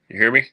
You hear me?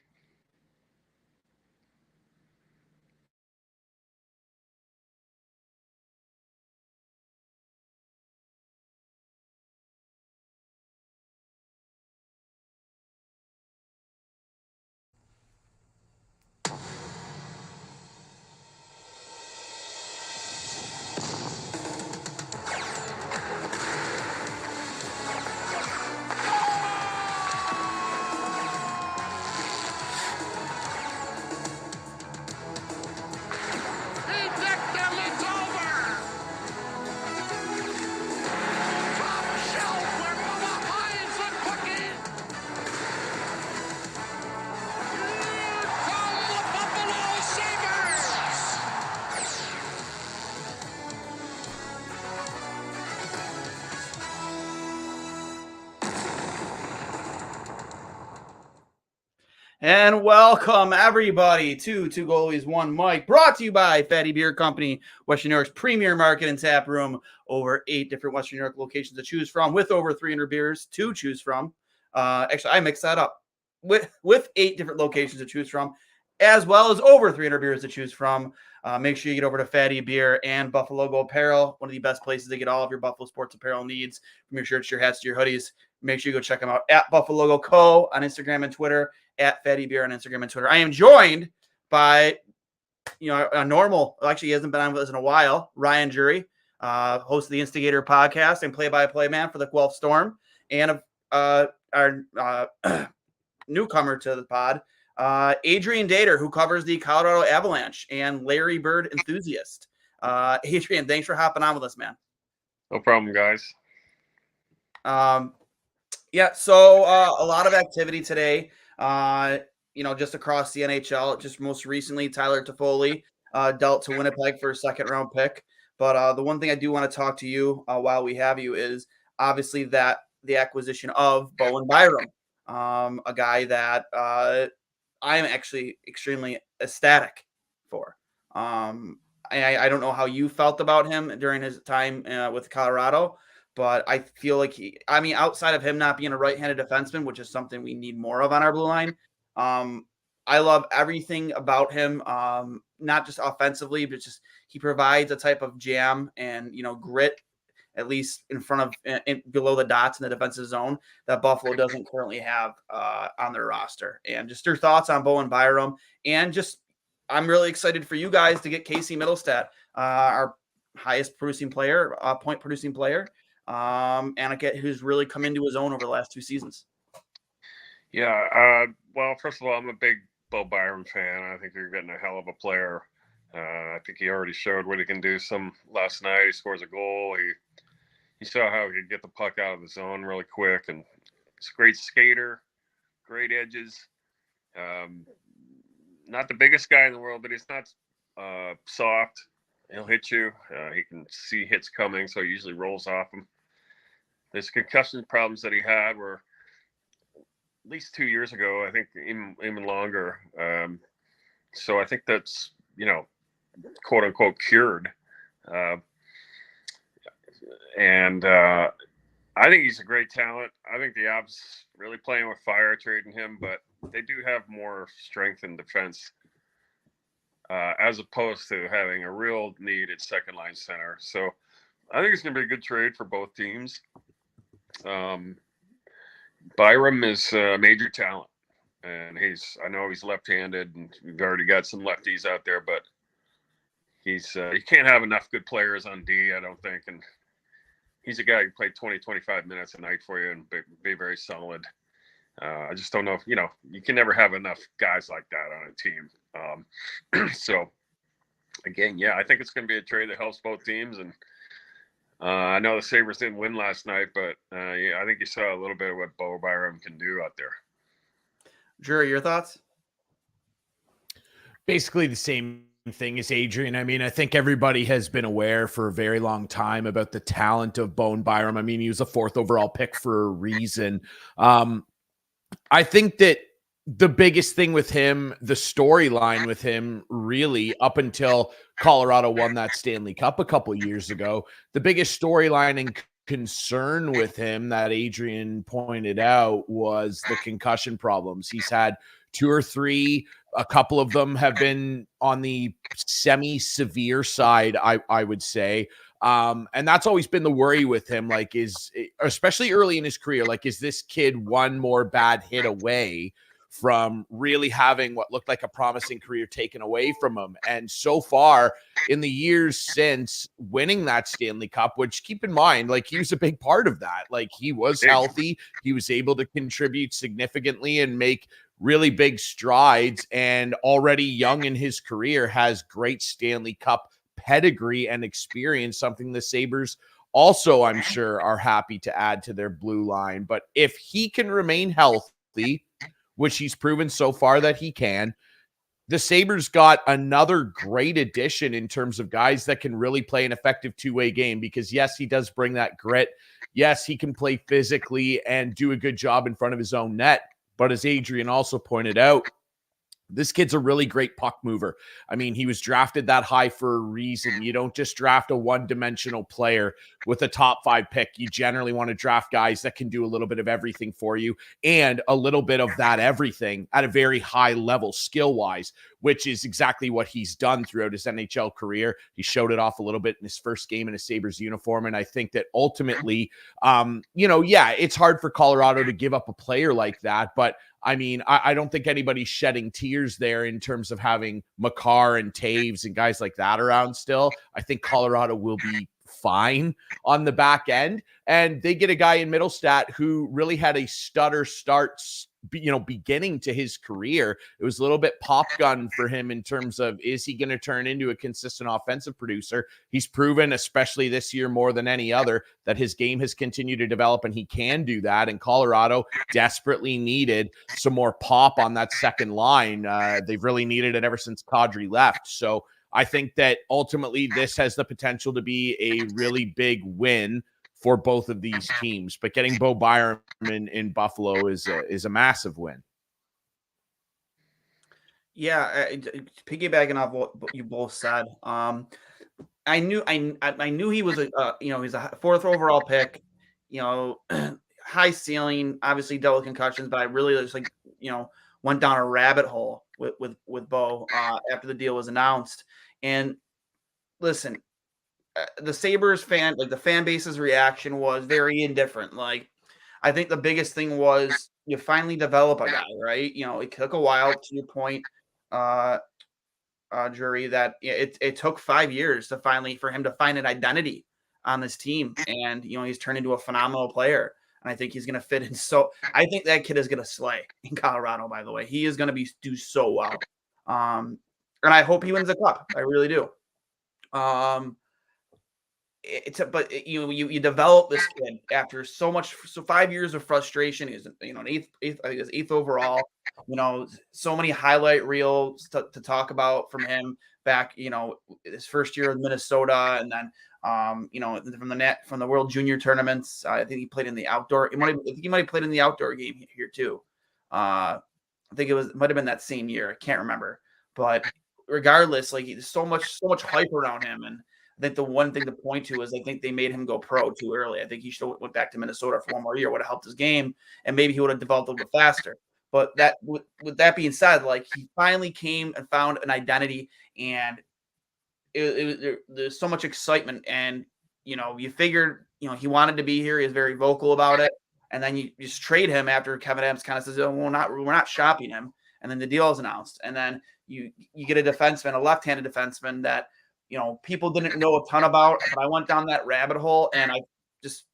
And welcome everybody to Two Goalies One Mic, brought to you by Fatty Beer Company, Western New York's premier market and tap room. Over 8 different Western New York locations to choose from, with over 300 beers to choose from. Actually, I mixed that up. With 8 different locations to choose from, as well as over 300 beers to choose from. Make sure you get over to Fatty Beer and Buffalo Go Apparel, one of the best places to get all of your Buffalo sports apparel needs, from your shirts, your hats, to your hoodies. Make sure you go check them out at Buffalo Go Co. on Instagram and Twitter, at Fatty Beer on Instagram and Twitter. I am joined by, a normal, actually he hasn't been on with us in a while, Ryan Jury, host of the Instigator podcast and play-by-play man for the Guelph Storm, and our newcomer to the pod, Adrian Dater, who covers the Colorado Avalanche and Larry Bird enthusiast. Adrian, thanks for hopping on with us, man. No problem, guys. So a lot of activity today, just across the NHL. Just most recently, Tyler Toffoli dealt to Winnipeg for a second-round pick. But the one thing I do want to talk to you while we have you is obviously that the acquisition of Bowen Byram, a guy that I am actually extremely ecstatic for. I don't know how you felt about him during his time with Colorado, but I feel like outside of him not being a right-handed defenseman, which is something we need more of on our blue line, I love everything about him, not just offensively, but just he provides a type of jam and, grit, at least in front of below the dots in the defensive zone, that Buffalo doesn't currently have on their roster. And just your thoughts on Bowen Byram, and just I'm really excited for you guys to get Casey Middlestat, our highest producing player, point producing player, and who's really come into his own over the last 2 seasons. Yeah. Well, first of all, I'm a big Bo Byram fan. I think you're getting a hell of a player. I think he already showed what he can do some last night. He scores a goal. He saw how he could get the puck out of the zone really quick, and he's a great skater, great edges. Not the biggest guy in the world, but he's not soft. He'll hit you. He can see hits coming, so he usually rolls off them. His concussion problems that he had were at least 2 years ago, I think even longer. So I think that's, quote unquote cured. And I think he's a great talent. I think the Avs really playing with fire trading him, but they do have more strength in defense as opposed to having a real need at second line center. So I think it's going to be a good trade for both teams. Byram is a major talent, and I know he's left-handed, and we've already got some lefties out there, but you can't have enough good players on D, I don't think. And he's a guy who played 20, 25 minutes a night for you and be very solid. I just don't know if, you can never have enough guys like that on a team. So again, I think it's going to be a trade that helps both teams. And I know the Sabres didn't win last night, but I think you saw a little bit of what Bo Byram can do out there. Drew, your thoughts? Basically the same thing as Adrian. I think everybody has been aware for a very long time about the talent of Bowen Byram. He was a 4th overall pick for a reason. I think that the biggest thing with him, the storyline with him, really up until Colorado won that Stanley Cup a couple of years ago, the biggest storyline and concern with him that Adrian pointed out was the concussion problems. He's had 2 or 3. A couple of them have been on the semi-severe side, I would say. And that's always been the worry with him, like, especially early in his career, like, is this kid one more bad hit away from really having what looked like a promising career taken away from him? And so far in the years since winning that Stanley Cup, which, keep in mind, like, he was a big part of that. Like, he was healthy. He was able to contribute significantly and make really big strides, and already young in his career has great Stanley Cup pedigree and experience, something the Sabres also, I'm sure, are happy to add to their blue line. But if he can remain healthy, which he's proven so far that he can, the Sabres got another great addition in terms of guys that can really play an effective two-way game, because yes, he does bring that grit. Yes, he can play physically and do a good job in front of his own net. But as Adrian also pointed out, this kid's a really great puck mover. I mean, he was drafted that high for a reason. You don't just draft a one-dimensional player with a top 5 pick. You generally want to draft guys that can do a little bit of everything for you, and a little bit of that everything at a very high level skill-wise, which is exactly what he's done throughout his NHL career. He showed it off a little bit in his first game in a Sabres uniform, and I think that ultimately, it's hard for Colorado to give up a player like that, but I mean, I don't think anybody's shedding tears there in terms of having Makar and Taves and guys like that around still. I think Colorado will be fine on the back end. And they get a guy in Middlestat who really had a stutter start, beginning to his career. It was a little bit pop gun for him in terms of, is he going to turn into a consistent offensive producer? He's proven, especially this year more than any other, that his game has continued to develop and he can do that. And Colorado desperately needed some more pop on that second line. They've really needed it ever since Kadri left. So I think that ultimately this has the potential to be a really big win for both of these teams, but getting Bo Byram in Buffalo is a massive win. Yeah, piggybacking off what you both said, I knew he was he's a 4th overall pick, high ceiling, obviously dealt with concussions, but I really just went down a rabbit hole with Bo after the deal was announced. And listen, the Sabres the fan base's reaction was very indifferent. Like, I think the biggest thing was you finally develop a guy, right? It took a while, to your point, Jury, that it took 5 years for him to find an identity on this team. And, he's turned into a phenomenal player. And I think he's going to fit in. So I think that kid is going to slay in Colorado, by the way. He is going to do so well. And I hope he wins the cup. I really do. You develop this kid after so 5 years of frustration. He's an eighth, I think it was 8th overall. So many highlight reels to talk about from him back. His first year in Minnesota, and then from the World Junior tournaments. I think he played in the outdoor. I think he might have played in the outdoor game here too. I think it might have been that same year. I can't remember, but regardless, like, there's so much hype around him. And I think the one thing to point to is I think they made him go pro too early. I think he should have went back to Minnesota for one more year, would have helped his game, and maybe he would have developed a little bit faster. But that, with that being said, like, he finally came and found an identity, and there's so much excitement. And you figured he wanted to be here. He was very vocal about it, and then you just trade him after Kevin Adams kind of says, "Oh, we're not shopping him," and then the deal is announced, and then you get a defenseman, a left-handed defenseman that people didn't know a ton about, but I went down that rabbit hole and I just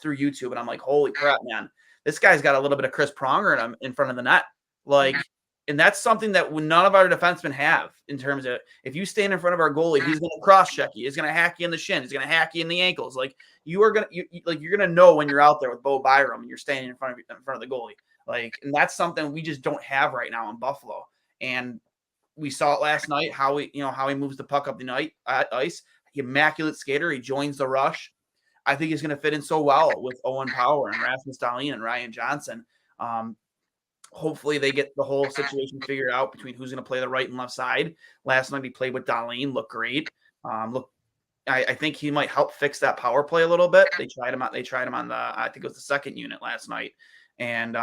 through YouTube, and I'm like, holy crap, man, this guy's got a little bit of Chris Pronger in him in front of the net. Like, and that's something that none of our defensemen have, in terms of, if you stand in front of our goalie, he's going to cross check you. He's going to hack you in the shin. He's going to hack you in the ankles. Like, you're going to know when you're out there with Bo Byram and you're standing in front of the goalie. Like, and that's something we just don't have right now in Buffalo. And we saw it last night, how he moves the puck up the ice. Immaculate skater. He joins the rush. I think he's going to fit in so well with Owen Power and Rasmus Dahlin and Ryan Johnson. Hopefully they get the whole situation figured out between who's going to play the right and left side. Last night he played with Dahlin, looked great. I think he might help fix that power play a little bit. They tried him on the, I think it was the second unit last night. And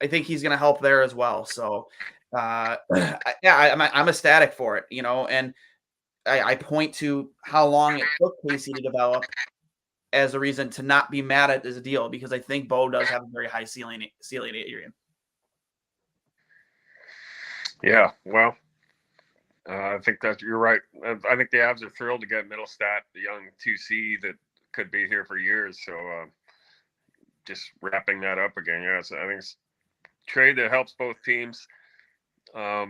I think he's going to help there as well. So, yeah, I'm ecstatic for it, and I point to how long it took Casey to develop as a reason to not be mad at this deal, because I think Bo does have a very high ceiling, Adrian. Yeah, well, I think that you're right. I think the Avs are thrilled to get Middlestat, the young 2C that could be here for years. So just wrapping that up again, yeah. So I think it's a trade that helps both teams. I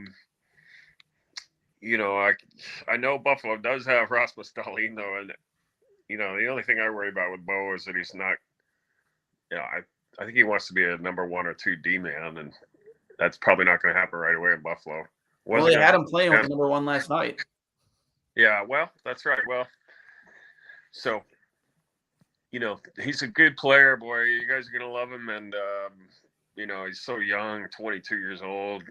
know Buffalo does have Rasmus Dahlin, though, and the only thing I worry about with Bo is that he's not. I think he wants to be a number 1 or 2 D man, and that's probably not going to happen right away in Buffalo. Well, they had him playing with number 1 last night. Yeah, well, that's right. Well, so he's a good player, boy. You guys are gonna love him, and he's so young, 22 years old.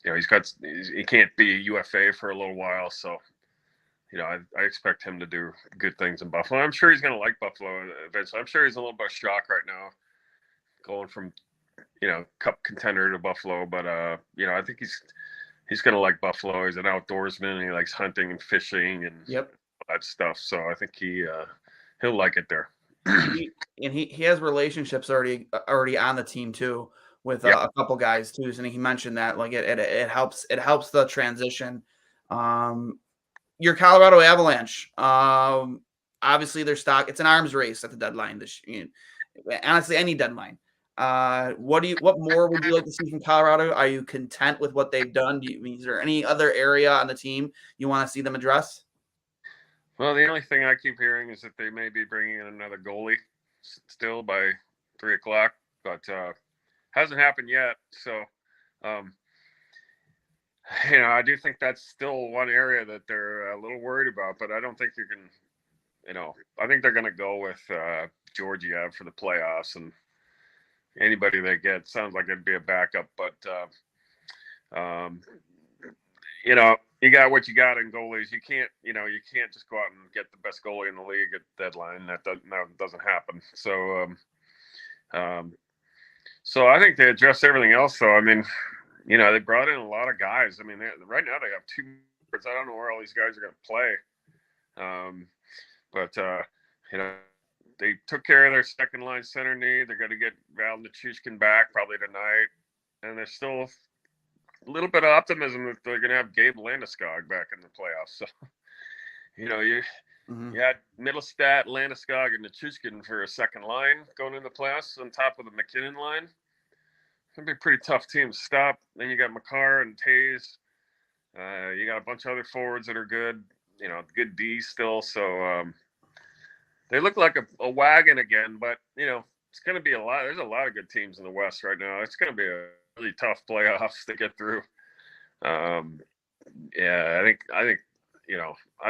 He can't be a UFA for a little while, so I expect him to do good things in Buffalo. I'm sure he's gonna like Buffalo eventually. I'm sure he's a little bit of shock right now, going from Cup contender to Buffalo, but I think he's gonna like Buffalo. He's an outdoorsman. He likes hunting and fishing and all that stuff. So I think he'll like it there. He has relationships already on the team too, with a couple guys too. And he mentioned that it helps the transition. Your Colorado Avalanche, obviously their stock, it's an arms race at the deadline honestly, any deadline. What more would you like to see from Colorado? Are you content with what they've done? Is there any other area on the team you want to see them address? Well, the only thing I keep hearing is that they may be bringing in another goalie still by 3:00, but hasn't happened yet. So, I do think that's still one area that they're a little worried about, but I don't think you can, I think they're going to go with Georgiev for the playoffs, and anybody they get sounds like it'd be a backup, but you got what you got in goalies. You can't just go out and get the best goalie in the league at deadline. That doesn't happen. So, so I think they address everything else. So, I mean, they brought in a lot of guys. I mean, right now they have 2. I don't know where all these guys are going to play. But they took care of their second line center need. They're going to get Val Nichushkin back probably tonight, and there's still a little bit of optimism that they're going to have Gabe Landeskog back in the playoffs. So, you had Middlestat, Landeskog, and Nichushkin for a second line going into the playoffs on top of the McKinnon line. It's going to be a pretty tough team to stop. Then you got Makar and Taves. You got a bunch of other forwards that are good, good D still. So they look like a wagon again, but, it's going to be a lot. There's a lot of good teams in the West right now. It's going to be a really tough playoffs to get through. I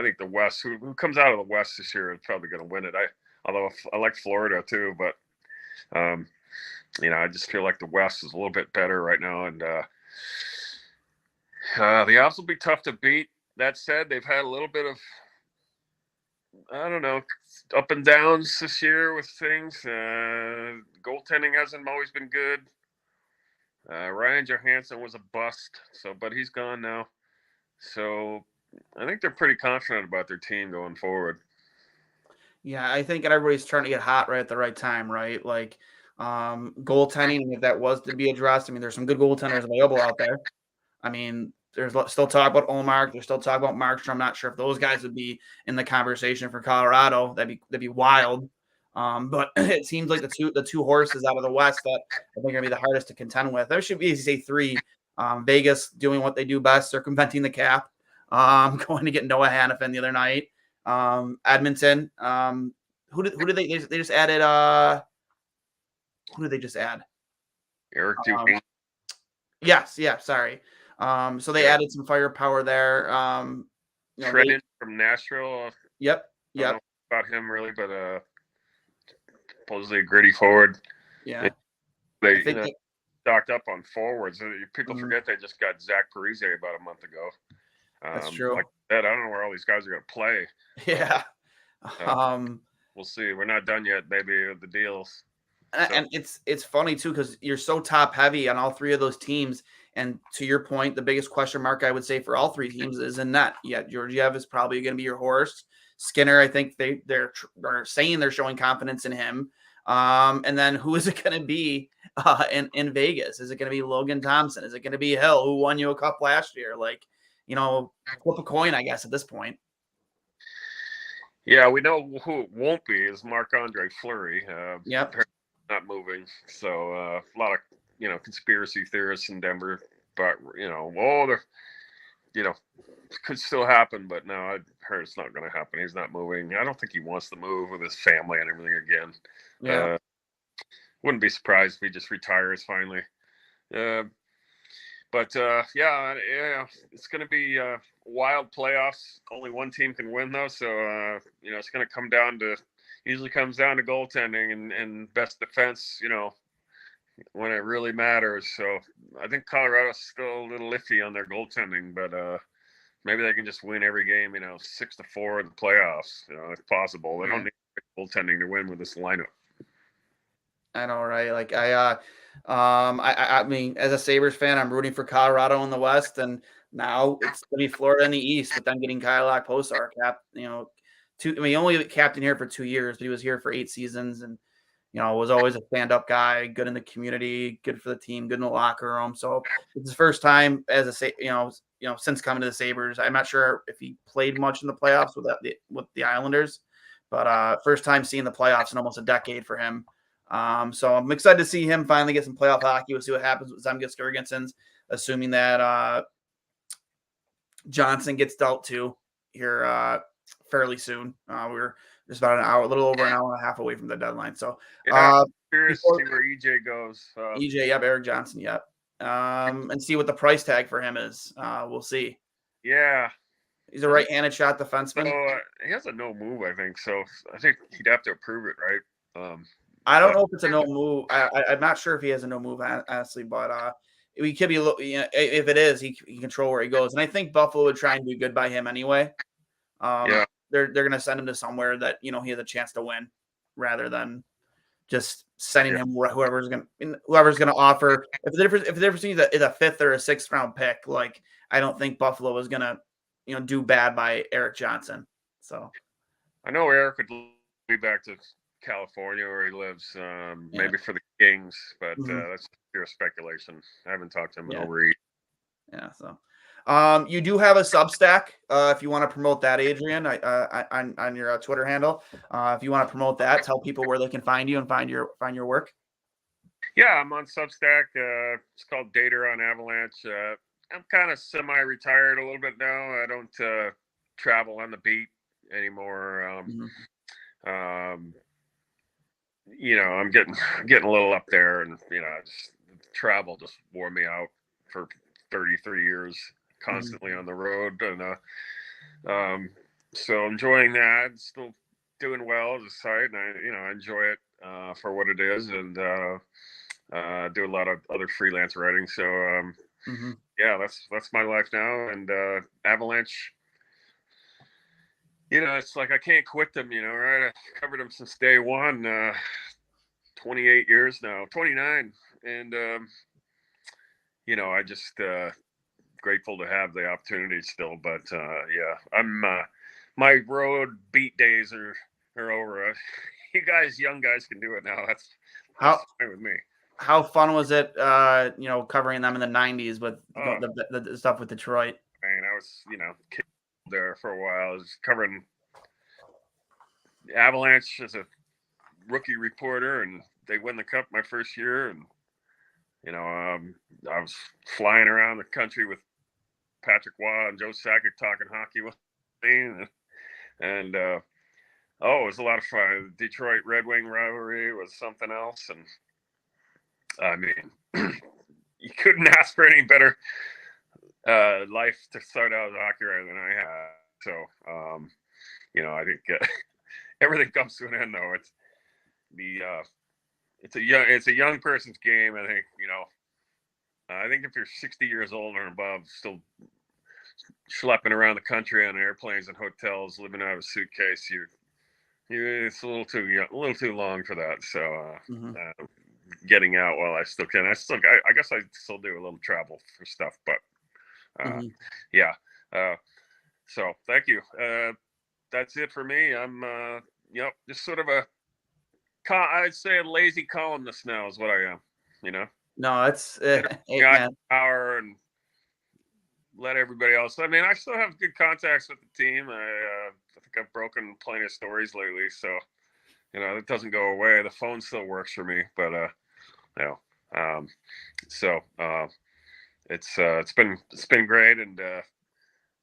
think the West, who comes out of the West this year, is probably going to win it. Although I like Florida too, but I just feel like the West is a little bit better right now, and the Avs will be tough to beat. That said, they've had a little bit of, I don't know, up and downs this year with things. Goaltending hasn't always been good. Ryan Johansson was a bust, but he's gone now. So I think they're pretty confident about their team going forward. Yeah, I think everybody's trying to get hot right at the right time, right? Like goaltending, if that was to be addressed, I mean, there's some good goaltenders available out there. I mean, there's still talk about Ullmark. There's still talk about Markstrom. I'm not sure if those guys would be in the conversation for Colorado. That'd be wild. But it seems like the two horses out of the West that I think are going to be the hardest to contend with. There should be easy to say 3. Vegas doing what they do best, circumventing the cap. Going to get Noah Hannafin the other night. Edmonton. Who did they just added? Who did they just add? Eric Duane. Yes. Sorry. So they added some firepower there. Trenton from Nashville. Yep. I don't know about him really, but supposedly a gritty forward. Yeah. They stocked up on forwards. People forget they just got Zach Parise about a month ago. That's true. Like I said, I don't know where all these guys are going to play. Yeah. We'll see. We're not done yet, baby, with the deals. And it's funny too, because you're so top heavy on all three of those teams. And to your point, the biggest question mark I would say for all three teams is in net. Yeah, Georgiev is probably going to be your horse. Skinner, I think they're saying they're showing confidence in him. And then who is it going to be in Vegas? Is it going to be Logan Thompson? Is it going to be Hill, who won you a cup last year? Like, flip a coin, I guess, at this point. Yeah, we know who it won't be is Marc-Andre Fleury. Yep. Not moving. So a lot of, conspiracy theorists in Denver, but, could still happen. But no, I heard it's not going to happen. He's not moving. I don't think he wants to move with his family and everything again. Yeah. Wouldn't be surprised if he just retires finally. But it's going to be wild playoffs. Only one team can win, though. So, it's going to come down to goaltending and best defense, when it really matters. So I think Colorado's still a little iffy on their goaltending, but maybe they can just win every game, 6-4 in the playoffs, if possible. They don't need goaltending to win with this lineup. I know, right? Like I mean, as a Sabres fan, I'm rooting for Colorado in the West, and now it's gonna be Florida in the East. With them getting Kyle Okposo, our he only captain here for 2 years, but he was here for 8 seasons, and was always a stand-up guy, good in the community, good for the team, good in the locker room. So it's his first time as since coming to the Sabres. I'm not sure if he played much in the playoffs with the Islanders, but first time seeing the playoffs in almost a decade for him. So I'm excited to see him finally get some playoff hockey. We'll see what happens with Zemgus Girgensons, assuming that Johnson gets dealt to here fairly soon. We're just about a little over an hour and a half away from the deadline. So curious to see where EJ goes. EJ, yep, Eric Johnson, yep. And see what the price tag for him is. We'll see. Yeah. He's a right-handed shot defenseman. So he has a no move, I think. So I think he'd have to approve it, right? I don't know if it's a no move. I'm not sure if he has a no move, honestly, but we could be. If it is, he can control where he goes, and I think Buffalo would try and do good by him anyway. They're going to send him to somewhere that he has a chance to win, rather than just sending him whoever's going to offer. If the difference is a 5th or a 6th round pick, like I don't think Buffalo is going to do bad by Eric Johnson. So I know Eric would be back to California where he lives, maybe for the Kings, but that's pure speculation. I haven't talked to him in over a year. Yeah, so you do have a Substack if you want to promote that, Adrian, on your Twitter handle. If you want to promote that, tell people where they can find you and find your work. Yeah, I'm on Substack. It's called Dater on Avalanche. I'm kind of semi-retired a little bit now. I don't travel on the beat anymore. I'm getting a little up there, and travel just wore me out for 33 years, constantly on the road, and so enjoying that. Still doing well as a site, and I enjoy it for what it is, and do a lot of other freelance writing. So yeah, that's my life now, and Avalanche. It's like I can't quit them, right? I've covered them since day one, 28 years now, 29. And, I just grateful to have the opportunity still. But, I'm my road beat days are over. You guys, young guys can do it now. That's fine with me. How fun was it, covering them in the 90s with the stuff with Detroit? Man, I was, there for a while. I was covering Avalanche as a rookie reporter, and they win the cup my first year, and I was flying around the country with Patrick Waugh and Joe Sakic talking hockey with me, and it was a lot of fun. The Detroit Red Wing rivalry was something else, and I mean, you couldn't ask for any better life to start out as a hockey writer than I had. So, I think everything comes to an end, though. It's a young person's game. I think, I think if you're 60 years old or above, still schlepping around the country on airplanes and hotels, living out of a suitcase, it's a little too young, a little too long for that. So getting out while I still can. I guess I still do a little travel for stuff, but yeah. So thank you. That's it for me. I'm just sort of I'd say a lazy columnist now is what I am. No, it's power and let everybody else. I mean, I still have good contacts with the team. I think I've broken plenty of stories lately, so it doesn't go away. The phone still works for me, but it's been great, and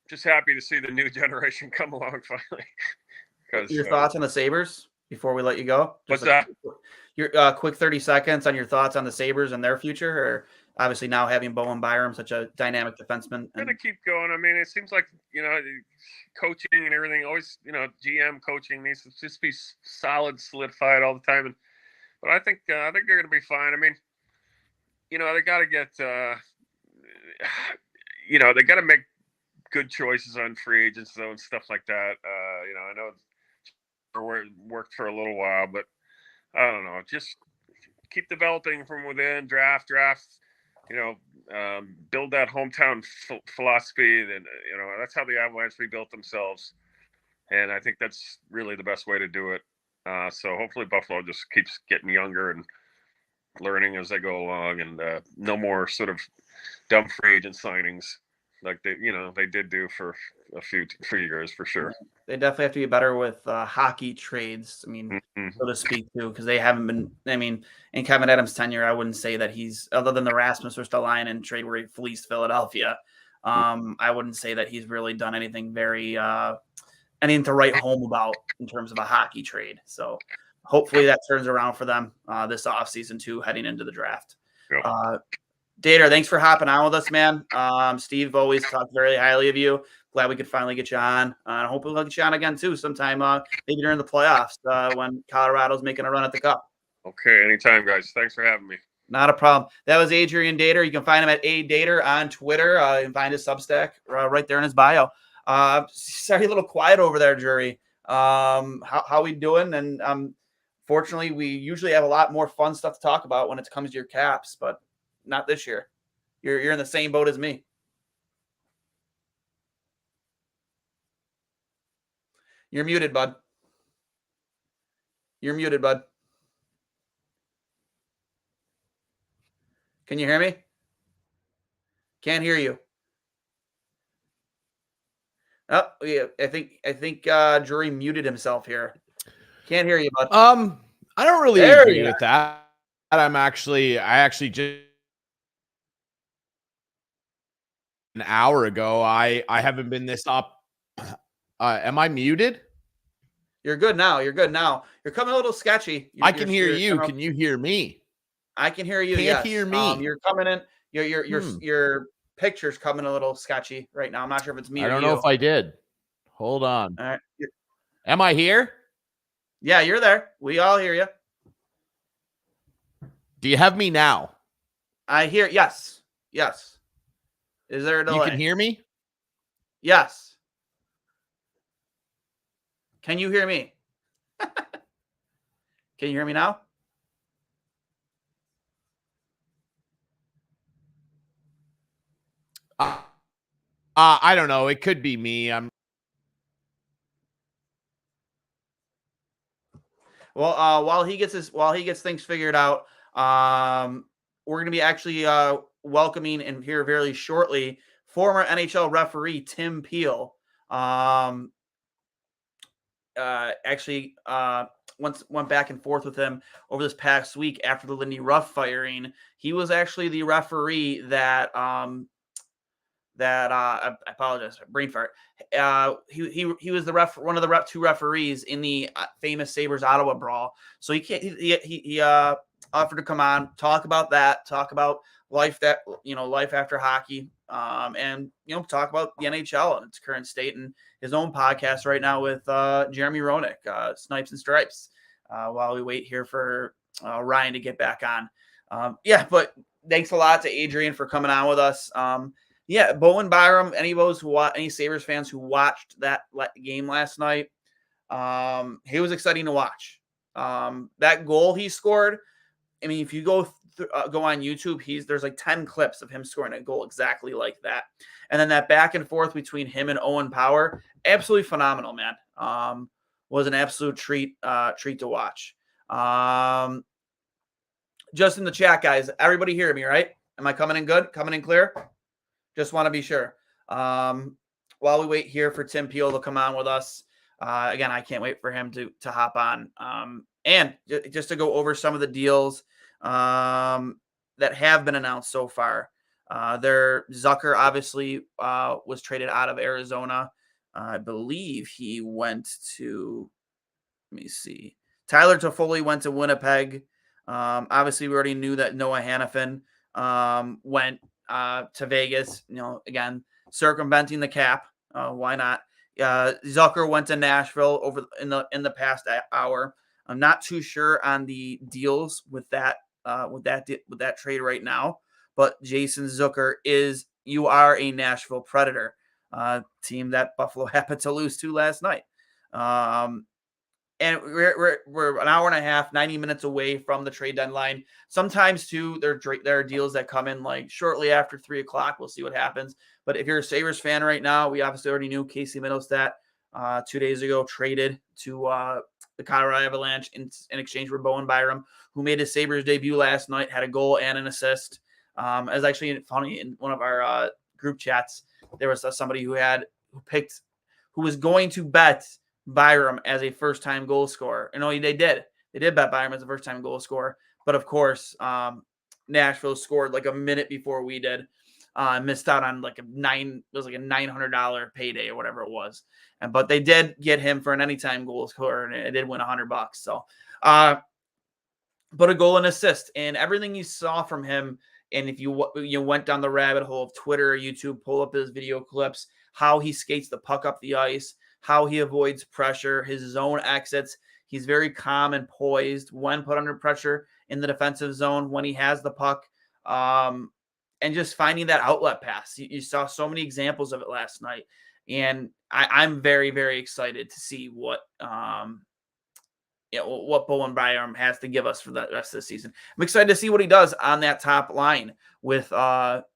just happy to see the new generation come along finally. Your thoughts on the Sabres before we let you go? What's that? Your quick 30 seconds on your thoughts on the Sabres and their future, or obviously now having Bowen Byram, such a dynamic defenseman. I'm gonna keep going. I mean, it seems like coaching and everything always, GM coaching needs to just be solid, solidified all the time. But I think they're gonna be fine. I mean, they got to get, they got to make good choices on free agents though and stuff like that. I know it worked for a little while, but I don't know. Just keep developing from within. Draft. Build that hometown philosophy. Then that's how the Avalanche rebuilt themselves, and I think that's really the best way to do it. So hopefully Buffalo just keeps getting younger and learning as they go along, and no more sort of dumb free agent signings like they did do for a few years for sure. They definitely have to be better with hockey trades. I mean, so to speak, too, because they haven't been. I mean, in Kevin Adams' tenure, I wouldn't say that he's, other than the Rasmus Ristolainen trade where he fleeced Philadelphia. I wouldn't say that he's really done anything anything to write home about in terms of a hockey trade. So hopefully that turns around for them this offseason too, heading into the draft. Yep. Dater, thanks for hopping on with us, man. Steve always talked very highly of you. Glad we could finally get you on. And hopefully we'll get you on again too sometime, maybe during the playoffs when Colorado's making a run at the Cup. Okay, anytime, guys. Thanks for having me. Not a problem. That was Adrian Dater. You can find him at adater on Twitter. You can find his Substack right there in his bio. Sorry, a little quiet over there, Jury. How we doing? And fortunately, we usually have a lot more fun stuff to talk about when it comes to your Caps, but not this year. You're in the same boat as me. You're muted, bud. You're muted, bud. Can you hear me? Can't hear you. Oh, yeah. I think Drury muted himself here. Can't hear you, bud. I don't really agree with that. I actually just an hour ago. I haven't been this up. Am I muted? You're good now. You're coming a little sketchy. I can hear you. Can you hear me? I can hear you. Can't hear me. You're coming in. Your picture's coming a little sketchy right now. I'm not sure if it's me or you. I don't know if I did. Hold on. All right. Am I here? Yeah, you're there. We all hear you. Do you have me now? I hear. Yes. Is there a delay? You can hear me? Yes. Can you hear me? Can you hear me now? I don't know. It could be me. Well, while he gets things figured out, we're going to be actually welcoming and here very shortly former NHL referee Tim Peel. Actually, once went back and forth with him over this past week after the Lindy Ruff firing. He was actually the referee that I apologize, brain fart. He was the one of the two referees in the famous Sabres Ottawa brawl. So he offered to come on, talk about life after hockey, and talk about the NHL and its current state, and his own podcast right now with Jeremy Roenick, Snipes and Stripes, while we wait here for Ryan to get back on. But thanks a lot to Adrian for coming on with us. Bowen Byram, any Sabres fans who watched that game last night, he was exciting to watch. That goal he scored, I mean, if you go on YouTube, there's like 10 clips of him scoring a goal exactly like that. And then that back and forth between him and Owen Power, absolutely phenomenal, man. Was an absolute treat to watch. Just in the chat, guys, everybody hear me, right? Am I coming in good? Coming in clear? Just want to be sure. While we wait here for Tim Peel to come on with us, again, I can't wait for him to hop on. And just to go over some of the deals that have been announced so far. Zucker obviously was traded out of Arizona. I believe he went to, let me see. Tyler Toffoli went to Winnipeg. Obviously, we already knew that Noah Hannafin went to Vegas. Again, circumventing the cap. Why not? Zucker went to Nashville in the past hour. I'm not too sure on the deals with that trade right now, but Jason Zucker you are a Nashville Predator, team that Buffalo happened to lose to last night. And we're an hour and a half, 90 minutes away from the trade deadline. Sometimes too, there are deals that come in like shortly after 3:00. We'll see what happens. But if you're a Sabres fan right now, we obviously already knew Casey Middlestat 2 days ago traded to the Colorado Avalanche in exchange for Bowen Byram, who made his Sabres debut last night, had a goal and an assist. It was actually funny in one of our group chats. There was somebody who was going to bet Byram as a first-time goal scorer. They did bet Byram as a first-time goal scorer. But of course, Nashville scored like a minute before we did. Missed out on like a $900 payday or whatever it was. But they did get him for an anytime goal scorer, and it did win $100. So, but a goal and assist, and everything you saw from him. And if you went down the rabbit hole of Twitter or YouTube, pull up his video clips, how he skates the puck up the ice, how he avoids pressure, his zone exits. He's very calm and poised when put under pressure in the defensive zone when he has the puck. And just finding that outlet pass. You saw so many examples of it last night. And I'm very, very excited to see what Bowen Byram has to give us for the rest of the season. I'm excited to see what he does on that top line with Rasmus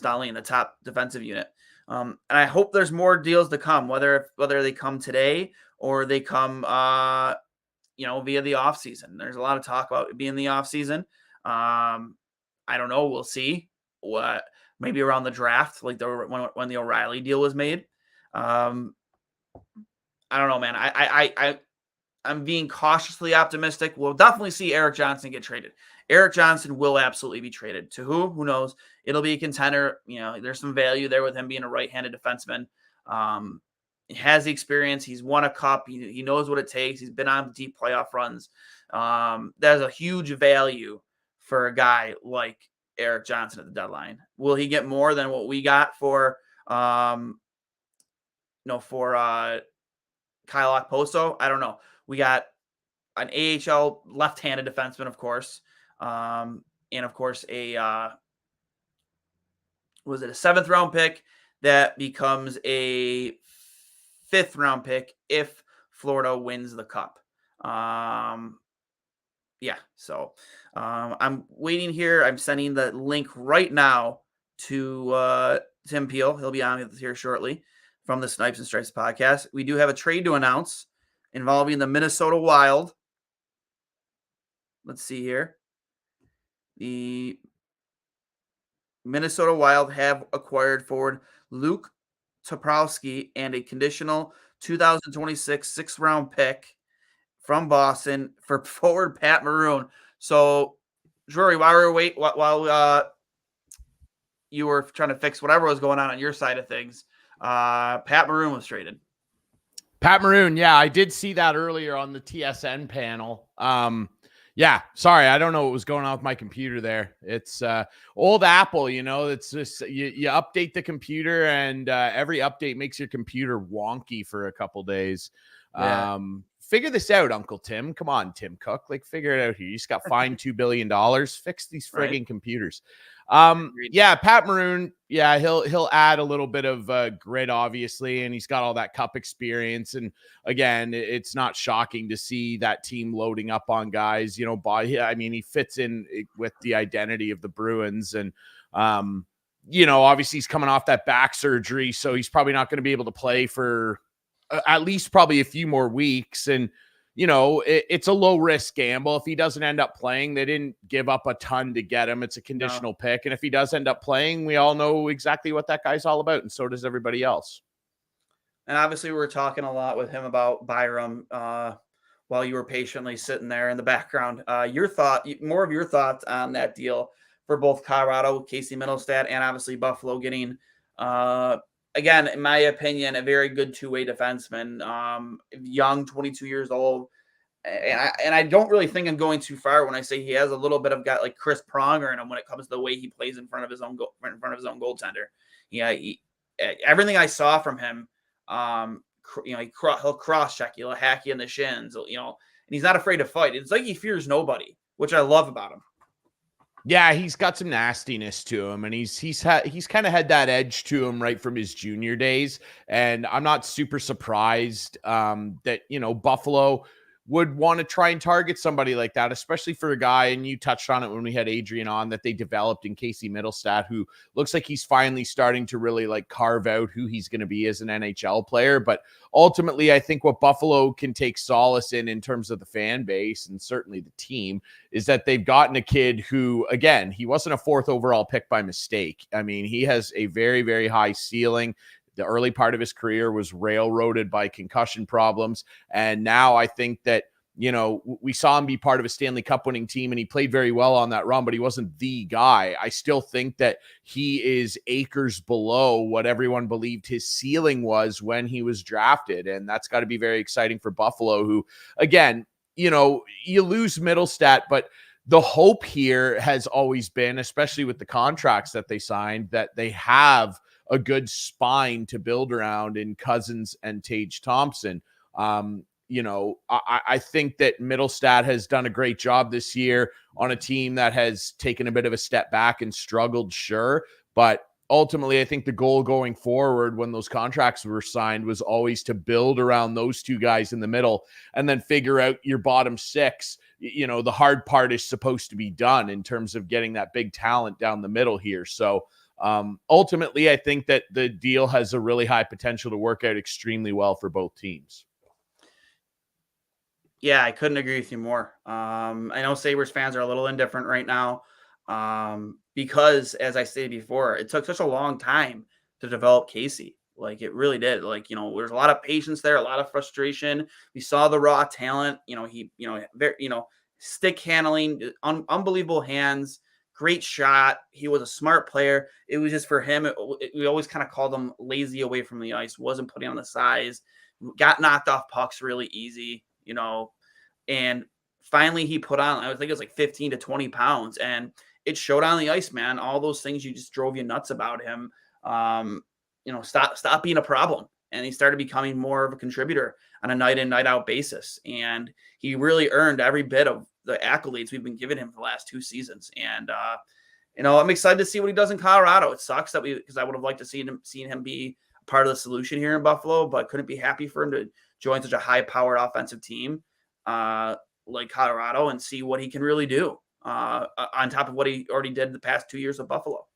Dahlin, the top defensive unit. And I hope there's more deals to come, whether they come today or they come via the offseason. There's a lot of talk about it being the offseason. I don't know. We'll see. What maybe around the draft, like when the O'Reilly deal was made. I don't know, man. I'm being cautiously optimistic. We'll definitely see Erik Johnson get traded. Erik Johnson will absolutely be traded. To who? Who knows? It'll be a contender. There's some value there with him being a right-handed defenseman. He has the experience. He's won a cup. He knows what it takes. He's been on deep playoff runs. There's a huge value for a guy like Erik Johnson at the deadline. Will he get more than what we got for Kyle Okposo? I don't know. We got an AHL left-handed defenseman, of course, and of course a 7th round pick that becomes a 5th round pick if Florida wins the cup. So I'm waiting here. I'm sending the link right now to Tim Peel. He'll be on here shortly from the Snipes and Stripes podcast. We do have a trade to announce involving the Minnesota Wild. Let's see here. The Minnesota Wild have acquired forward Luke Toprowski and a conditional 2026 6th round pick from Boston for forward Pat Maroon. So, Drury, while you were trying to fix whatever was going on your side of things, Pat Maroon was traded. Pat Maroon, yeah, I did see that earlier on the TSN panel. Yeah, sorry, I don't know what was going on with my computer there. It's old Apple, it's just you update the computer and every update makes your computer wonky for a couple days. Yeah. Figure this out, Uncle Tim. Come on, Tim Cook. Like, figure it out here. You just got fined $2 billion. Fix these frigging Right. computers. Agreed. Yeah, Pat Maroon. Yeah, he'll add a little bit of grit, obviously, and he's got all that cup experience. And again, it's not shocking to see that team loading up on guys. You know, I mean, he fits in with the identity of the Bruins, and you know, obviously he's coming off that back surgery, so he's probably not going to be able to play for at least probably a few more weeks. And, you know, it's a low risk gamble. If he doesn't end up playing, they didn't give up a ton to get him. It's a conditional pick. And if he does end up playing, we all know exactly what that guy's all about. And so does everybody else. And obviously we were talking a lot with him about Byram while you were patiently sitting there in the background. More of your thoughts on that deal for both Colorado, Casey Middlestat, and obviously Buffalo getting again, in my opinion, a very good two-way defenseman, young, 22 years old. And I don't really think I'm going too far when I say he has a little bit of got like Chris Pronger in him when it comes to the way he plays in front of his own goaltender. Yeah, everything I saw from him, you know, he'll cross check you, he'll hack you in the shins, you know, and he's not afraid to fight. It's like he fears nobody, which I love about him. Yeah, he's got some nastiness to him, and he's kind of had that edge to him right from his junior days. And I'm not super surprised that, you know, Buffalo would want to try and target somebody like that, especially for a guy, and you touched on it when we had Adrian on, that they developed in Casey Middlestat, who looks like he's finally starting to really like carve out who he's going to be as an NHL player. But ultimately, I think what Buffalo can take solace in terms of the fan base and certainly the team is that they've gotten a kid who, again, he wasn't a 4th overall pick by mistake. I mean, he has a very, very high ceiling. The early part of his career was railroaded by concussion problems. And now I think that, you know, we saw him be part of a Stanley Cup winning team, and he played very well on that run, but he wasn't the guy. I still think that he is acres below what everyone believed his ceiling was when he was drafted. And that's got to be very exciting for Buffalo, who, again, you know, you lose Middlestat, but the hope here has always been, especially with the contracts that they signed, that they have a good spine to build around in Cousins and Tage Thompson. You know, I think that Middlestat has done a great job this year on a team that has taken a bit of a step back and struggled, sure. But ultimately, I think the goal going forward when those contracts were signed was always to build around those two guys in the middle and then figure out your bottom 6. You know, the hard part is supposed to be done in terms of getting that big talent down the middle here. So, ultimately, I think that the deal has a really high potential to work out extremely well for both teams. Yeah, I couldn't agree with you more. I know Sabres fans are a little indifferent right now because, as I stated before, it took such a long time to develop Casey. Like, it really did. Like, you know, there's a lot of patience there, a lot of frustration. We saw the raw talent. You know, he, you know, very, you know, stick handling, unbelievable hands. Great shot. He was a smart player. It was just for him. We always kind of called him lazy away from the ice. Wasn't putting on the size. Got knocked off pucks really easy, you know. And finally he put on, I think it was like 15 to 20 pounds. And it showed on the ice, man. All those things you just drove you nuts about him. You know, stop being a problem. And he started becoming more of a contributor on a night in, night out basis. And he really earned every bit of the accolades we've been giving him for the last 2 seasons. And, you know, I'm excited to see what he does in Colorado. It sucks that because I would have liked to see him be part of the solution here in Buffalo, but couldn't be happy for him to join such a high powered offensive team like Colorado and see what he can really do on top of what he already did the past 2 years of Buffalo.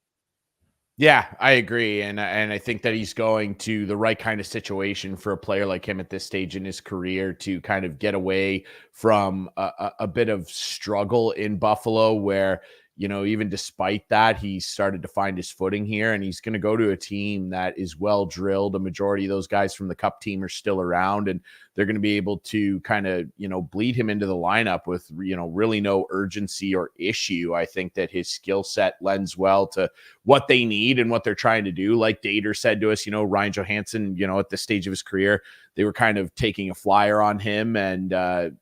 Yeah, I agree. And I think that he's going to the right kind of situation for a player like him at this stage in his career to kind of get away from a bit of struggle in Buffalo where, you know, even despite that, he started to find his footing here, and he's going to go to a team that is well drilled. A majority of those guys from the Cup team are still around, and they're going to be able to kind of, you know, bleed him into the lineup with, you know, really no urgency or issue. I think that his skill set lends well to what they need and what they're trying to do. Like Dater said to us, you know, Ryan Johansson, you know, at this stage of his career, they were kind of taking a flyer on him and,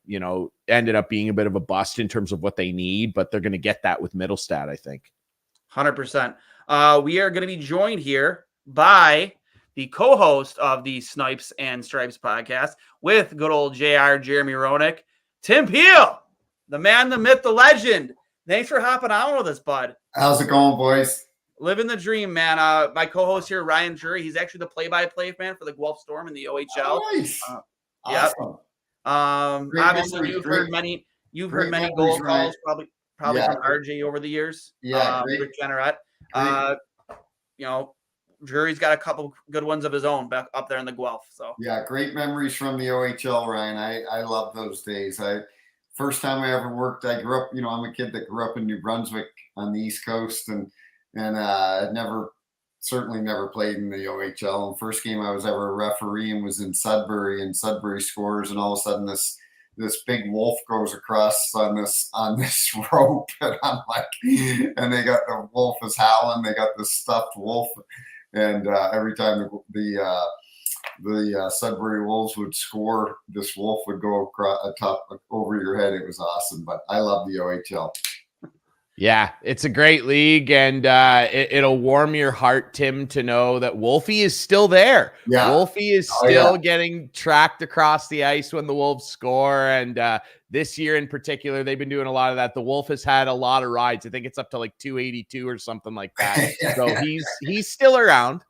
you know, ended up being a bit of a bust in terms of what they need, but they're going to get that with Middlestat, I think. 100%. We are going to be joined here by the co-host of the Snipes and Stripes podcast with good old JR Jeremy Roenick. Tim Peel, the man, the myth, the legend. Thanks for hopping on with us, bud. How's it going, boys? Living the dream, man. My co-host here, Ryan Jury, he's actually the play-by-play man for the Guelph Storm in the OHL. Nice. Yep. Obviously, memory, you've heard many goal calls, probably Yeah. from RJ over the years. Yeah, great. Rick Generette. Jury's got a couple good ones of his own back up there in the Guelph. So yeah, great memories from the OHL, Ryan. I love those days. First time I ever worked, I grew up, I'm a kid that grew up in New Brunswick on the East Coast and certainly never played in the OHL. And first game I was ever a referee and was in Sudbury, and Sudbury scores, and all of a sudden this big wolf goes across on this rope, and I'm like, and they got the wolf is howling, they got this stuffed wolf, and every time the Sudbury Wolves would score, this wolf would go across over your head. It was awesome, but I love the OHL. Yeah, it's a great league, and it'll warm your heart, Tim, to know that Wolfie is still there. Yeah. Wolfie is still getting tracked across the ice when the Wolves score, and this year in particular, they've been doing a lot of that. The Wolf has had a lot of rides. I think it's up to like 282 or something like that. So he's still around.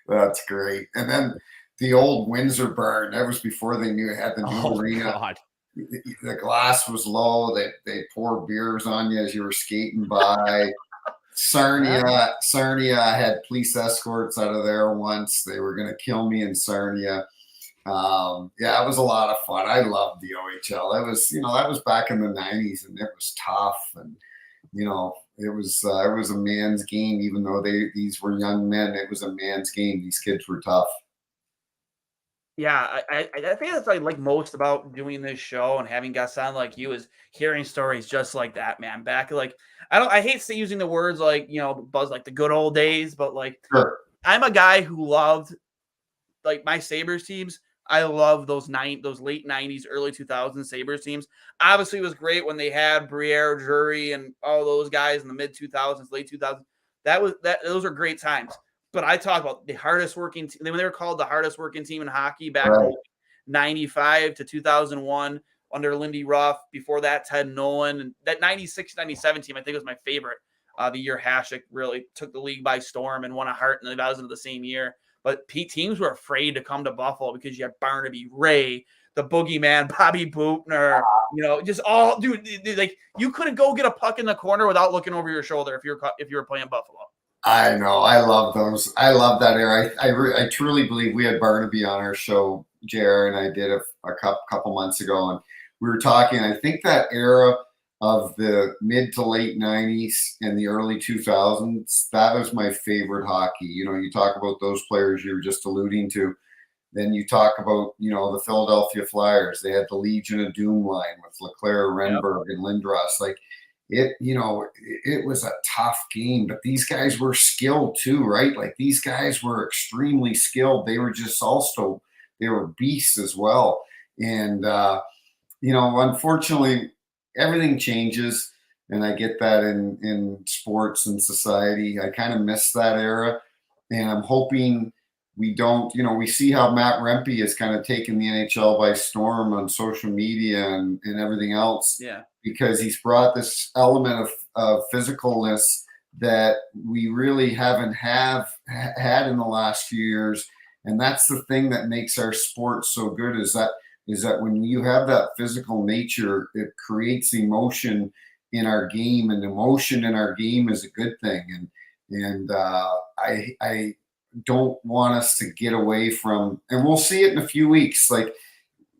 That's great. And then the old Windsor Burn, that was before they knew it had the new arena. God. The glass was low. They poured beers on you as you were skating by. Sarnia had police escorts out of there once. They were going to kill me in Sarnia. It was a lot of fun. I loved the OHL. That was back in the 90s, and it was tough. And, it was a man's game, even though these were young men. It was a man's game. These kids were tough. Yeah, I think that's what I like most about doing this show and having guests on like you is hearing stories just like that, man. Back I hate using the words like, Buzz, like the good old days, but like Sure. I'm a guy who loved like my Sabres teams. I love those late 90s, early 2000s Sabres teams. Obviously, it was great when they had Briere, Drury, and all those guys in the mid 2000s, late 2000s. Those are great times. But I talk about the hardest working team. When they were called the hardest working team in hockey back in 95 to 2001 under Lindy Ruff. Before that, Ted Nolan. And that 96-97 team, I think, was my favorite. The year Hasek really took the league by storm and won a Hart, and that was in the same year. But teams were afraid to come to Buffalo because you had Barnaby, Ray, the boogeyman, Bobby Bootner, just all dude. Like you couldn't go get a puck in the corner without looking over your shoulder if you were playing Buffalo. I know. I love those. I love that era. I truly believe we had Barnaby on our show, JR, and I did a couple months ago, and we were talking. I think that era of the mid to late 90s and the early 2000s, that was my favorite hockey. You talk about those players you were just alluding to. Then you talk about, the Philadelphia Flyers. They had the Legion of Doom line with LeClaire, Renberg, and Lindros. Like, it was a tough game, but these guys were skilled too, right? Like these guys were extremely skilled. They were just also, they were beasts as well. And, unfortunately everything changes, and I get that in sports and society. I kind of miss that era, and I'm hoping we don't, we see how Matt Rempe has kind of taken the NHL by storm on social media and everything else. Yeah. Because he's brought this element of physicalness that we really haven't had in the last few years. And that's the thing that makes our sport so good is that when you have that physical nature, it creates emotion in our game, and emotion in our game is a good thing. And I don't want us to get away from, and we'll see it in a few weeks. Like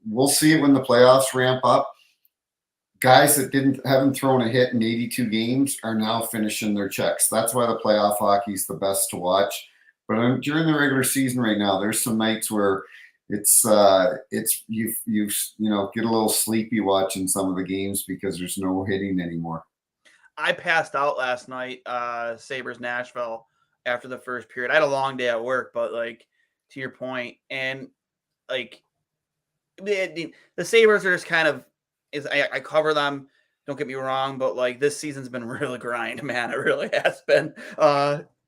we'll see it when the playoffs ramp up. Guys that haven't thrown a hit in 82 games are now finishing their checks. That's why the playoff hockey is the best to watch. But during the regular season right now, there's some nights where it's you get a little sleepy watching some of the games because there's no hitting anymore. I passed out last night, Sabres Nashville, after the first period. I had a long day at work, but like to your point, and like the Sabres are just kind of. I cover them, don't get me wrong, but like this season's been really grind, man. It really has been.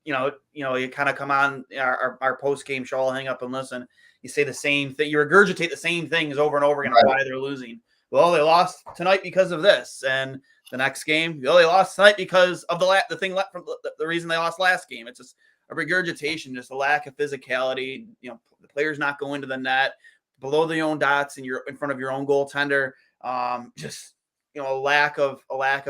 you kind of come on our post game show, I'll hang up and listen. You say the same thing, you regurgitate the same things over and over again, right. Why they're losing. Well, they lost tonight because of this, and the next game, they lost tonight because of the thing left from the reason they lost last game. It's just a regurgitation, just a lack of physicality. The players not going to the net, below the own dots, and you're in front of your own goaltender. Just a lack of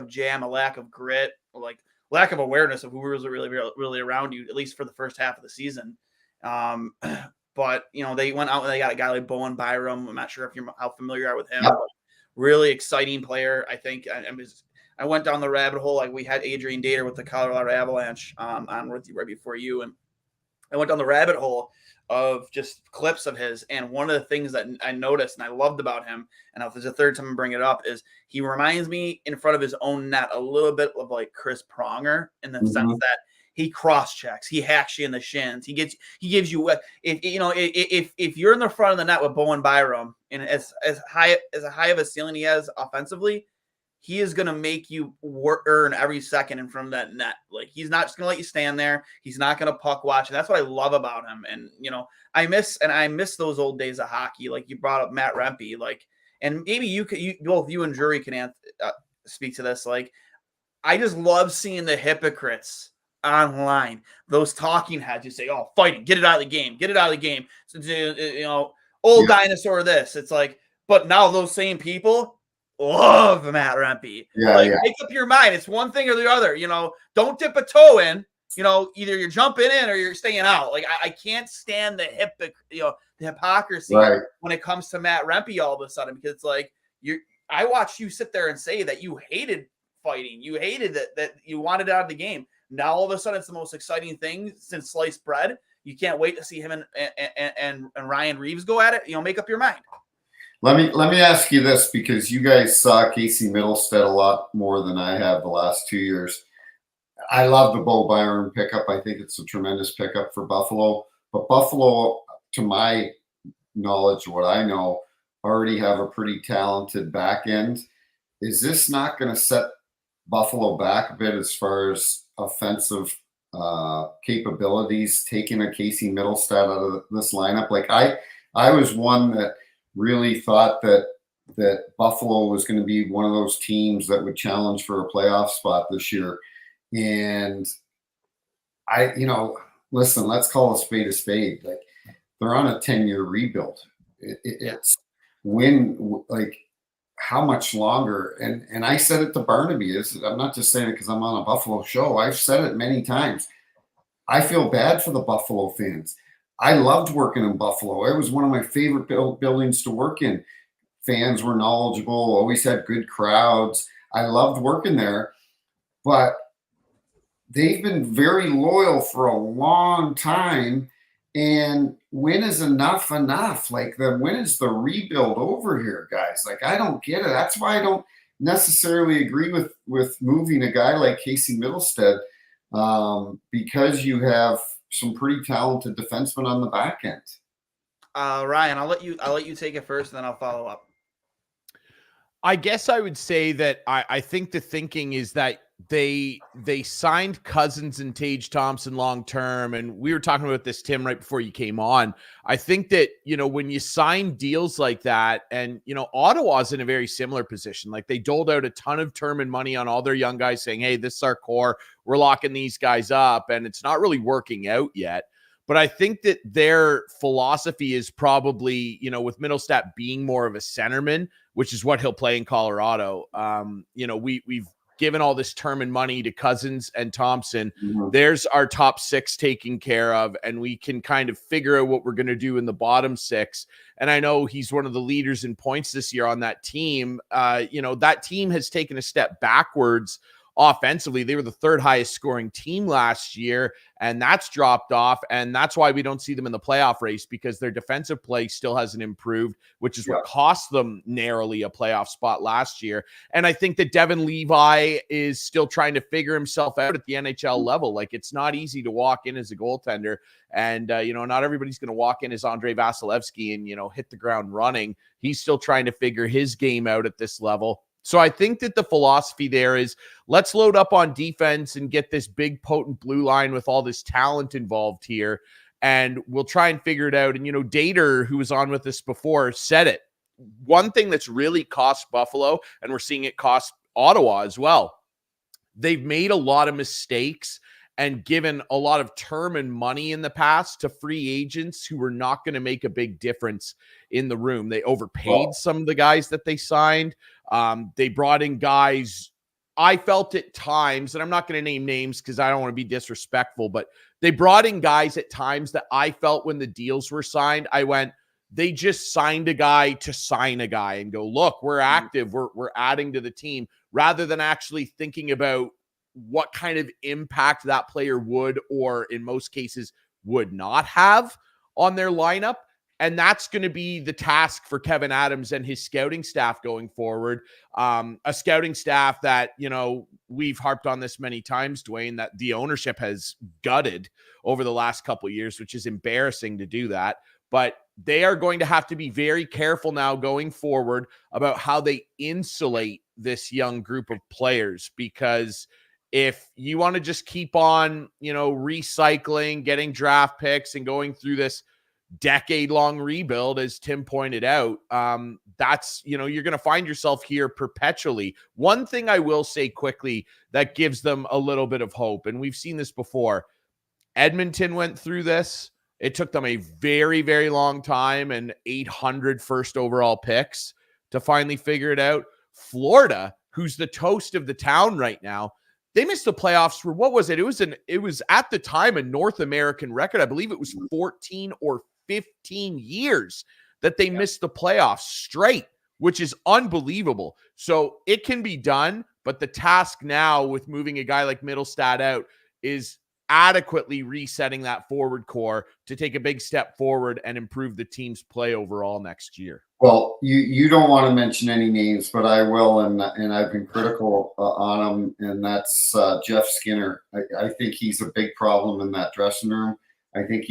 jam, a lack of grit, like lack of awareness of who was really around you, at least for the first half of the season. But they went out and they got a guy like Bowen Byram. I'm not sure if how familiar you are with him. Yep. Really exciting player, I think. I went down the rabbit hole. Like we had Adrian Dater with the Colorado Avalanche on with you right before you, and I went down the rabbit hole of just clips of his. And one of the things that I noticed and I loved about him, and if there's a third time I bring it up, is he reminds me in front of his own net a little bit of like Chris Pronger in the sense that he cross checks, he hacks you in the shins, he gives you if you're in the front of the net with Bowen Byram and as high of a ceiling he has offensively, he is going to make you earn every second in front of that net. Like he's not just going to let you stand there. He's not going to puck watch. And that's what I love about him. And, I miss those old days of hockey. Like you brought up Matt Rempe, and maybe both you and Drury can speak to this. Like, I just love seeing the hypocrites online, those talking heads who say, "Oh, fighting, get it out of the game. So, old dinosaur this." It's like, but now those same people love Matt Rempe. Make up your mind. It's one thing or the other. Don't dip a toe in. Either you're jumping in or you're staying out. Like I can't stand the hypocrisy when it comes to Matt Rempe all of a sudden, because it's like I watched you sit there and say that you hated fighting, you hated that you wanted it out of the game. Now all of a sudden it's the most exciting thing since sliced bread. You can't wait to see him and Ryan Reeves go at it. Make up your mind. Let me ask you this, because you guys saw Casey Middlestead a lot more than I have the last 2 years. I love the Bo Byron pickup. I think it's a tremendous pickup for Buffalo. But Buffalo, to my knowledge, what I know, already have a pretty talented back end. Is this not going to set Buffalo back a bit as far as offensive capabilities, taking a Casey Middlestead out of this lineup? Like I was one that really thought that Buffalo was going to be one of those teams that would challenge for a playoff spot this year. And listen, let's call a spade a spade. Like they're on a 10-year rebuild. It's how much longer? And I said it to Barnaby. I'm not just saying it because I'm on a Buffalo show. I've said it many times. I feel bad for the Buffalo fans. I loved working in Buffalo. It was one of my favorite buildings to work in. Fans were knowledgeable, always had good crowds. I loved working there. But they've been very loyal for a long time. And when is enough? Like when is the rebuild over here, guys? Like, I don't get it. That's why I don't necessarily agree with moving a guy like Casey Middlestead, because you have some pretty talented defensemen on the back end. Ryan, I'll let you take it first, and then I'll follow up. I guess I would say that I think the thinking is that they signed Cousins and Tage Thompson long term, and we were talking about this, Tim, right before you came on. I think that when you sign deals like that, and Ottawa's in a very similar position. Like they doled out a ton of term and money on all their young guys, saying, "Hey, this is our core. We're locking these guys up," and it's not really working out yet. But I think that their philosophy is probably, with Middlestead being more of a centerman, which is what he'll play in Colorado. We've given all this term and money to Cousins and Thompson. Mm-hmm. There's our top six taken care of, and we can kind of figure out what we're going to do in the bottom six. And I know he's one of the leaders in points this year on that team. That team has taken a step backwards offensively. They were the third highest scoring team last year, and that's dropped off. And that's why we don't see them in the playoff race, because their defensive play still hasn't improved, which is what cost them narrowly a playoff spot last year. And I think that Devin Levi is still trying to figure himself out at the NHL level. Like, it's not easy to walk in as a goaltender, and not everybody's going to walk in as Andrei Vasilevsky and hit the ground running. He's still trying to figure his game out at this level. So I think that the philosophy there is let's load up on defense and get this big potent blue line with all this talent involved here. And we'll try and figure it out. And, Dater, who was on with us before, said it. One thing that's really cost Buffalo, and we're seeing it cost Ottawa as well, they've made a lot of mistakes and given a lot of term and money in the past to free agents who were not going to make a big difference in the room. They overpaid some of the guys that they signed. They brought in guys, I felt at times, and I'm not going to name names because I don't want to be disrespectful, but they brought in guys at times that I felt when the deals were signed, I went, they just signed a guy to sign a guy and go, look, we're active, we're adding to the team, rather than actually thinking about what kind of impact that player would, or in most cases would not have on their lineup. And that's going to be the task for Kevin Adams and his scouting staff going forward. A scouting staff that, we've harped on this many times, Duane, that the ownership has gutted over the last couple of years, which is embarrassing to do that. But they are going to have to be very careful now going forward about how they insulate this young group of players, because if you want to just keep on, recycling, getting draft picks and going through this decade-long rebuild, as Tim pointed out, that's, you're going to find yourself here perpetually. One thing I will say quickly that gives them a little bit of hope, and we've seen this before, Edmonton went through this. It took them a very, very long time and 800 first overall picks to finally figure it out. Florida, who's the toast of the town right now, they missed the playoffs for, what was it? It was at the time a North American record. I believe it was 14 or 15 years that they missed the playoffs straight, which is unbelievable. So it can be done, but the task now with moving a guy like Middlestad out is adequately resetting that forward core to take a big step forward and improve the team's play overall next year. Well, you don't want to mention any names, but I will, and I've been critical on him, and that's Jeff Skinner. I think he's a big problem in that dressing room. I think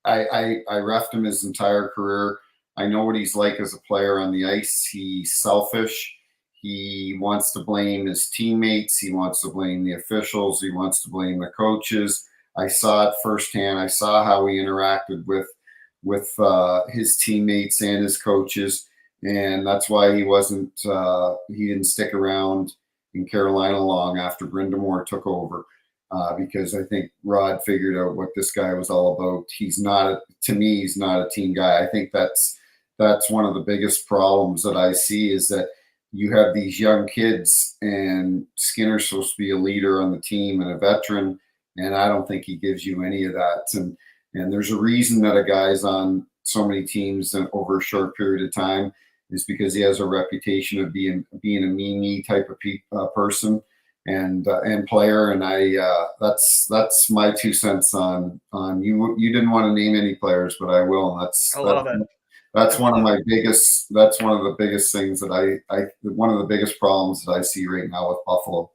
I reffed him his entire career. I know what he's like as a player on the ice. He's selfish. He wants to blame his teammates. He wants to blame the officials. He wants to blame the coaches. I saw it firsthand. I saw how he interacted with his teammates and his coaches, and that's why he didn't stick around in Carolina long after Brindamore took over, because I think Rod figured out what this guy was all about. He's not a team guy. I think that's one of the biggest problems that I see, is that you have these young kids, and Skinner's supposed to be a leader on the team and a veteran, and I don't think he gives you any of that. And there's a reason that a guy's on so many teams and over a short period of time, is because he has a reputation of being a me type of person and player. And that's my 2 cents on you. You didn't want to name any players, but I will. I love it. That's one of the biggest things one of the biggest problems that I see right now with Buffalo.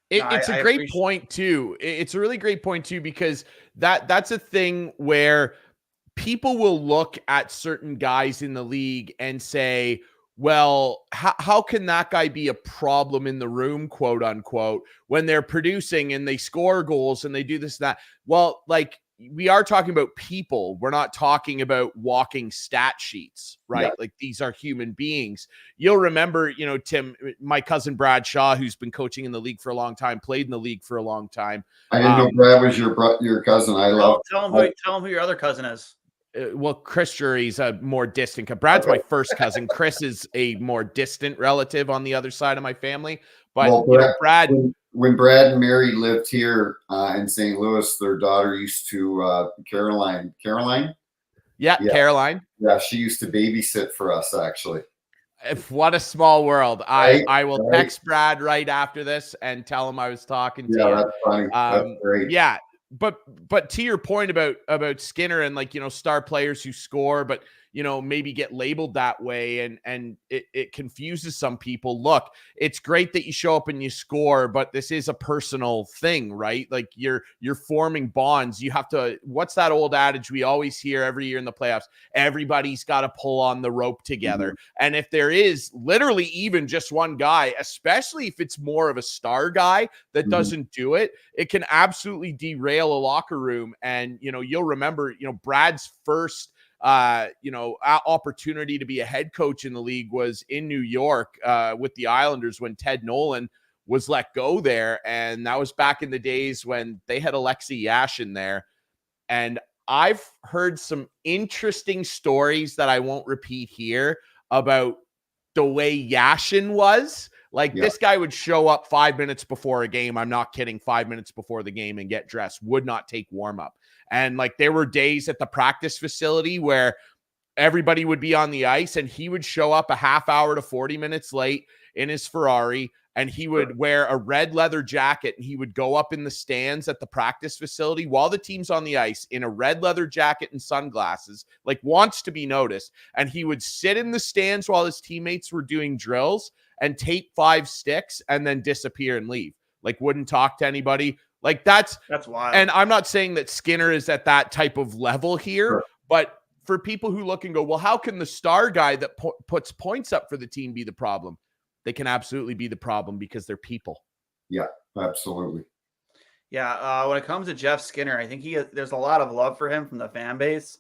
It's a great point too. It's a really great point too, because that's a thing where people will look at certain guys in the league and say, well, how can that guy be a problem in the room, quote unquote, when they're producing and they score goals and they do this and that? Well, like, we are talking about people. We're not talking about walking stat sheets, right? Yeah. Like, these are human beings. You'll remember, Tim, my cousin Brad Shaw, who's been coaching in the league for a long time, played in the league for a long time. I didn't know Brad was your cousin. Tell him who your other cousin is. Well, Chris Jury's a more distant. Brad's my first cousin. Chris is a more distant relative on the other side of my family. But Brad. When Brad and Mary lived here in St. Louis, their daughter used to Caroline. Yeah, Caroline. Yeah, she used to babysit for us, actually. What a small world. Right? I will text Brad right after this and tell him I was talking to you. Yeah, that's funny. That's great. Yeah, but to your point about Skinner and, like, star players who score, but maybe get labeled that way, and it confuses some people. Look, it's great that you show up and you score, but this is a personal thing, right? Like you're forming bonds. You have to, what's that old adage we always hear every year in the playoffs? Everybody's got to pull on the rope together. Mm-hmm. And if there is literally even just one guy, especially if it's more of a star guy that doesn't do it, it can absolutely derail a locker room. And, you'll remember, Brad's first opportunity to be a head coach in the league was in New York with the Islanders when Ted Nolan was let go there. And that was back in the days when they had Alexei Yashin there. And I've heard some interesting stories that I won't repeat here about the way Yashin was. Like, this guy would show up 5 minutes before a game. I'm not kidding. 5 minutes before the game and get dressed, would not take warm up. And like, there were days at the practice facility where everybody would be on the ice and he would show up a half hour to 40 minutes late in his Ferrari, and he would wear a red leather jacket, and he would go up in the stands at the practice facility while the team's on the ice in a red leather jacket and sunglasses, like wants to be noticed. And he would sit in the stands while his teammates were doing drills and tape 5 sticks and then disappear and leave. Like, wouldn't talk to anybody. Like, that's wild. And I'm not saying that Skinner is at that type of level here, but for people who look and go, well, how can the star guy that puts points up for the team be the problem? They can absolutely be the problem because they're people. Yeah, absolutely. Yeah, when it comes to Jeff Skinner, I think there's a lot of love for him from the fan base.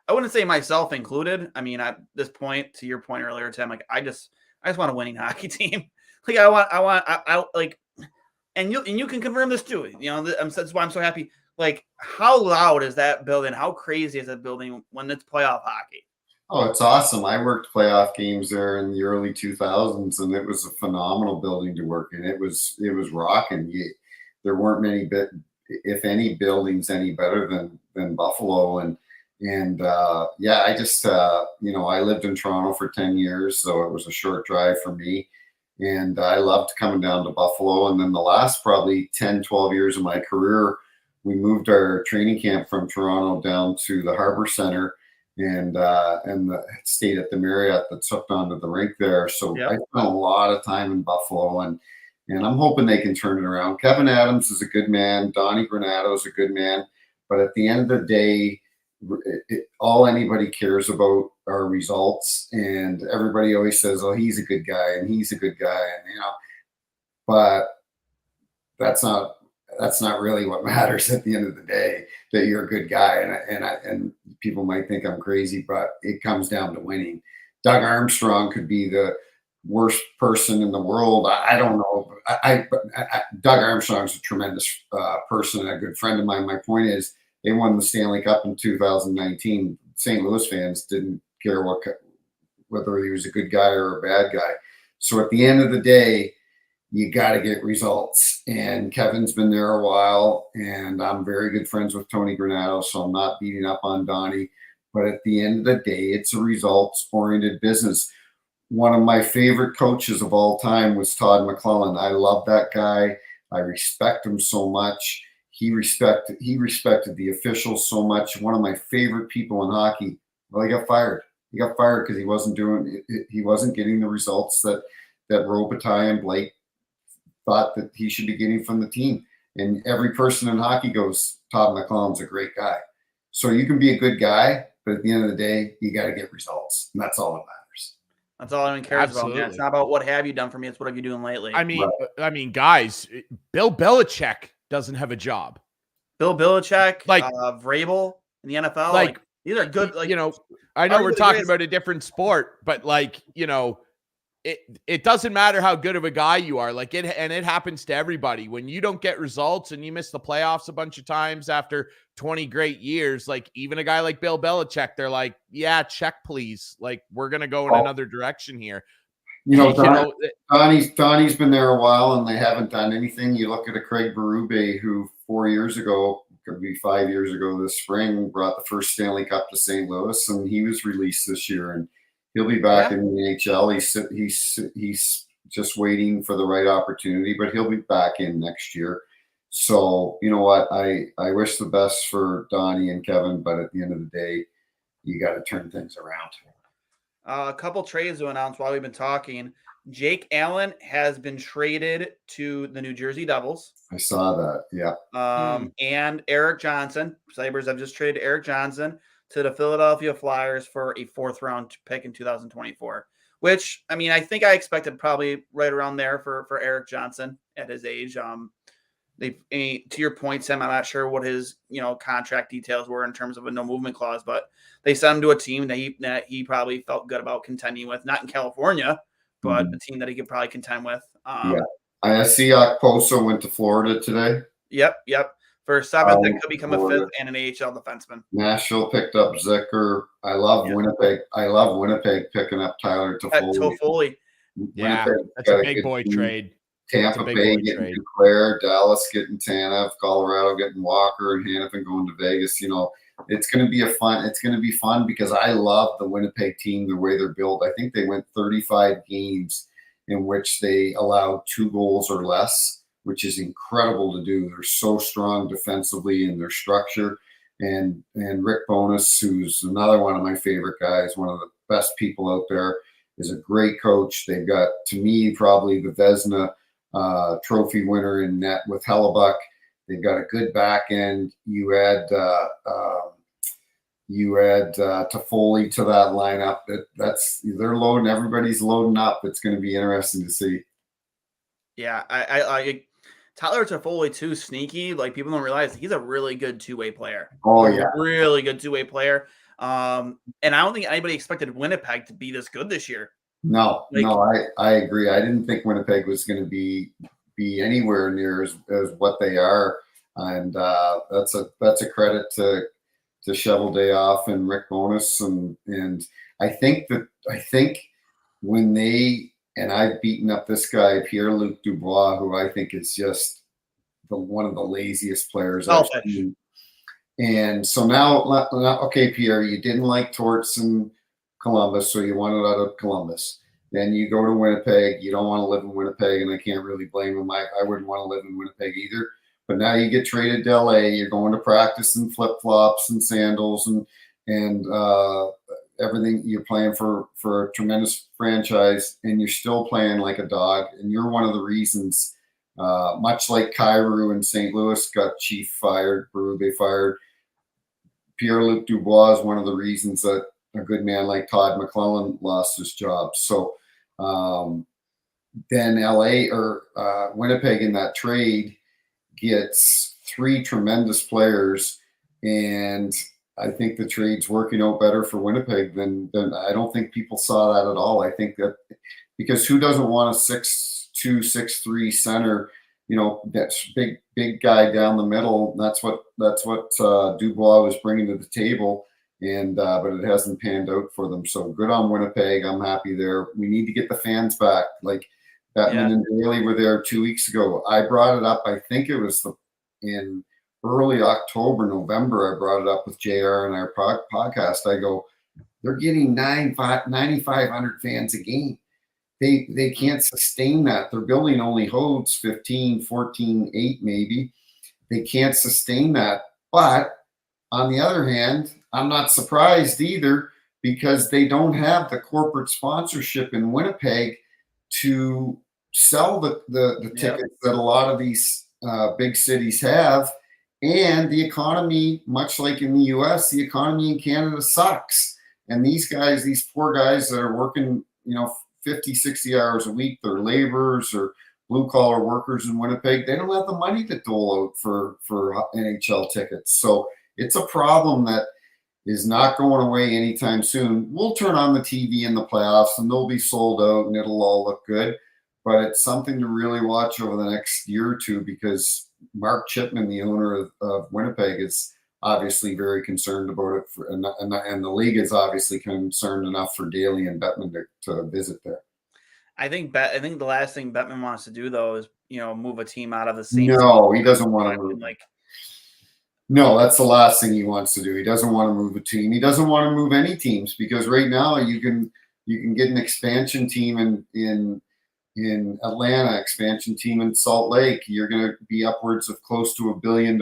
I wouldn't say myself included. I mean, at this point, to your point earlier, Tim, like I just want a winning hockey team. Like I like, and you can confirm this too. That's why I'm so happy. Like, how loud is that building? How crazy is that building when it's playoff hockey? Oh, it's awesome. I worked playoff games there in the early 2000s, and it was a phenomenal building to work in. It was rocking. There weren't many, if any, buildings any better than Buffalo. And I just, I lived in Toronto for 10 years, so it was a short drive for me. And I loved coming down to Buffalo. And then the last probably 10, 12 years of my career, we moved our training camp from Toronto down to the Harbor Center, and stayed at the Marriott that's hooked onto the rink there. So I spent a lot of time in Buffalo, and I'm hoping they can turn it around. Kevin Adams is a good man. Donnie Granato is a good man. But at the end of the day, all anybody cares about are results. And everybody always says, oh, he's a good guy and he's a good guy. And, but that's not really what matters at the end of the day, that you're a good guy. And people might think I'm crazy, but it comes down to winning. Doug Armstrong could be the worst person in the world. I don't know. Doug Armstrong's a tremendous person and a good friend of mine. My point is, they won the Stanley Cup in 2019. St. Louis fans didn't care whether he was a good guy or a bad guy. So at the end of the day, you got to get results. And Kevin's been there a while, and I'm very good friends with Tony Granato, so I'm not beating up on Donnie. But at the end of the day, it's a results-oriented business. One of my favorite coaches of all time was Todd McClellan. I love that guy. I respect him so much. He respected the officials so much. One of my favorite people in hockey. Well, he got fired. He got fired because he wasn't getting the results that Robitaille and Blake thought that he should be getting from the team. And every person in hockey goes, Todd McClellan's a great guy. So you can be a good guy, but at the end of the day, you got to get results. And that's all that matters. That's all anyone cares about, man. It's not about what have you done for me. It's what have you doing lately. I mean, guys, Bill Belichick doesn't have a job. Bill Belichick, Vrabel in the NFL. Like these are good. Like, I know we're talking about a different sport, but it doesn't matter how good of a guy you are. Like it happens to everybody. When you don't get results and you miss the playoffs a bunch of times after 20 great years, like even a guy like Bill Belichick, they're like, yeah, check please. Like we're going to go in another direction here. Donnie's been there a while and they haven't done anything. You look at a Craig Berube who 4 years ago, could be 5 years ago this spring, brought the first Stanley Cup to St. Louis, and he was released this year, and he'll be back in the NHL. He's just waiting for the right opportunity, but he'll be back in next year. So you know what? I wish the best for Donnie and Kevin, but at the end of the day, you got to turn things around. A couple trades to announce while we've been talking. Jake Allen has been traded to the New Jersey Devils. I saw that. Yeah. And Eric Johnson. Sabres have just traded Eric Johnson to the Philadelphia Flyers for a 4th-round pick in 2024. Which, I mean, I think I expected probably right around there for Eric Johnson at his age. To your point, Sam, I'm not sure what his contract details were in terms of a no movement clause, but they sent him to a team that he probably felt good about contending with, not in California, but a team that he could probably contend with. Yeah, I see. Okposo went to Florida today. Yep. For 7th, that could become a 5th and an AHL defenseman. Nashville picked up Zicker. I love Winnipeg. I love Winnipeg picking up Tyler Toffoli. Yeah, that's a big boy trade. Tampa Bay getting Duclair, Dallas getting Tanev, Colorado getting Walker, and Hannafin going to Vegas. It's going to be fun because I love the Winnipeg team, the way they're built. I think they went 35 games in which they allowed 2 goals or less, which is incredible to do. They're so strong defensively in their structure. And Rick Bowness, who's another one of my favorite guys, one of the best people out there, is a great coach. They've got, to me, probably the Vezina trophy winner in net with Hellebuck. They've got a good back end. You add Toffoli to that lineup. They're loading. Everybody's loading up. It's going to be interesting to see. Yeah, I Tyler Toffoli too, sneaky. Like, people don't realize he's a really good 2-way player. Oh yeah, really good 2-way player. And I don't think anybody expected Winnipeg to be this good this year. No, I agree. I didn't think Winnipeg was going to be anywhere near as what they are, and that's a credit to Shovel Day Off and Rick Bowness, and I think when they, and I've beaten up this guy Pierre-Luc Dubois, who I think is just one of the laziest players I've seen. And so now, okay, Pierre, you didn't like Torts and Columbus, so you wanted out of Columbus. Then you go to Winnipeg. You don't want to live in Winnipeg, and I can't really blame him. I wouldn't want to live in Winnipeg either. But now you get traded to LA. You're going to practice in flip-flops and sandals and everything. You're playing for a tremendous franchise, and you're still playing like a dog. And you're one of the reasons, much like Kyrou in St. Louis got Chief fired, Berube fired. Pierre-Luc Dubois is one of the reasons that a good man like Todd McClellan lost his job. So then LA or Winnipeg in that trade gets 3 tremendous players, and I think the trade's working out better for Winnipeg than I don't think people saw that at all. I think that because who doesn't want a 6'2", 6'3" center, that's big guy down the middle. That's what Dubois was bringing to the table, and but it hasn't panned out for them. So good on Winnipeg. I'm happy there. We need to get the fans back. Like Bettman and Daly were there 2 weeks ago. I brought it up. I think it was in early October, November. I brought it up with JR in our podcast. I go, they're getting 9,500 fans a game. They can't sustain that. They're building only Hodes 15, 14, 8 maybe. They can't sustain that. But on the other hand, I'm not surprised either, because they don't have the corporate sponsorship in Winnipeg to sell the tickets that a lot of these big cities have. And the economy, much like in the US, the economy in Canada sucks. And these poor guys that are working, 50, 60 hours a week, they're laborers or blue collar workers in Winnipeg. They don't have the money to dole out for NHL tickets. So it's a problem that is not going away anytime soon. We'll turn on the TV in the playoffs and they'll be sold out and it'll all look good. But it's something to really watch over the next year or two, because Mark Chipman, the owner of Winnipeg, is obviously very concerned about it, and the league is obviously concerned enough for Daly and Bettman to visit there. I think the last thing Bettman wants to do, though, is move a team out of the same. No, he doesn't want to move. No, that's the last thing he wants to do. He doesn't want to move a team. He doesn't want to move any teams, because right now you can get an expansion team in Atlanta, expansion team in Salt Lake. You're going to be upwards of close to $1 billion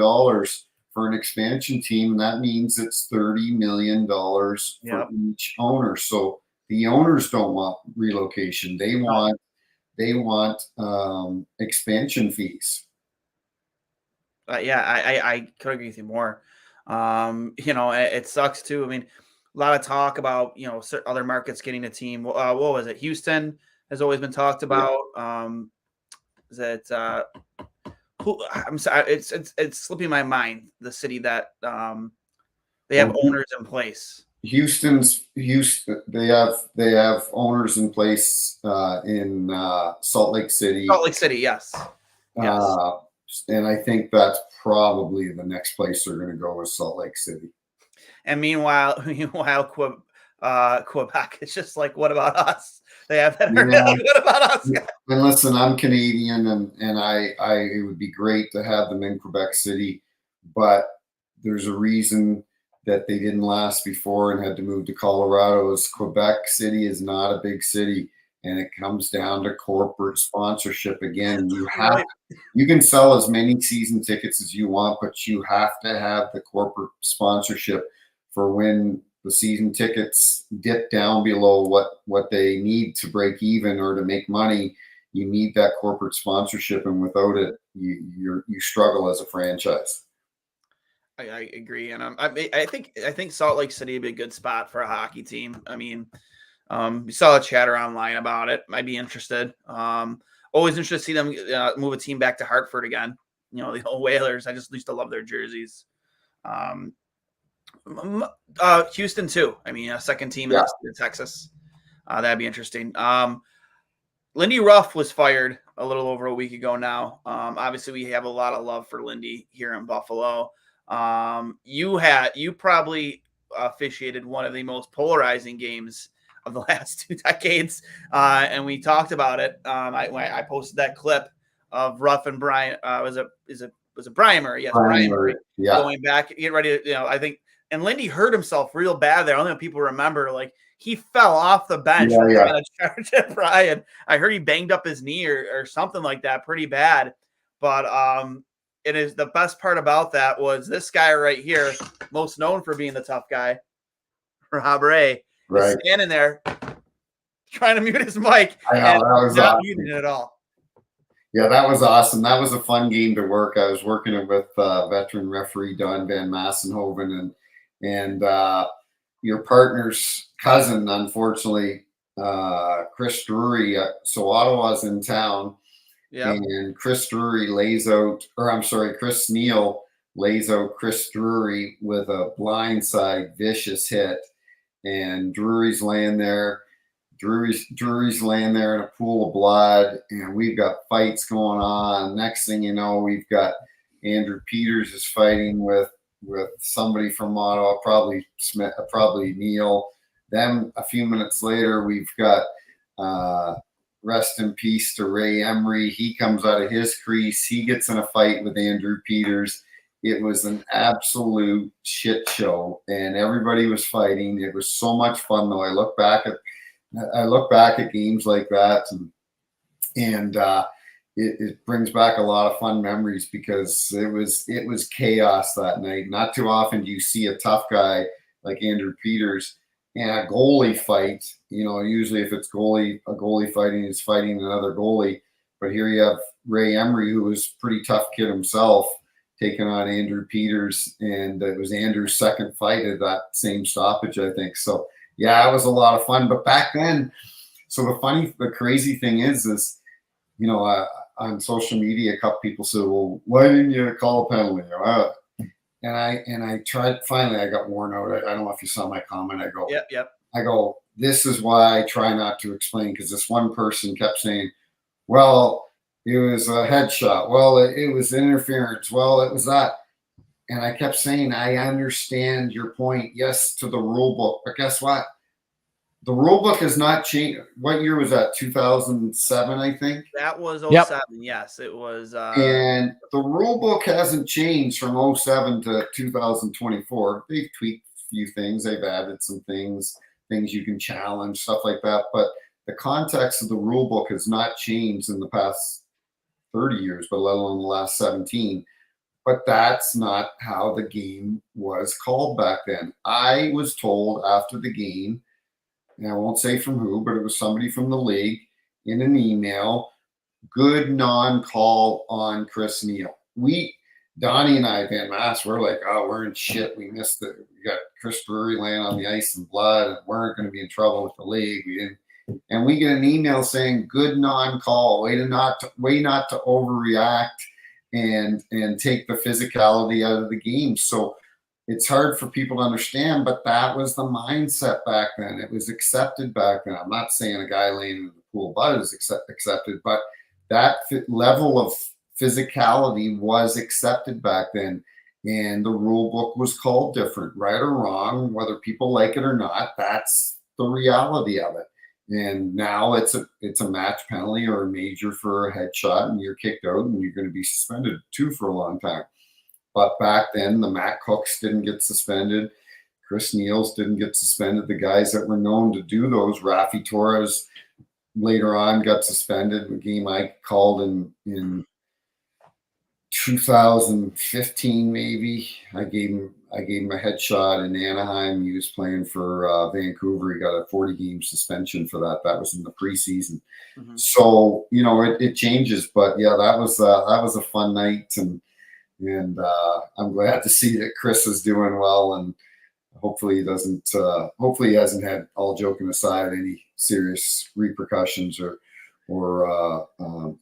for an expansion team. And that means it's $30 million for each owner. So the owners don't want relocation. They want expansion fees. Yeah, I could agree with you more. It sucks too. I mean, a lot of talk about, other markets getting a team. What was it? Houston has always been talked about. Is it I'm sorry, it's slipping my mind. The city that they have owners in place. Houston. They have owners in place in Salt Lake City. Salt Lake City, yes. And I think that's probably the next place they're going to go is Salt Lake City. And meanwhile, Quebec, it's just like, what about us? They have that. What about us? And listen, I'm Canadian, and it would be great to have them in Quebec City, but there's a reason that they didn't last before and had to move to Colorado. Is Quebec City is not a big city, and it comes down to corporate sponsorship again. You can sell as many season tickets as you want, but you have to have the corporate sponsorship for when the season tickets dip down below what they need to break even or to make money. You need that corporate sponsorship, and without it, you struggle as a franchise. I agree, and I think Salt Lake City would be a good spot for a hockey team. I mean, we saw a chatter online about it. Might be interested. Always interested to see them move a team back to Hartford again. The old Whalers. I just used to love their jerseys. Houston too. I mean, a second team in Texas. That'd be interesting. Lindy Ruff was fired a little over a week ago now. Obviously, we have a lot of love for Lindy here in Buffalo. You probably officiated one of the most polarizing games of the last 2 decades, and we talked about it. I posted that clip of Ruff and Brian. Was it Brian Murray? Yes, Brian Murray. Yeah. Going back, get ready to, I think. And Lindy hurt himself real bad there. I don't know if people remember, like he fell off the bench trying to charge at Brian. I heard he banged up his knee or something like that pretty bad. But it is the best part about that was this guy right here, most known for being the tough guy, Rob Ray, is standing there trying to mute his mic. I know, that was not awesome. muting it at all. Yeah, that was awesome. That was a fun game to work. I was working it with veteran referee Don Van Massenhoven and your partner's cousin, unfortunately, Chris Drury. So Ottawa's in town, and Chris Neal lays out Chris Drury with a blindside vicious hit, and Drury's laying there. Drury's laying there in a pool of blood, and we've got fights going on. Next thing you know, we've got Andrew Peters is fighting with somebody from Ottawa, probably Smith, probably Neil. Then a few minutes later, we've got rest in peace to Ray Emery. He comes out of his crease. He gets in a fight with Andrew Peters. It was an absolute shit show, and everybody was fighting. It was so much fun, though. I look back at games like that, and it brings back a lot of fun memories because it was chaos that night. Not too often do you see a tough guy like Andrew Peters in a goalie fight. Usually if it's a goalie fighting, he's fighting another goalie. But here you have Ray Emery, who was a pretty tough kid himself, taking on Andrew Peters, and it was Andrew's second fight at that same stoppage, I think. So yeah, it was a lot of fun. But back then, so the crazy thing is, on social media, a couple people said, "Well, why didn't you call a penalty?" And I tried. Finally, I got worn out. I don't know if you saw my comment. I go, Yep. I go, this is why I try not to explain, because this one person kept saying, "Well, it was a headshot. Well, it was interference. Well, it was that." And I kept saying, I understand your point. Yes, to the rule book. But guess what? The rule book has not changed. What year was that? 2007, I think. That was 07. Yes, it was. And the rule book hasn't changed from 07 to 2024. They've tweaked a few things. They've added some things you can challenge, stuff like that. But the context of the rule book has not changed in the past 30 years, but let alone the last 17. but that's not how the game was called back then. I was told after the game, and I won't say from who, but it was somebody from the league in an email, good non-call on Chris Neil. Donnie and I, Van Mass, we're like, oh, we're in shit. We missed it. We got Chris Drury laying on the ice in blood, and we're going to be in trouble with the league. And we get an email saying, good non-call, way not to overreact and take the physicality out of the game. So it's hard for people to understand, but that was the mindset back then. It was accepted back then. I'm not saying a guy laying in the pool of blood is accepted, but that level of physicality was accepted back then. And the rule book was called different, right or wrong, whether people like it or not. That's the reality of it. And now it's a match penalty or a major for a headshot, and you're kicked out, and you're going to be suspended too for a long time. But back then, the Matt Cooks didn't get suspended. Chris Neils didn't get suspended. The guys that were known to do those, Rafi Torres, later on got suspended. A game I called in 2015, maybe. I gave him a headshot in Anaheim. He was playing for Vancouver. He got a 40-game suspension for that. That was in the preseason. Mm-hmm. So it changes. But yeah, that was a fun night, and I'm glad to see that Chris is doing well, and hopefully he doesn't. Hopefully he hasn't had, all joking aside, any serious repercussions or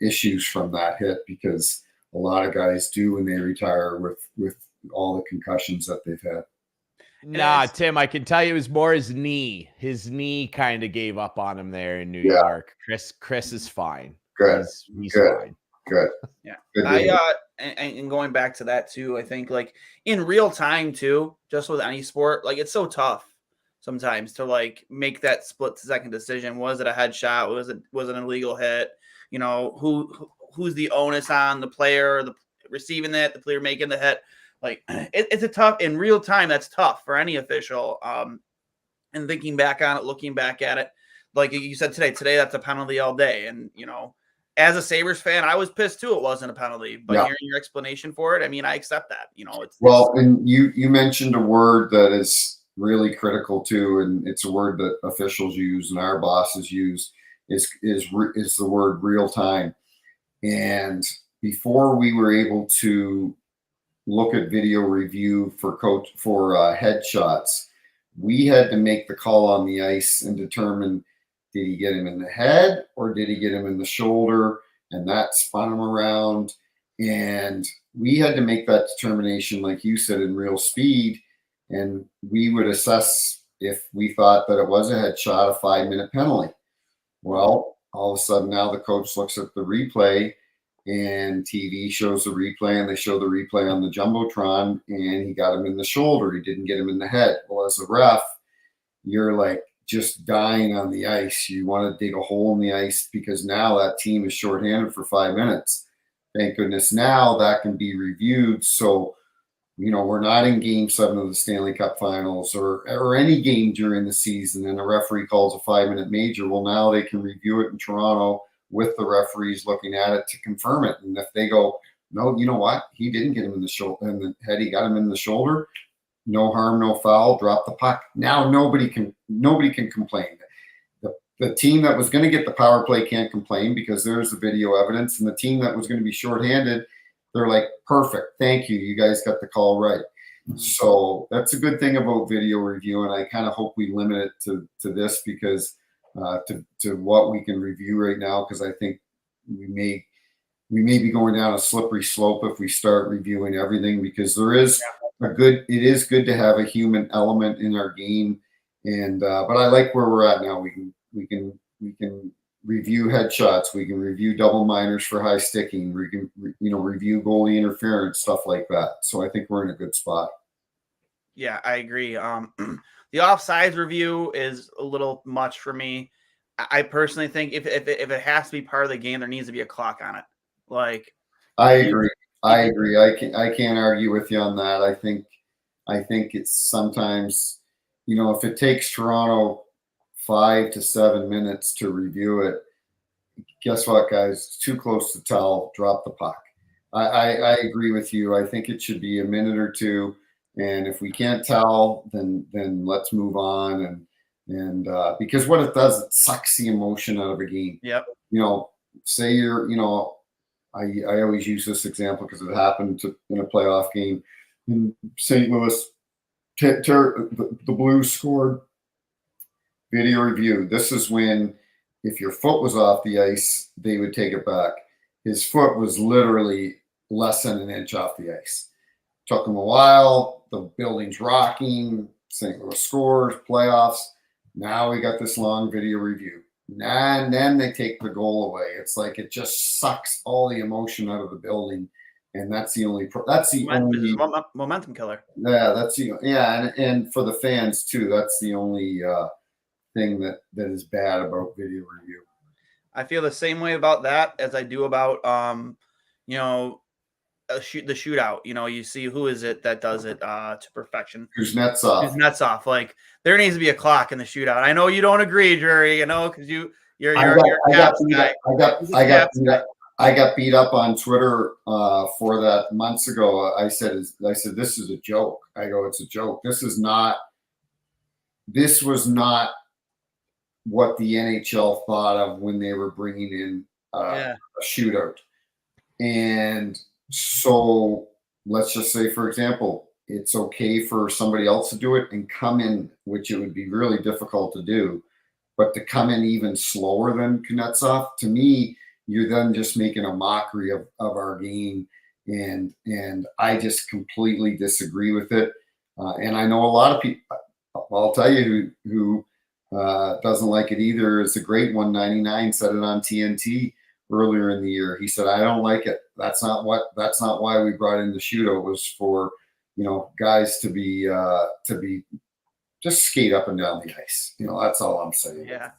issues from that hit, because a lot of guys do when they retire with all the concussions that they've had. Nah, Tim, I can tell you it was more his knee. His knee kind of gave up on him there in New York. Chris is fine. Good. He's good. Fine. Good. Yeah. Good and going back to that too, I think like in real time too, just with any sport, like it's so tough sometimes to like make that split second decision. Was it a headshot? Was it an illegal hit? Who's the onus on the player, the receiving that, the player making the hit? Like it's a tough in real time. That's tough for any official. And thinking back on it, looking back at it, like you said today, that's a penalty all day. And as a Sabres fan, I was pissed too. It wasn't a penalty, but hearing your explanation for it, I mean, I accept that. And you mentioned a word that is really critical too, and it's a word that officials use and our bosses use is the word real time. And before we were able to look at video review for headshots, we had to make the call on the ice and determine, did he get him in the head or did he get him in the shoulder? And that spun him around. And we had to make that determination, like you said, in real speed. And we would assess, if we thought that it was a headshot, a 5-minute penalty. Well, all of a sudden now the coach looks at the replay, and TV shows the replay, and they show the replay on the Jumbotron, and he got him in the shoulder. He didn't get him in the head. Well, as a ref, you're like just dying on the ice. You want to dig a hole in the ice because now that team is shorthanded for 5 minutes. Thank goodness now that can be reviewed. So, we're not in Game 7 of the Stanley Cup Finals or any game during the season, and a referee calls a 5-minute major. Well, now they can review it in Toronto with the referees looking at it to confirm it. And if they go, no, you know what? He didn't get him in the shoulder, in the head. He got him in the shoulder. No harm, no foul. Drop the puck. Now nobody can complain. The team that was going to get the power play can't complain because there's the video evidence. And the team that was going to be shorthanded, they're like, perfect. Thank you. You guys got the call right. So that's a good thing about video review. And I kind of hope we limit it to this because to what we can review right now, because I think we may be going down a slippery slope if we start reviewing everything, because there is it is good to have a human element in our game. And but I like where we're at now. We can review headshots. We can review double minors for high sticking. We can review goalie interference, stuff like that. So I think we're in a good spot. Yeah, I agree. The offsides review is a little much for me. I personally think if it has to be part of the game, there needs to be a clock on it. Like, I agree. I can't argue with you on that. I think it's sometimes, if it takes Toronto 5 to 7 minutes to review it, guess what, guys? It's too close to tell. Drop the puck. I agree with you. I think it should be a minute or two, and if we can't tell, then let's move on. And because what it does, it sucks the emotion out of a game. Yep. Say you're, I always use this example because it happened in a playoff game in St. Louis. The Blues scored. Video review. This is when, if your foot was off the ice, they would take it back. His foot was literally less than an inch off the ice. Took him a while. The building's rocking. St. Louis scores, playoffs. Now we got this long video review. And then they take the goal away. It's like it just sucks all the emotion out of the building, and that's the only momentum killer. Yeah, and for the fans too. That's the only thing that is bad about video review. I feel the same way about that as I do about the shootout. You see who is it that does it to perfection? Kuznetsov. Like, there needs to be a clock in the shootout. I know you don't agree, Drury. Because you're I got beat up on Twitter for that months ago. I said this is a joke. I go, it's a joke. This was not what the NHL thought of when they were bringing in a shootout. And so let's just say, for example, it's okay for somebody else to do it and come in, which it would be really difficult to do, but to come in even slower than Kuznetsov, to me, you're then just making a mockery of our game. And I just completely disagree with it. And I know a lot of people, I'll tell you who doesn't like it either. It's a great 199 said it on TNT earlier in the year. He said, I don't like it. That's not why we brought in the shootout. It was for, guys to be just skate up and down the ice. That's all I'm saying. Yeah.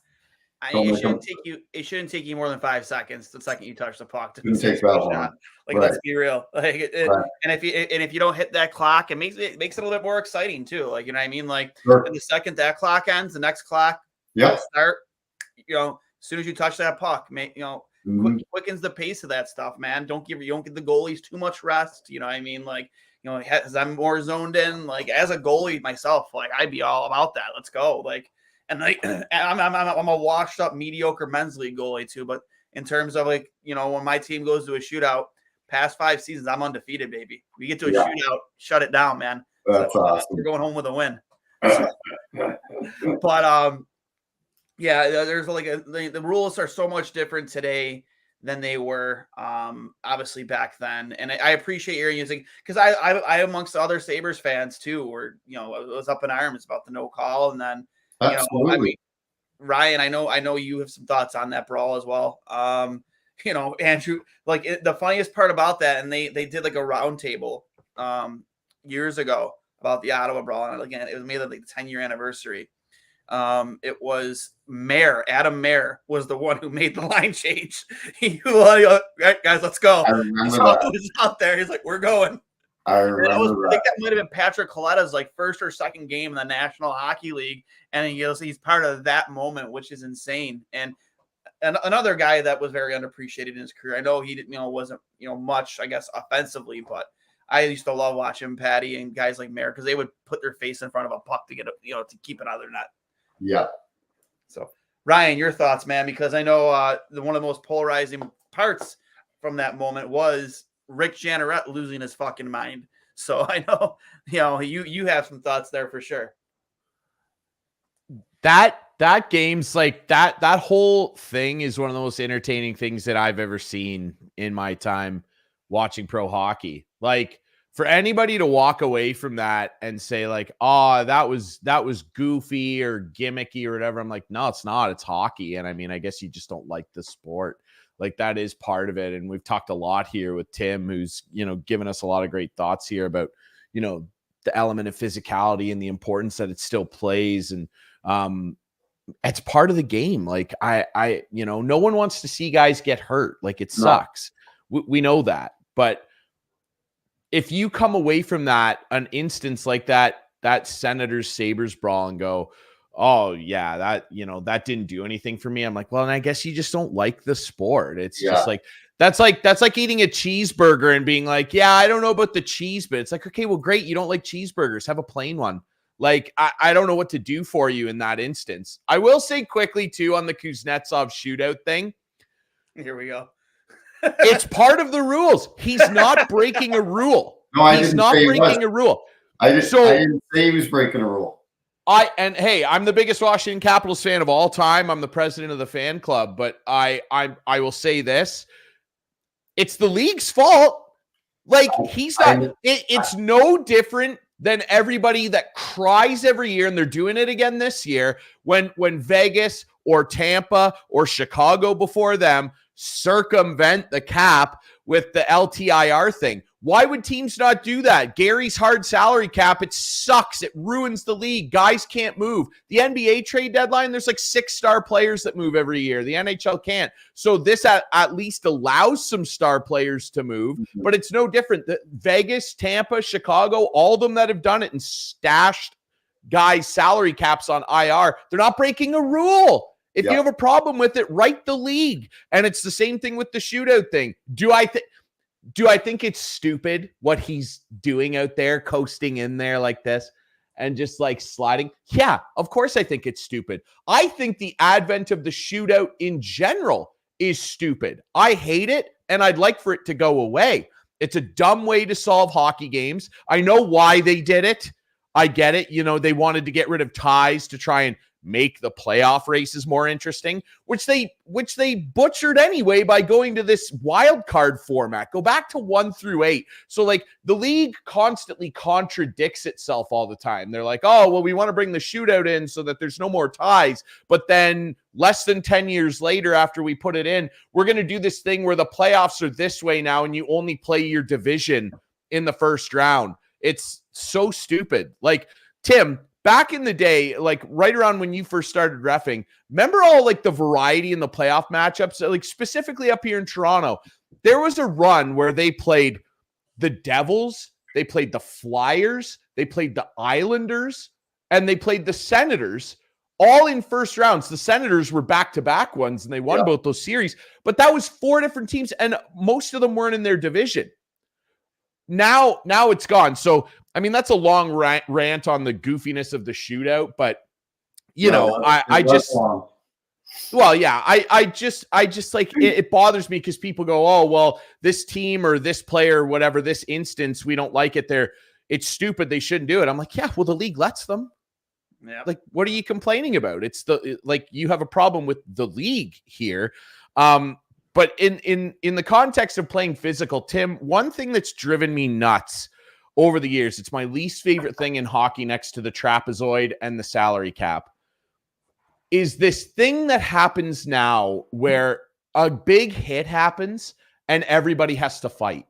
It shouldn't take you more than 5 seconds the second you touch the puck to take that shot. Like, let's be real. Like, and if you don't hit that clock, it makes it a little bit more exciting too. Like, you know what I mean? Like, the second that clock ends, the next clock will start. As soon as you touch that puck, quickens the pace of that stuff, man. Don't give the goalies too much rest. You know what I mean? Like, as I'm more zoned in, like, as a goalie myself, like, I'd be all about that. Let's go. Like, and like, I'm a washed up mediocre men's league goalie too. But in terms of, like, when my team goes to a shootout, past 5 seasons, I'm undefeated, baby. We get to a shootout, shut it down, man. That's awesome. We're going home with a win. But there's like the rules are so much different today than they were obviously back then. And I appreciate your using, because I amongst other Sabres fans too, were was up in arms about the no call. And then Ryan, I know you have some thoughts on that brawl as well. Andrew, like, the funniest part about that, and they did like a round table years ago about the Ottawa brawl, and again, it was made like the 10-year anniversary. It was Adam Mayer was the one who made the line change. He was like, guys, let's go. I remember that. He was out there. He's like, we're going. I remember I think that might have been Patrick Coletta's like first or second game in the National Hockey League, and he's part of that moment, which is insane. And another guy that was very underappreciated in his career. I know he didn't, wasn't, much, I guess, offensively, but I used to love watching Patty and guys like Mayer because they would put their face in front of a puck to get to keep it out of their net. Yeah. So, Ryan, your thoughts, man, because I know one of the most polarizing parts from that moment was Rick Jeanneret losing his fucking mind. So I know, you have some thoughts there for sure. That game's like that whole thing is one of the most entertaining things that I've ever seen in my time watching pro hockey. Like, for anybody to walk away from that and say like, oh, that was goofy or gimmicky or whatever, I'm like, no, it's not. It's hockey. And I mean, I guess you just don't like the sport. Like, that is part of it. And we've talked a lot here with Tim, who's, given us a lot of great thoughts here about, the element of physicality and the importance that it still plays. And it's part of the game. Like, I no one wants to see guys get hurt. Like, it sucks. We know that. But if you come away from that, an instance like that Senators Sabres brawl, and go, oh yeah, that, that didn't do anything for me. I'm like, well, and I guess you just don't like the sport. It's just like, that's like eating a cheeseburger and being like, yeah, I don't know about the cheese, but it's like, okay, well, great. You don't like cheeseburgers. Have a plain one. Like, I don't know what to do for you in that instance. I will say quickly too, on the Kuznetsov shootout thing. Here we go. It's part of the rules. He's not breaking a rule. No, He's not breaking a rule. I didn't say he was breaking a rule. Hey, I'm the biggest Washington Capitals fan of all time. I'm the president of the fan club, but I will say this. It's the league's fault. Like, he's not, it's no different than everybody that cries every year, and they're doing it again this year, when Vegas or Tampa or Chicago before them circumvent the cap with the LTIR thing. Why would teams not do that? Gary's hard salary cap, it sucks. It ruins the league. Guys can't move. The NBA trade deadline, there's like 6-star players that move every year. The NHL can't. So this at least allows some star players to move, but it's no different. Vegas, Tampa, Chicago, all of them that have done it and stashed guys' salary caps on IR, they're not breaking a rule. If you have a problem with it, write the league. And it's the same thing with the shootout thing. Do I think it's stupid what he's doing out there, coasting in there like this and just like sliding? Yeah, of course I think it's stupid. I think the advent of the shootout in general is stupid. I hate it, and I'd like for it to go away. It's a dumb way to solve hockey games. I know why they did it. I get it. They wanted to get rid of ties to try and make the playoff races more interesting, which they butchered anyway by going to this wild card format. Go back to 1 through 8. So like the league constantly contradicts itself all the time. They're like, oh, well, we want to bring the shootout in so that there's no more ties. But then less than 10 years later, after we put it in, we're going to do this thing where the playoffs are this way now, and you only play your division in the first round. It's so stupid. Like, Tim, back in the day, like right around when you first started reffing, remember all like the variety in the playoff matchups? Like specifically up here in Toronto, there was a run where they played the Devils, they played the Flyers, they played the Islanders, and they played the Senators, all in first rounds. The Senators were back-to-back ones, and they won both those series. But that was 4 different teams, and most of them weren't in their division. Now it's gone. So, I mean, that's a long rant on the goofiness of the shootout, but I just like it bothers me because people go, oh, well, this team or this player, or whatever, this instance, we don't like it there. It's stupid. They shouldn't do it. I'm like, yeah, well, the league lets them. Yeah. Like, what are you complaining about? It's you have a problem with the league here. But in the context of playing physical, Tim, one thing that's driven me nuts over the years, it's my least favorite thing in hockey next to the trapezoid and the salary cap, is this thing that happens now where a big hit happens and everybody has to fight.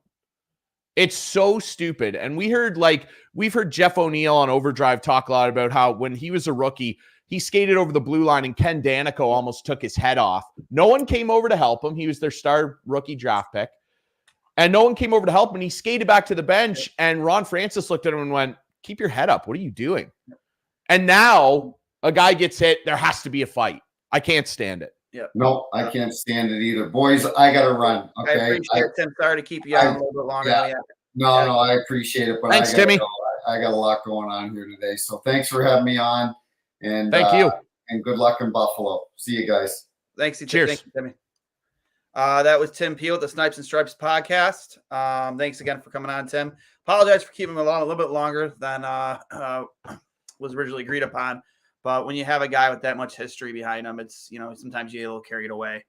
It's so stupid. And we've heard Jeff O'Neill on Overdrive talk a lot about how when he was a rookie, he skated over the blue line and Ken Danico almost took his head off. No one came over to help him. He was their star rookie draft pick. And no one came over to help him. And he skated back to the bench. And Ron Francis looked at him and went, keep your head up. What are you doing? And now a guy gets hit. There has to be a fight. I can't stand it. Yeah. No, I can't stand it either. Boys, I got to run. Okay. I appreciate it, Tim. Sorry to keep you on a little bit longer. Yeah. No, I appreciate it. But thanks, Timmy. I got a lot going on here today. So thanks for having me on. And thank you. And good luck in Buffalo. See you guys. Thanks. Cheers. Thank you, Timmy. That was Tim Peel at the Snipes and Stripes podcast. Thanks again for coming on, Tim. Apologize for keeping him a little bit longer than was originally agreed upon. But when you have a guy with that much history behind him, it's, sometimes you get a little carried away.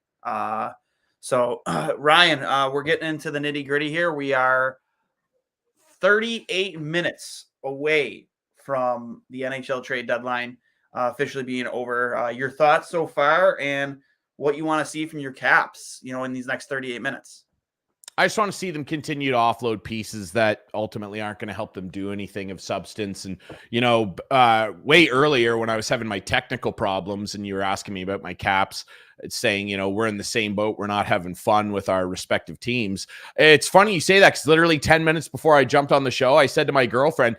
So Ryan, we're getting into the nitty gritty here. We are 38 minutes away from the NHL trade deadline officially being over. Your thoughts so far and what you want to see from your Caps, in these next 38 minutes. I just want to see them continue to offload pieces that ultimately aren't going to help them do anything of substance. And, way earlier when I was having my technical problems and you were asking me about my Caps, it's saying, we're in the same boat. We're not having fun with our respective teams. It's funny you say that because literally 10 minutes before I jumped on the show, I said to my girlfriend,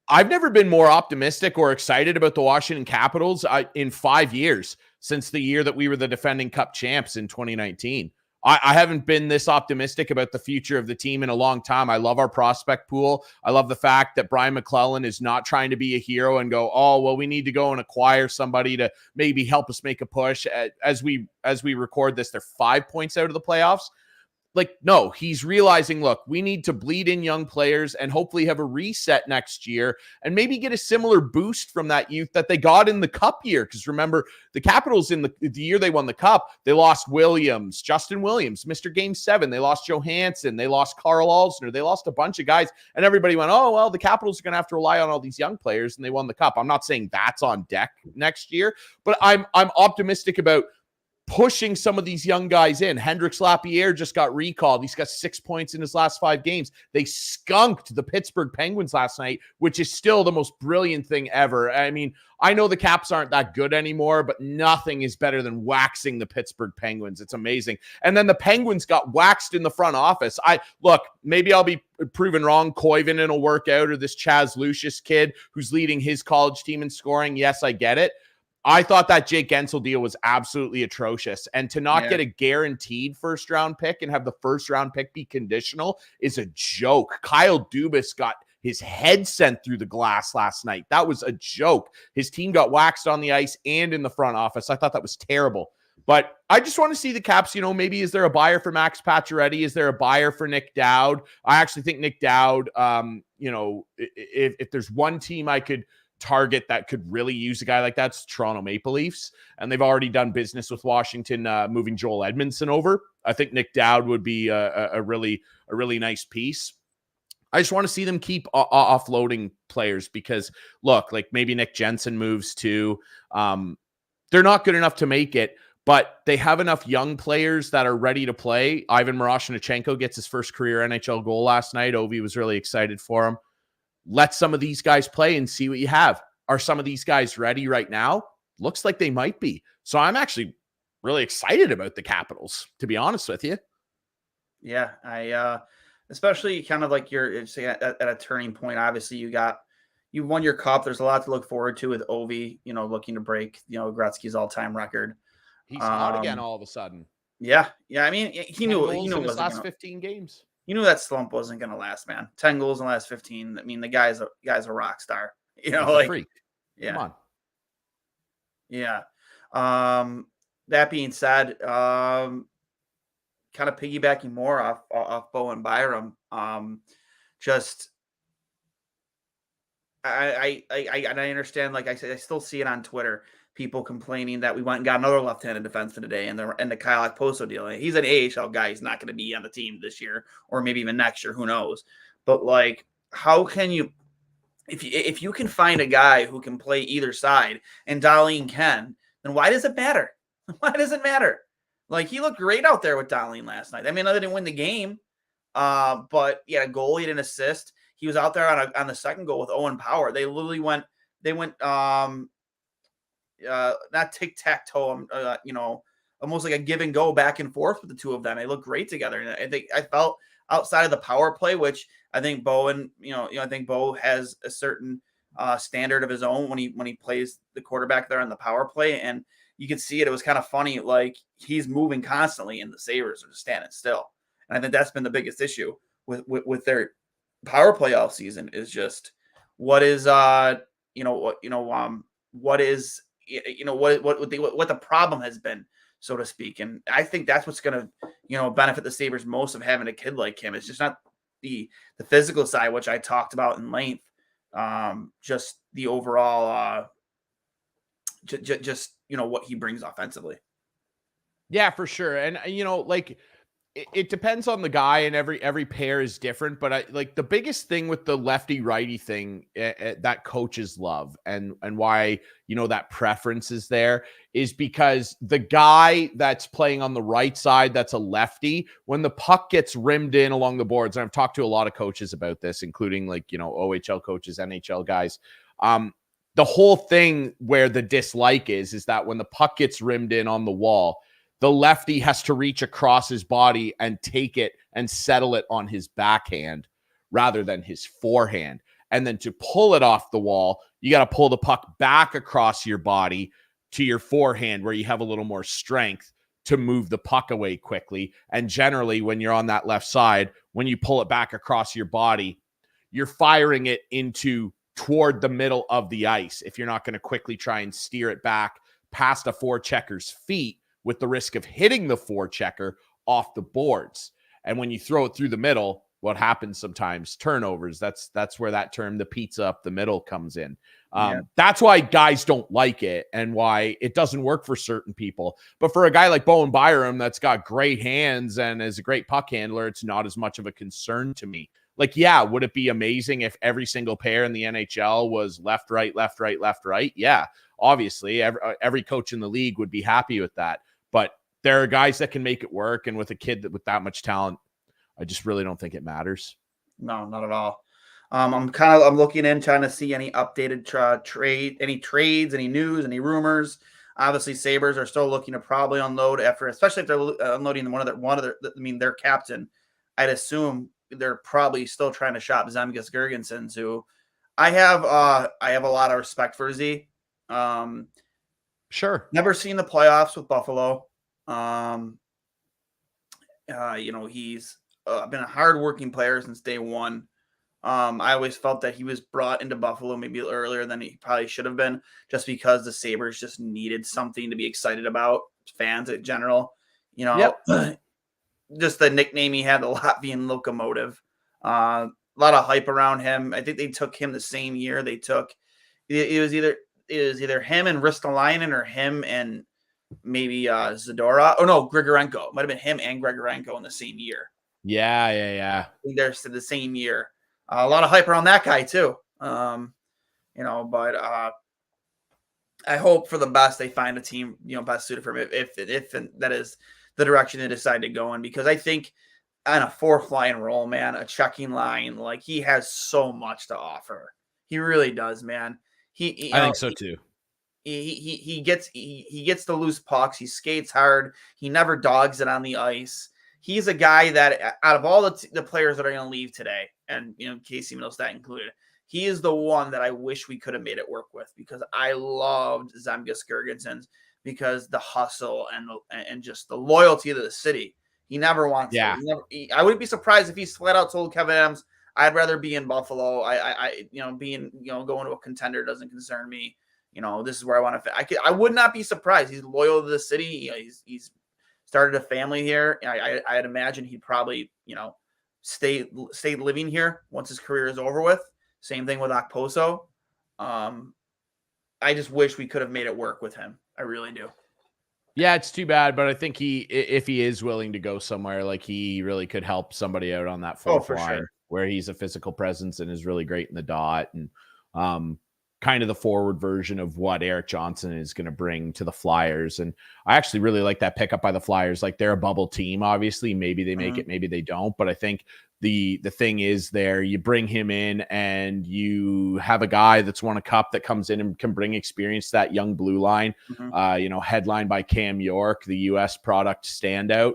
I've never been more optimistic or excited about the Washington Capitals in 5 years, since the year that we were the defending Cup champs in 2019. I haven't been this optimistic about the future of the team in a long time. I love our prospect pool. I love the fact that Brian McClellan is not trying to be a hero and go, oh, well, we need to go and acquire somebody to maybe help us make a push. As we record this, they're 5 points out of the playoffs. Like, no, he's realizing, look, we need to bleed in young players and hopefully have a reset next year and maybe get a similar boost from that youth that they got in the Cup year. Because remember, the Capitals in the year they won the Cup, they lost Justin Williams, Mr. Game 7. They lost Johansson. They lost Carl Alsner. They lost a bunch of guys. And everybody went, oh, well, the Capitals are going to have to rely on all these young players. And they won the Cup. I'm not saying that's on deck next year, but I'm optimistic about pushing some of these young guys in. Hendrix Lapierre just got recalled. He's got 6 points in his last 5 games. They skunked the Pittsburgh Penguins last night, which is still the most brilliant thing ever. I mean, I know the Caps aren't that good anymore, but nothing is better than waxing the Pittsburgh Penguins. It's amazing. And then the Penguins got waxed in the front office. Look, maybe I'll be proven wrong. Koivunen will work out, or this Chaz Lucius kid who's leading his college team in scoring. Yes, I get it. I thought that Jake Gensel deal was absolutely atrocious. And to not get a guaranteed first-round pick and have the first-round pick be conditional is a joke. Kyle Dubas got his head sent through the glass last night. That was a joke. His team got waxed on the ice and in the front office. I thought that was terrible. But I just want to see the Caps, maybe is there a buyer for Max Pacioretty? Is there a buyer for Nick Dowd? I actually think Nick Dowd, if there's one team I could target that could really use a guy like that, it's Toronto Maple Leafs, and they've already done business with Washington, moving Joel Edmondson over. I think Nick Dowd would be a really nice piece. I just want to see them keep offloading players because, look, like maybe Nick Jensen moves too. They're not good enough to make it, but they have enough young players that are ready to play. Ivan Miroshnichenko gets his first career NHL goal last night. Ovi was really excited for him. Let some of these guys play and see what you have. Are some of these guys ready right now? Looks like they might be. So I'm actually really excited about the Capitals, to be honest with you. Yeah, I especially kind of like you're at a turning point. Obviously, you won your cup. There's a lot to look forward to with Ovi, looking to break, Gretzky's all-time record. He's hot again all of a sudden. Yeah. I mean, he knew in his last 15 games. You knew that slump wasn't going to last, man. 10 goals in the last 15. I mean, the guy's a rock star. He's a freak. Yeah. Come on. Yeah. That being said, kind of piggybacking more off Bo and Byram. I understand. Like I said, I still see it on Twitter. People complaining that we went and got another left-handed defenseman today, and the Kyle Okposo deal. He's an AHL guy. He's not going to be on the team this year, or maybe even next year. Who knows? But like, how can you, if you can find a guy who can play either side, and Dahlin can, then why does it matter? Why does it matter? Like, he looked great out there with Dahlin last night. I mean, they didn't win the game, but he had a goal, he had an assist. He was out there on the second goal with Owen Power. They literally went. Not tic-tac-toe, almost like a give and go back and forth with the two of them. They look great together. And I think I felt outside of the power play, which I think Bo I think Bo has a certain standard of his own when he plays the quarterback there on the power play. And you could see it. It was kind of funny. Like, he's moving constantly and the Sabres are just standing still. And I think that's been the biggest issue with their power play all season is just what is, what the problem has been, so to speak. And I think that's what's going to, benefit the Sabres most of having a kid like him. It's just not the physical side, which I talked about in length. Just the overall, what he brings offensively. Yeah, for sure. And, it depends on the guy, and every pair is different. But the biggest thing with the lefty righty thing that coaches love, and why that preference is there, is because the guy that's playing on the right side, that's a lefty, when the puck gets rimmed in along the boards, and I've talked to a lot of coaches about this, including OHL coaches, NHL guys. The whole thing where the dislike is that when the puck gets rimmed in on the wall, the lefty has to reach across his body and take it and settle it on his backhand rather than his forehand. And then to pull it off the wall, you got to pull the puck back across your body to your forehand where you have a little more strength to move the puck away quickly. And generally, when you're on that left side, when you pull it back across your body, you're firing it toward the middle of the ice if you're not going to quickly try and steer it back past a forechecker's feet with the risk of hitting the forechecker off the boards. And when you throw it through the middle, what happens sometimes? Turnovers. That's where that term, the pizza up the middle, comes in. That's why guys don't like it and why it doesn't work for certain people. But for a guy like Bowen Byram that's got great hands and is a great puck handler, it's not as much of a concern to me. Like, yeah, would it be amazing if every single pair in the NHL was left, right, left, right, left, right? Yeah, obviously, every coach in the league would be happy with that. But there are guys that can make it work. And with a kid with that much talent, I just really don't think it matters. No, not at all. I'm looking in, trying to see any updated any trades, any news, any rumors. Obviously, Sabres are still looking to probably unload especially if they're unloading their captain. I'd assume they're probably still trying to shop Zemgus Girgensons, who I have a lot of respect for Z. Sure. Never seen the playoffs with Buffalo. He's been a hardworking player since day one. I always felt that he was brought into Buffalo maybe earlier than he probably should have been, just because the Sabres just needed something to be excited about, fans in general. Just the nickname he had, the Latvian Locomotive. A lot of hype around him. I think they took him the same year. It was either him and Ristolainen or him and maybe Zadora. Oh no, Grigorenko. Might have been him and Grigorenko in the same year. Yeah. I think they're the same year. A lot of hype around that guy too. But I hope for the best they find a team, best suited for him if that is the direction they decide to go in, because I think on a fourth line role, man, a checking line, like, he has so much to offer. He really does, man. I think so too. He gets the loose pucks. He skates hard. He never dogs it on the ice. He's a guy that, out of all the players that are going to leave today, and Casey Middlestat included, he is the one that I wish we could have made it work with, because I loved Zemgus Girgensons, because the hustle and just the loyalty to the city. He never wants. Yeah. I wouldn't be surprised if he flat out told Kevin Adams, "I'd rather be in Buffalo. Going to a contender doesn't concern me. This is where I want to fit." I would not be surprised. He's loyal to the city. He's started a family here. I'd imagine he'd probably, stay living here once his career is over with. Same thing with Okposo. I just wish we could have made it work with him. I really do. Yeah, it's too bad, but I think if he is willing to go somewhere, like, he really could help somebody out on that fourth line, where he's a physical presence and is really great in the dot, and kind of the forward version of what Eric Johnson is going to bring to the Flyers. And I actually really like that pickup by the Flyers. Like, they're a bubble team, obviously. Maybe they make it, maybe they don't. But I think the thing is, there, you bring him in and you have a guy that's won a cup that comes in and can bring experience to that young blue line. Headlined by Cam York, the U.S. product standout,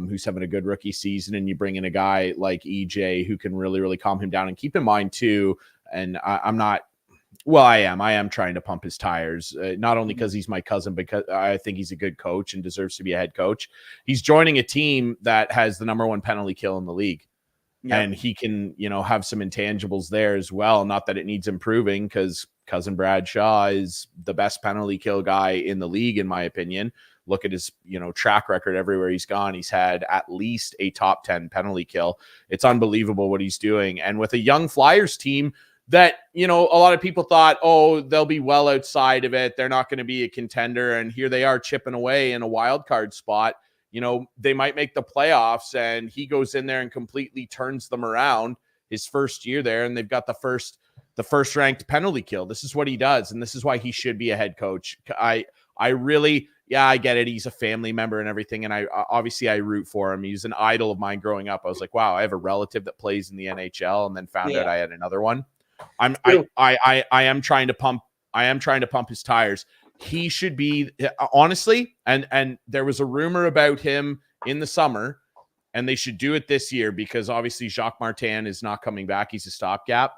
who's having a good rookie season. And you bring in a guy like EJ who can really, really calm him down. And keep in mind too, and I am trying to pump his tires, not only because he's my cousin, because I think he's a good coach and deserves to be a head coach. He's joining a team that has the number one penalty kill in the league. Yep. And he can, have some intangibles there as well. Not that it needs improving, because cousin Brad Shaw is the best penalty kill guy in the league, in my opinion. Look at his, track record everywhere he's gone. He's had at least a top 10 penalty kill. It's unbelievable what he's doing. And with a young Flyers team that, a lot of people thought, oh, they'll be well outside of it, they're not going to be a contender. And here they are chipping away in a wild card spot. They might make the playoffs, and he goes in there and completely turns them around his first year there. And they've got the first ranked penalty kill. This is what he does. And this is why he should be a head coach. I get it. He's a family member and everything. And I root for him. He's an idol of mine growing up. I was like, wow, I have a relative that plays in the NHL, and then found out I had another one. I am trying to pump his tires. He should be, honestly, and there was a rumor about him in the summer, and they should do it this year, because obviously Jacques Martin is not coming back. He's a stopgap.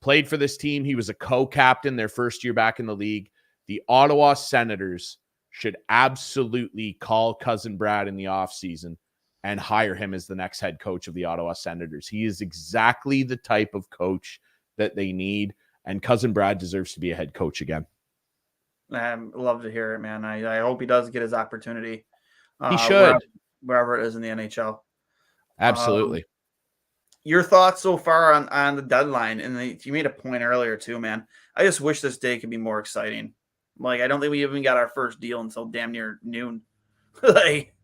played for this team. He was a co-captain their first year back in the league. The Ottawa Senators should absolutely call Cousin Brad in the offseason and hire him as the next head coach of the Ottawa Senators. He is exactly the type of coach that they need, and Cousin Brad deserves to be a head coach again. I love to hear it, man. I hope he does get his opportunity. He should. Wherever it is in the NHL. Absolutely. Your thoughts so far on the deadline, and you made a point earlier too, man. I just wish this day could be more exciting. Like, I don't think we even got our first deal until damn near noon. Like,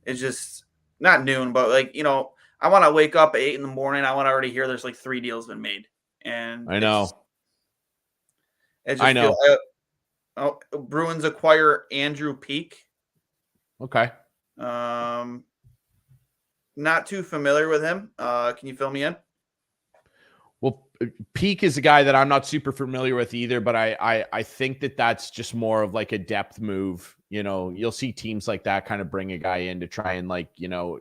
it's just not noon, but like, you know, I want to wake up at 8 a.m. I want to already hear there's like 3 deals been made. And I know. I know. Bruins acquire Andrew Peak. Okay. Not too familiar with him. Can you fill me in? Well, Peak is a guy that I'm not super familiar with either, but I think that that's just more of like a depth move. You know, you'll see teams like that kind of bring a guy in to try and, like, you know,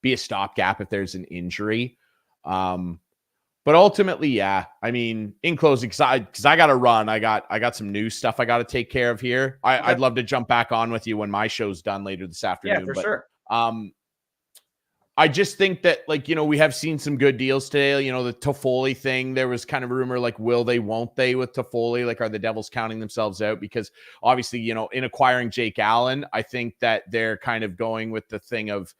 be a stopgap if there's an injury. But ultimately, yeah, I mean, in closing, because I got to run, I got some new stuff I got to take care of here. I'd love to jump back on with you when my show's done later this afternoon. Yeah, for sure. I just think that, like, you know, we have seen some good deals today. You know, the Toffoli thing, there was kind of a rumor, like, will they, won't they with Toffoli? Like, are the Devils counting themselves out? Because obviously, you know, in acquiring Jake Allen, I think that they're kind of going with the thing of,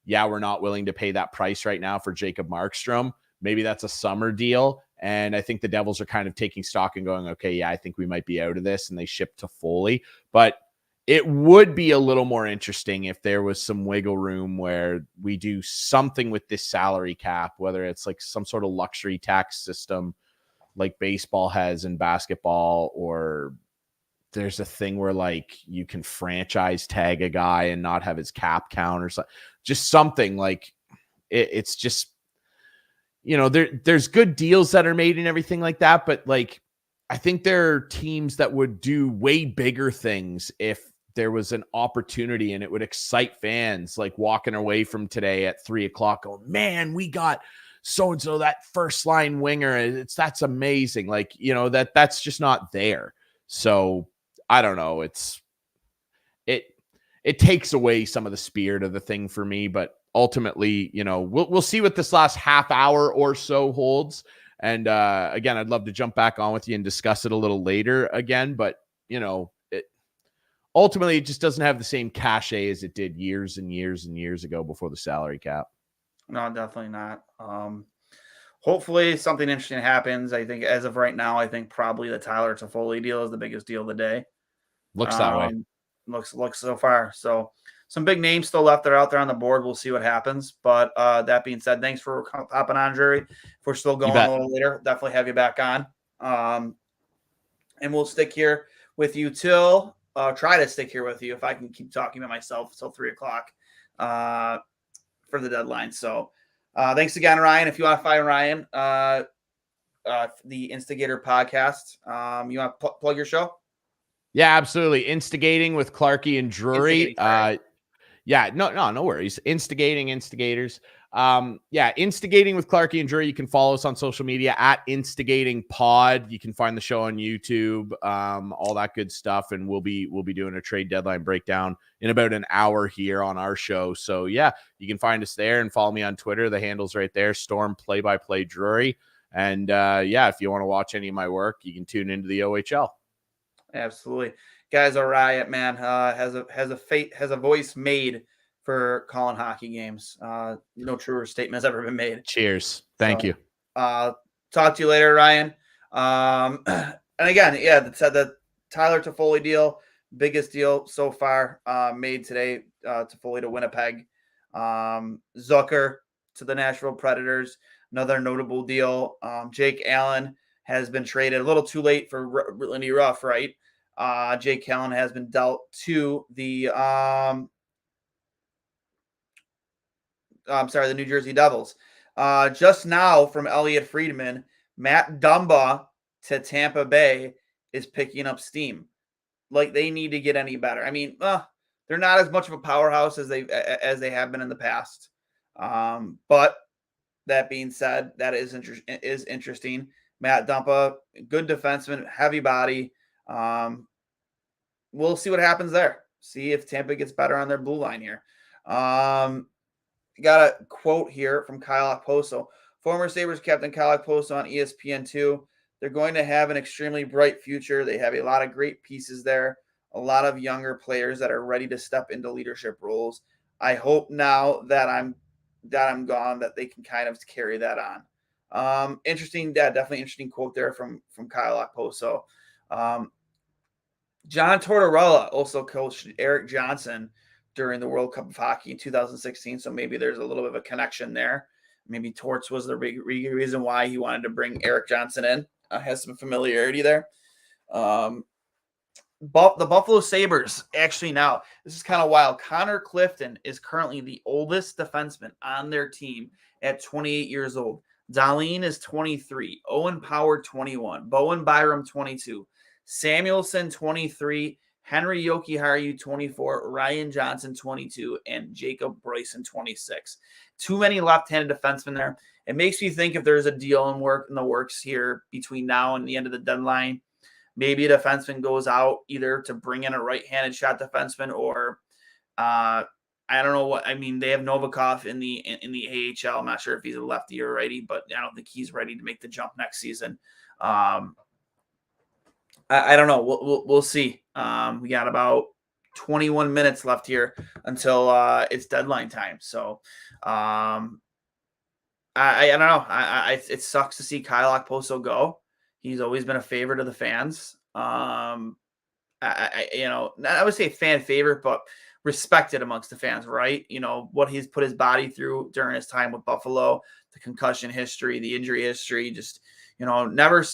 yeah, we're not willing to pay that price right now for Jacob Markstrom. Maybe that's a summer deal. And I think the Devils are kind of taking stock and going, okay, yeah, I think we might be out of this. And they ship Toffoli. But it would be a little more interesting if there was some wiggle room where we do something with this salary cap, whether it's like some sort of luxury tax system like baseball has in basketball, or there's a thing where, like, you can franchise tag a guy and not have his cap count or something. Just something like it's just, you know, there's good deals that are made and everything like that. But, like, I think there are teams that would do way bigger things if there was an opportunity, and it would excite fans, like walking away from today at 3:00 going, man, we got so-and-so, that first line winger. That's amazing. Like, you know, that's just not there. So I don't know. It takes away some of the spirit of the thing for me, but ultimately, you know, we'll see what this last half hour or so holds. And again, I'd love to jump back on with you and discuss it a little later again, but, you know, ultimately, it just doesn't have the same cachet as it did years and years and years ago before the salary cap. No, definitely not. Hopefully something interesting happens. I think as of right now, I think probably the Tyler Toffoli deal is the biggest deal of the day. Looks that way. Looks so far. So some big names still left that are out there on the board. We'll see what happens. But that being said, thanks for hopping on, Jerry. If we're still going a little later, definitely have you back on. And we'll stick here with you till try to stick here with you if I can keep talking about myself until 3:00 for the deadline. So thanks again, Ryan. If you want to find Ryan, the Instigator podcast, you want to plug your show? Yeah, absolutely. Instigating with Clarkey and Drury. Yeah, no worries. Instigators. Instigating with Clarkey and Drury. You can follow us on social media at Instigating Pod. You can find the show on YouTube, all that good stuff. And we'll be doing a trade deadline breakdown in about an hour here on our show. So yeah, you can find us there and follow me on Twitter. The handle's right there, Storm Play-by-Play Drury. And if you want to watch any of my work, you can tune into the OHL. Absolutely. Guys, a riot, man. Has a voice made for calling hockey games. No truer statement has ever been made. Cheers. Thank you. Talk to you later, Ryan. And again, the Tyler Toffoli deal, biggest deal so far made today. Toffoli to Winnipeg. Zucker to the Nashville Predators. Another notable deal. Jake Allen has been traded a little too late for Lindy Ruff, right? Jake Allen has been dealt to the the New Jersey Devils. Just now from Elliot Friedman, Matt Dumba to Tampa Bay is picking up steam. Like, they need to get any better. I mean, they're not as much of a powerhouse as they have been in the past. But that being said, that is interesting. Matt Dumpa, good defenseman, heavy body. We'll see what happens there. See if Tampa gets better on their blue line here. Got a quote here from Kyle Okposo. Former Sabres captain Kyle Okposo on ESPN2. They're going to have an extremely bright future. They have a lot of great pieces there, a lot of younger players that are ready to step into leadership roles. I hope now that I'm gone that they can kind of carry that on. Interesting, definitely interesting quote there from Kyle Okposo. John Tortorella also coached Eric Johnson during the World Cup of Hockey in 2016, so maybe there's a little bit of a connection there. Maybe Torts was the big reason why he wanted to bring Eric Johnson in. Has some familiarity there. The Buffalo Sabres, actually now, this is kind of wild. Connor Clifton is currently the oldest defenseman on their team at 28 years old. Dahlin is 23. Owen Power, 21. Bowen Byram, 22. Samuelson, 23. Henry Jokiharju, 24. Ryan Johnson, 22. And Jacob Bryson, 26. Too many left-handed defensemen there. It makes me think if there's a deal in the works here between now and the end of the deadline, maybe a defenseman goes out either to bring in a right-handed shot defenseman or I don't know what. I mean, they have Novikov in the AHL. I'm not sure if he's a lefty or a righty, but I don't think he's ready to make the jump next season. I don't know. We'll see. We got about 21 minutes left here until it's deadline time. So I don't know. It sucks to see Kyle Okposo go. He's always been a favorite of the fans. I would say fan favorite, but respected amongst the fans, right? You know, what he's put his body through during his time with Buffalo, the concussion history, the injury history, just, never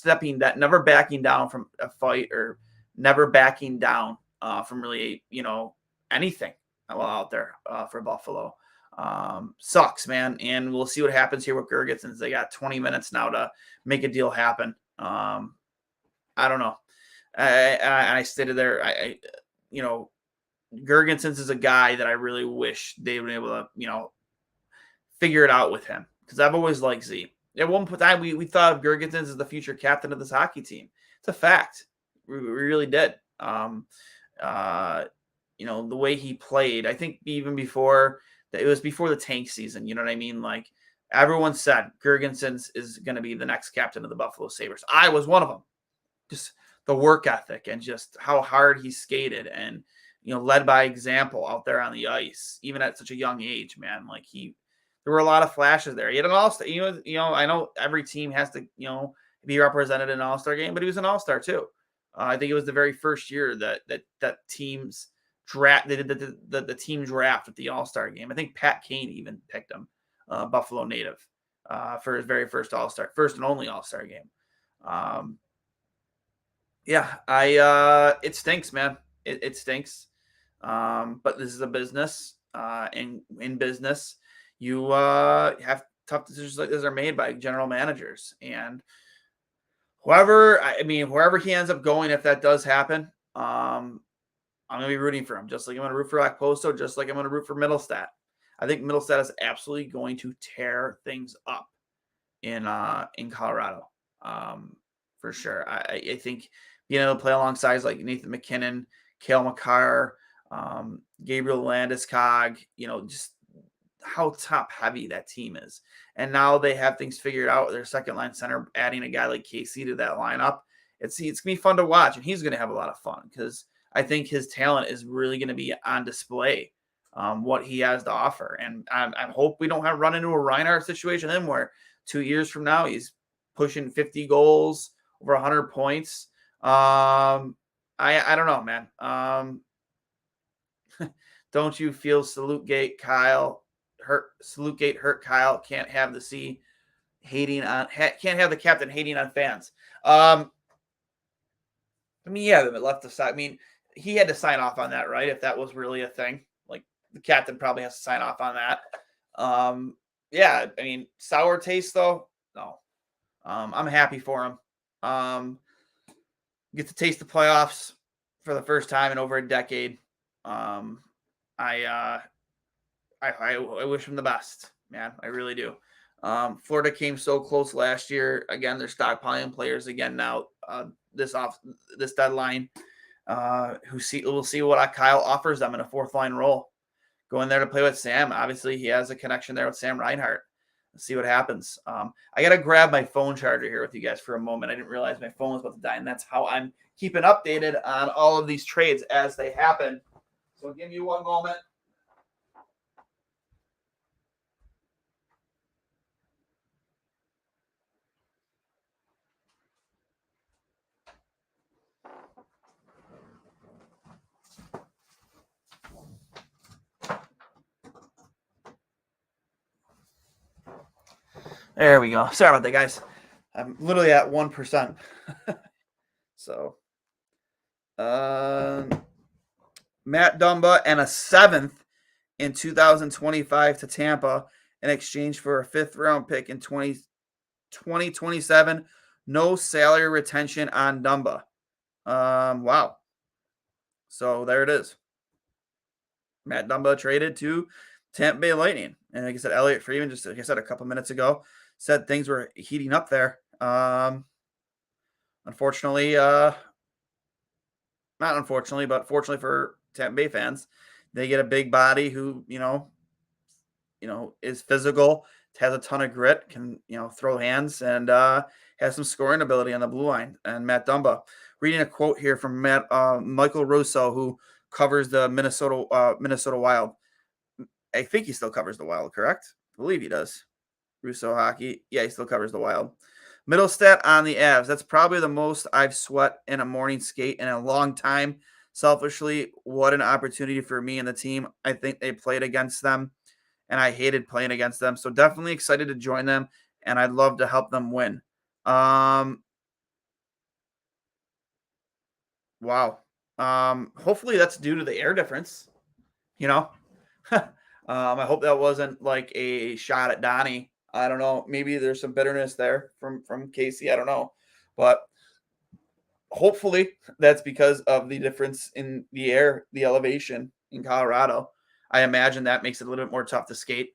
backing down from a fight or never backing down from really, anything out there for Buffalo. Sucks, man. And we'll see what happens here with Girgensons. They got 20 minutes now to make a deal happen. I don't know. I stated there, Girgensons is a guy that I really wish they would be able to, figure it out with him, because I've always liked Z. At one point in time, we thought of Girgensons as the future captain of this hockey team. It's a fact. We really did. The way he played, I think even before it was before the tank season, you know what I mean? Like, everyone said Girgensons is going to be the next captain of the Buffalo Sabres. I was one of them. Just the work ethic and just how hard he skated and, led by example out there on the ice, even at such a young age, man. Like, there were a lot of flashes there. He had an all-star, I know every team has to, be represented in an all-star game, but he was an all-star too. I think it was the very first year that teams draft, they did the team draft at the all-star game. I think Pat Kane even picked him, Buffalo native, for his very first all-star, first and only all-star game. It stinks, man. It stinks. But this is a business, and in business, you have tough decisions like this are made by general managers, and wherever he ends up going, if that does happen, I'm going to be rooting for him, just like I'm going to root for Okposo, just like I'm going to root for Middlestat. I think Middlestat is absolutely going to tear things up in Colorado, for sure. I think being able to play alongside like Nathan McKinnon, Cale Makar, Gabriel Landeskog, just how top heavy that team is. And now they have things figured out. Their second line center, adding a guy like KC to that lineup. It's going to be fun to watch, and he's going to have a lot of fun because I think his talent is really going to be on display, what he has to offer. And I hope we don't run into a Reinhart situation then where 2 years from now he's pushing 50 goals, over 100 points. I don't know, man. Don't you feel Salute Kyle can't have the C hating on, can't have the captain hating on fans. They left the side. He had to sign off on that, right? If that was really a thing, like the captain probably has to sign off on that. Sour taste though, no. I'm happy for him. Get to taste the playoffs for the first time in over a decade. I wish him the best, man. I really do. Florida came so close last year. Again, they're stockpiling players again now. This deadline, we'll see what Kyle offers them in a fourth line role. Going there to play with Sam. Obviously, he has a connection there with Sam Reinhart. Let's see what happens. I got to grab my phone charger here with you guys for a moment. I didn't realize my phone was about to die, and that's how I'm keeping updated on all of these trades as they happen. So give me one moment. There we go. Sorry about that, guys. I'm literally at 1%. So, Matt Dumba and a 7th in 2025 to Tampa in exchange for a 5th-round pick in 2027. No salary retention on Dumba. Wow. So there it is. Matt Dumba traded to Tampa Bay Lightning. And like I said, Elliot Friedman, just like I said a couple minutes ago, said things were heating up there. Unfortunately, not unfortunately, but fortunately for Tampa Bay fans, they get a big body who, is physical, has a ton of grit, can, throw hands, and has some scoring ability on the blue line. And Matt Dumba, reading a quote here from Michael Russo, who covers the Minnesota Wild. I think he still covers the Wild, correct? I believe he does. Russo Hockey. Yeah, he still covers the Wild. Middle stat on the Avs. That's probably the most I've sweat in a morning skate in a long time. Selfishly, what an opportunity for me and the team. I think they played against them, and I hated playing against them. So definitely excited to join them, and I'd love to help them win. Wow. Hopefully that's due to the air difference. I hope that wasn't like a shot at Donnie. I don't know. Maybe there's some bitterness there from Casey. I don't know. But hopefully that's because of the difference in the air, the elevation in Colorado. I imagine that makes it a little bit more tough to skate.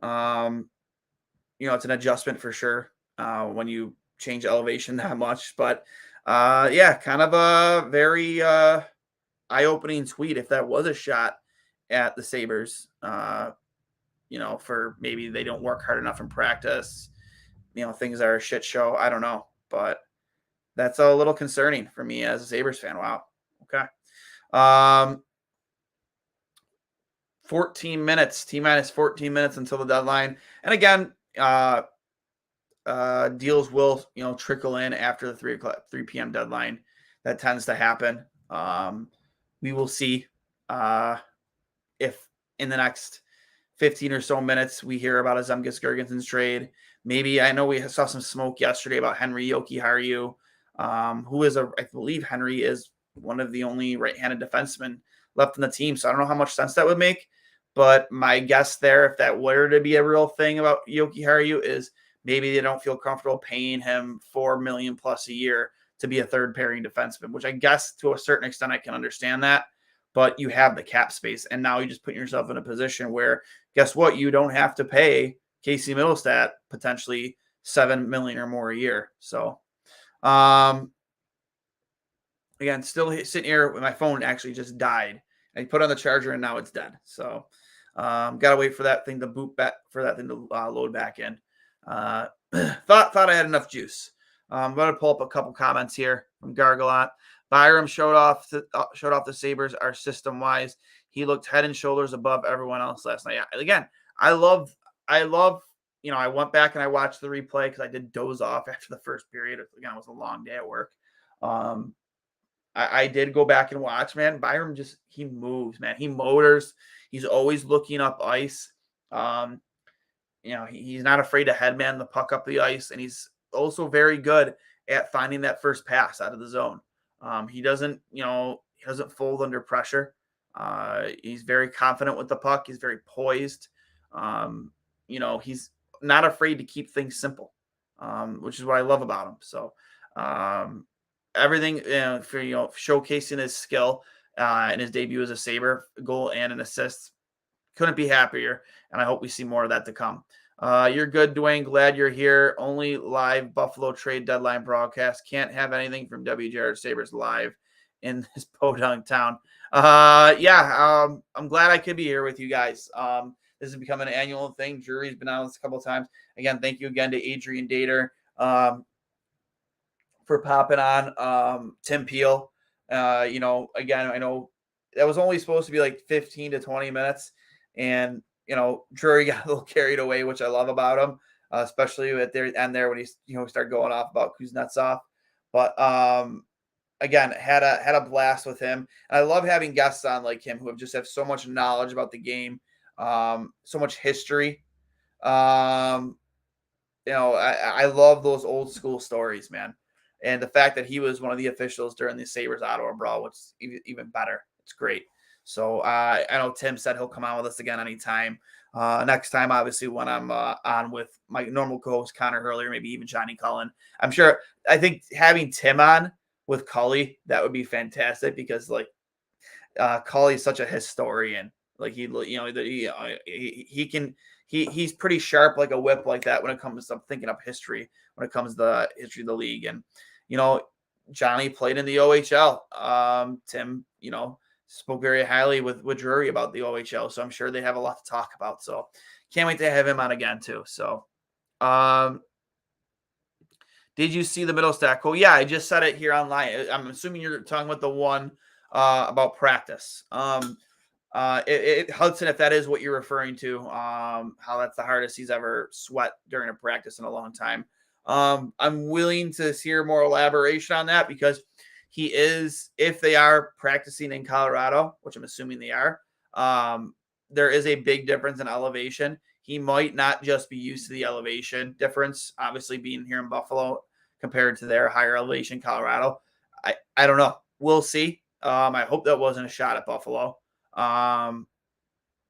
It's an adjustment for sure when you change elevation that much. But kind of a very eye-opening tweet if that was a shot at the Sabres. For maybe they don't work hard enough in practice. Things are a shit show. I don't know. But that's a little concerning for me as a Sabres fan. Wow. Okay. 14 minutes, T-minus 14 minutes until the deadline. And again, deals will, trickle in after the 3 p.m. deadline. That tends to happen. We will see if in the next 15 or so minutes we hear about a Zemgus Girgensons trade. Maybe, I know we saw some smoke yesterday about Henry Jokiharju, who is I believe Henry is one of the only right-handed defensemen left in the team. So I don't know how much sense that would make. But my guess there, if that were to be a real thing about Jokiharju, is maybe they don't feel comfortable paying him $4 million plus a year to be a third pairing defenseman, which I guess to a certain extent I can understand that. But you have the cap space, and now you just put yourself in a position where, guess what? You don't have to pay Casey Middlestat potentially $7 million or more a year. So, again, still sitting here. My phone actually just died. I put on the charger, and now it's dead. So, gotta wait for that thing to boot back, for that thing to load back in. Thought I had enough juice. I'm going to pull up a couple comments here from Gargalot. Byram showed off the Sabres are system wise. He looked head and shoulders above everyone else last night. Again, I love. I went back and I watched the replay because I did doze off after the first period. Again, it was a long day at work. I did go back and watch, man. Byram he moves, man. He motors. He's always looking up ice. He's not afraid to headman the puck up the ice, and he's also very good at finding that first pass out of the zone. He doesn't fold under pressure. He's very confident with the puck. He's very poised. He's not afraid to keep things simple, which is what I love about him. So, everything for showcasing his skill in his debut as a Sabre, goal and an assist, couldn't be happier. And I hope we see more of that to come. You're good, Duane. Glad you're here. Only live Buffalo trade deadline broadcast. Can't have anything from WJR Sabres live in this podunk town. I'm glad I could be here with you guys. This has become an annual thing. Drury's been on this a couple of times. Again, thank you again to Adrian Dater for popping on. Tim Peel. Again, I know that was only supposed to be like 15 to 20 minutes. And, Drury got a little carried away, which I love about him, especially at the end there when he, started going off about Kuznetsov. But, again, had a blast with him. And I love having guests on like him who have so much knowledge about the game, so much history. I love those old school stories, man. And the fact that he was one of the officials during the Sabres Ottawa brawl, which is even better. It's great. So I know Tim said he'll come on with us again anytime. Next time, obviously, when I'm on with my normal co-host Connor Hurley, or maybe even Johnny Cullen. I think having Tim on with Cully, that would be fantastic because Cully's such a historian. Like he's pretty sharp like a whip like that when it comes to thinking up history, when it comes to the history of the league. And, Johnny played in the OHL. Tim, spoke very highly with Drury about the OHL. So I'm sure they have a lot to talk about. So can't wait to have him on again too. So, did you see the middle stack? Oh yeah, I just said it here online. I'm assuming you're talking about the one about practice. Hudson, if that is what you're referring to, how that's the hardest he's ever sweat during a practice in a long time. I'm willing to hear more elaboration on that because he is, if they are practicing in Colorado, which I'm assuming they are, there is a big difference in elevation. He might not just be used to the elevation difference, obviously being here in Buffalo compared to their higher elevation Colorado. I don't know. We'll see. I hope that wasn't a shot at Buffalo.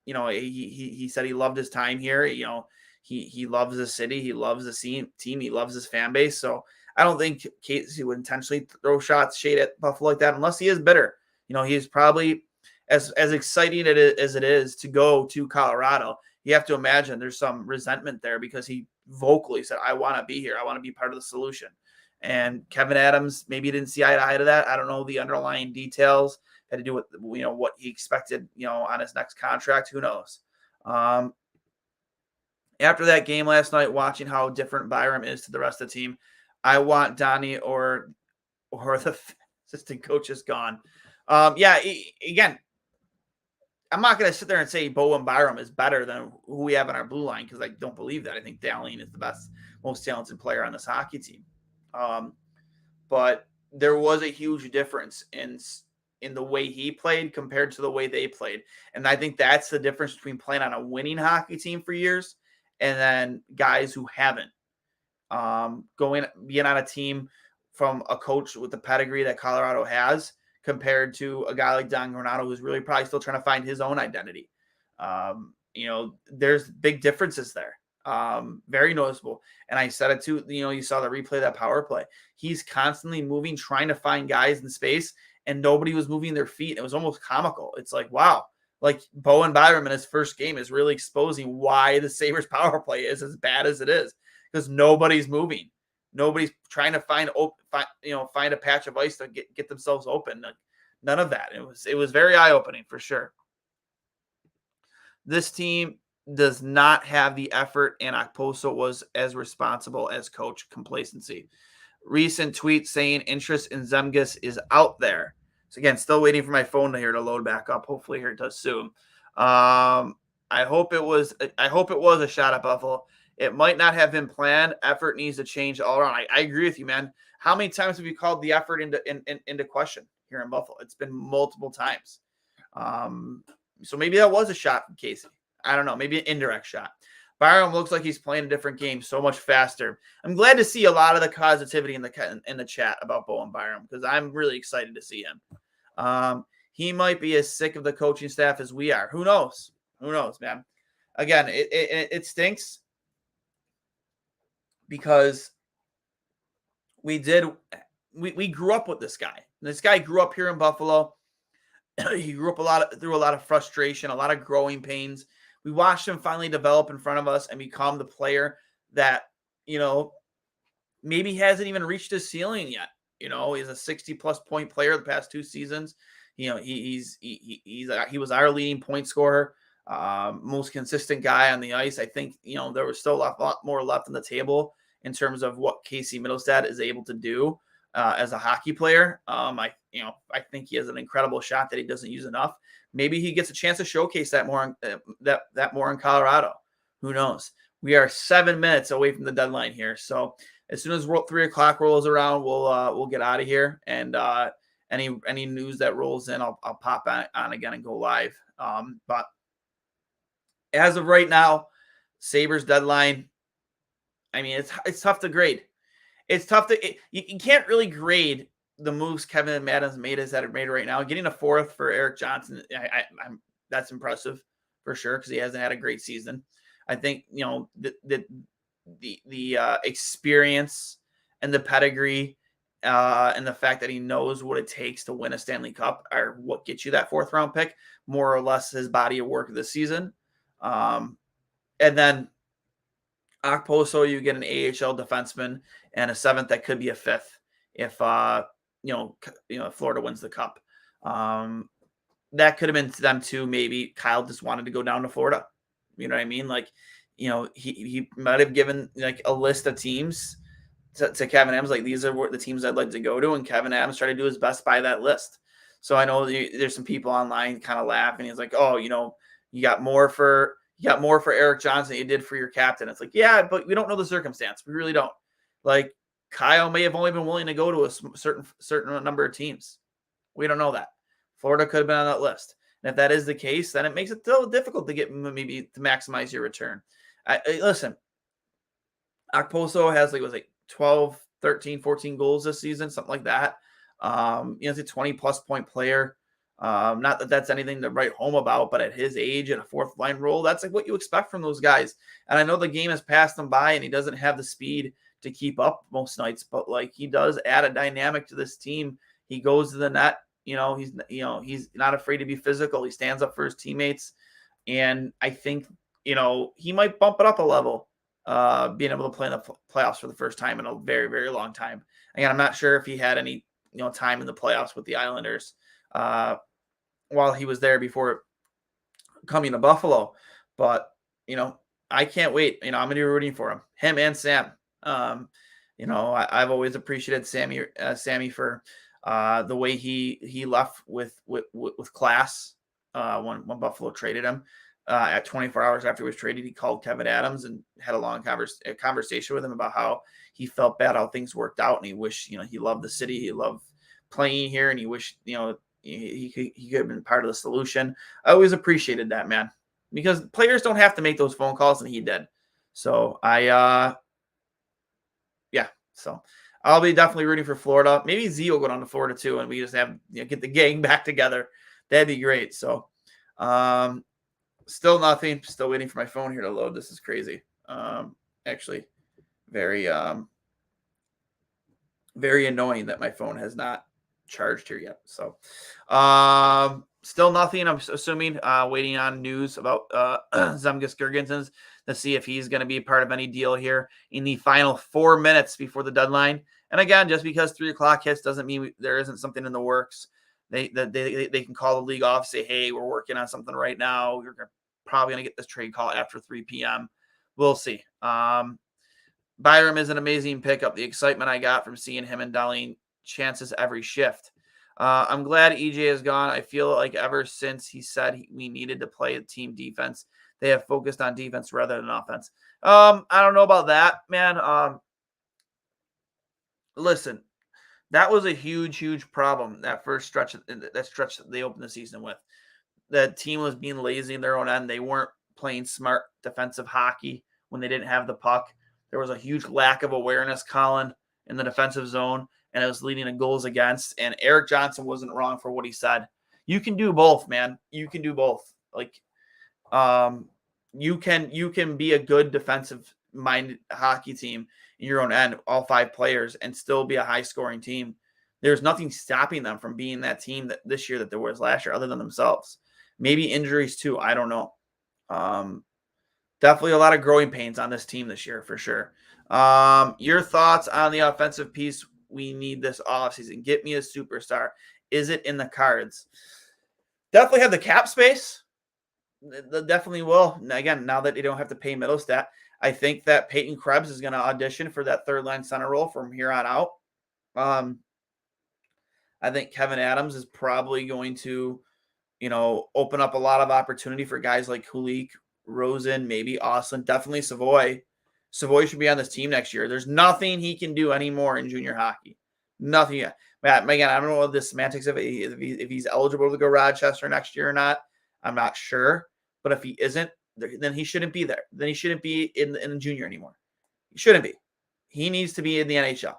He said he loved his time here. He loves the city. He loves the team. He loves his fan base. So I don't think Casey would intentionally throw shade at Buffalo like that unless he is bitter. He's probably as exciting as it is to go to Colorado. You have to imagine there's some resentment there because he vocally said, I want to be here. I want to be part of the solution. And Kevin Adams maybe didn't see eye to eye to that. I don't know the underlying details had to do with, what he expected, on his next contract. Who knows? After that game last night, watching how different Byram is to the rest of the team, I want Donnie or the assistant coaches gone. Again, I'm not going to sit there and say Bowen Byram is better than who we have in our blue line because I don't believe that. I think Dahlin is the best, most talented player on this hockey team. But there was a huge difference in the way he played compared to the way they played. And I think that's the difference between playing on a winning hockey team for years and then guys who haven't. Being on a team from a coach with the pedigree that Colorado has compared to a guy like Don Granato, who's really probably still trying to find his own identity. There's big differences there. Very noticeable. And I said it too, you saw the replay of that power play. He's constantly moving, trying to find guys in space, and nobody was moving their feet. It was almost comical. It's like, wow, like Bowen Byram in his first game is really exposing why the Sabres power play is as bad as it is. Because nobody's moving. Nobody's trying to find a patch of ice to get themselves open. Like, none of that. It was very eye-opening for sure. This team does not have the effort, and Okposo was as responsible as coach. Complacency. Recent tweet saying interest in Zemgus is out there. So again, still waiting for my phone to load back up. Hopefully here it does soon. I hope it was a shot at Buffalo. It might not have been planned. Effort needs to change all around. I agree with you, man. How many times have you called the effort into question here in Buffalo? It's been multiple times. So maybe that was a shot from Casey. I don't know. Maybe an indirect shot. Byram looks like he's playing a different game so much faster. I'm glad to see a lot of the positivity in the chat about Bowen Byram because I'm really excited to see him. He might be as sick of the coaching staff as we are. Who knows? Who knows, man? Again, it stinks. Because we grew up with this guy. This guy grew up here in Buffalo. He grew up through a lot of frustration, a lot of growing pains We watched him finally develop in front of us and become the player that, maybe hasn't even reached his ceiling yet. He's a 60-plus point player the past 2 seasons. He was our leading point scorer, most consistent guy on the ice. I think, there was still a lot more left on the table in terms of what Casey Middlestad is able to do as a hockey player. I think he has an incredible shot that he doesn't use enough. Maybe he gets a chance to showcase that more in Colorado. Who knows? We are 7 minutes away from the deadline here, so as soon as 3 o'clock rolls around, we'll get out of here. And any news that rolls in, I'll pop on again and go live. But as of right now, Sabres deadline. I mean, it's tough to grade. It's tough to you can't really grade the moves Kevin Adams made right now. Getting a 4th for Erik Johnson, that's impressive for sure because he hasn't had a great season. I think the experience and the pedigree and the fact that he knows what it takes to win a Stanley Cup are what gets you that 4th round pick, more or less his body of work this season. And then Okposo, you get an AHL defenseman and a 7th that could be a 5th if Florida wins the Cup. That could have been them too. Maybe Kyle just wanted to go down to Florida. You know what I mean? Like, he might have given like a list of teams to Kevin Adams. Like, these are the teams I'd like to go to. And Kevin Adams tried to do his best by that list. So I know there's some people online kind of laughing. He's like, oh, you got more for Erik Johnson than you did for your captain. It's like, yeah, but we don't know the circumstance. We really don't. Like, Kyle may have only been willing to go to a certain number of teams. We don't know that. Florida could have been on that list. And if that is the case, then it makes it still difficult to get maybe to maximize your return. Listen, Okposo has 12, 13, 14 goals this season, something like that. He's a 20-plus point player. Not that that's anything to write home about, but at his age and a 4th line role, that's like what you expect from those guys. And I know the game has passed him by and he doesn't have the speed to keep up most nights, but he does add a dynamic to this team. He goes to the net. He's not afraid to be physical. He stands up for his teammates. And I think, he might bump it up a level, being able to play in the playoffs for the first time in a very, very long time. Again, I'm not sure if he had any, time in the playoffs with the Islanders while he was there before coming to Buffalo. But, I can't wait. I'm going to be rooting for him and Sam. I've always appreciated Sammy for the way he left with class when Buffalo traded him. At 24 hours after he was traded, he called Kevin Adams and had a long conversation with him about how he felt bad how things worked out, and he wished he loved the city, he loved playing here, and he wished he could have been part of the solution. I always appreciated that, man, because players don't have to make those phone calls, and he did. So so I'll be definitely rooting for Florida. Maybe Z will go down to Florida too, and we just have get the gang back together. That'd be great. So, still nothing. Still waiting for my phone here to load. This is crazy. Actually, very very annoying that my phone has not charged here yet. So, still nothing. I'm assuming waiting on news about Zemgus Girgensons to see if he's going to be part of any deal here in the final 4 minutes before the deadline. And again, just because 3 o'clock hits doesn't mean there isn't something in the works. They can call the league off, say, hey, we're working on something right now. You're probably going to get this trade call after 3 p.m. We'll see. Byram is an amazing pickup. The excitement I got from seeing him and Darlene chances every shift. I'm glad EJ is gone. I feel like ever since he said we needed to play team defense, they have focused on defense rather than offense. I don't know about that, man. Listen, that was a huge, huge problem, that first stretch, that stretch that they opened the season with. The team was being lazy in their own end. They weren't playing smart defensive hockey when they didn't have the puck. There was a huge lack of awareness, Colin, in the defensive zone, and it was leading to goals against. And Erik Johnson wasn't wrong for what he said. You can do both, man. You can do both. You can be a good defensive-minded hockey team in your own end, all 5 players, and still be a high-scoring team. There's nothing stopping them from being that team that this year that there was last year, other than themselves. Maybe injuries too. I don't know. Definitely a lot of growing pains on this team this year for sure. Your thoughts on the offensive piece we need this offseason? Get me a superstar. Is it in the cards? Definitely have the cap space. They definitely will. Again, now that they don't have to pay Middlestat, I think that Peyton Krebs is going to audition for that third line center role from here on out. I think Kevin Adams is probably going to, open up a lot of opportunity for guys like Kulik, Rosen, maybe Austin, definitely Savoy. Savoy should be on this team next year. There's nothing he can do anymore in junior hockey. Nothing yet. Again, I don't know what the semantics of it, if he's eligible to go Rochester next year or not. I'm not sure. But if he isn't, then he shouldn't be there. Then he shouldn't be in the junior anymore. He shouldn't be. He needs to be in the NHL.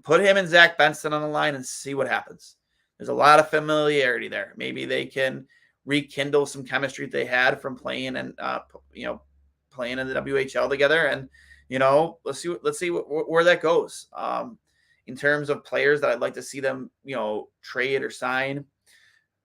Put him and Zach Benson on the line and see what happens. There's a lot of familiarity there. Maybe they can rekindle some chemistry they had from playing and playing in the WHL together. And let's see where that goes. In terms of players that I'd like to see them trade or sign.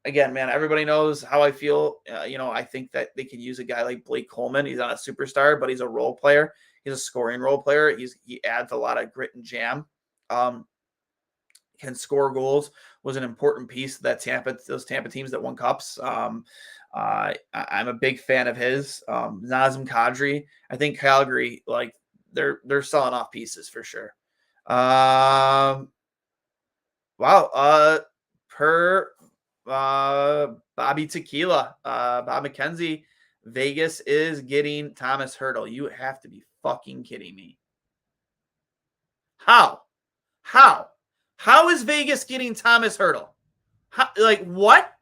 Again, man, everybody knows how I feel. I think that they can use a guy like Blake Coleman. He's not a superstar, but he's a role player. He's a scoring role player. He adds a lot of grit and jam. Can score goals. Was an important piece of that those Tampa teams that won cups. I'm a big fan of his. Nazem Kadri. I think Calgary, they're selling off pieces for sure. Wow. Per Bobby Tequila, Bob McKenzie, Vegas is getting Thomas Hertl. You have to be fucking kidding me. How is Vegas getting Thomas Hertl? What?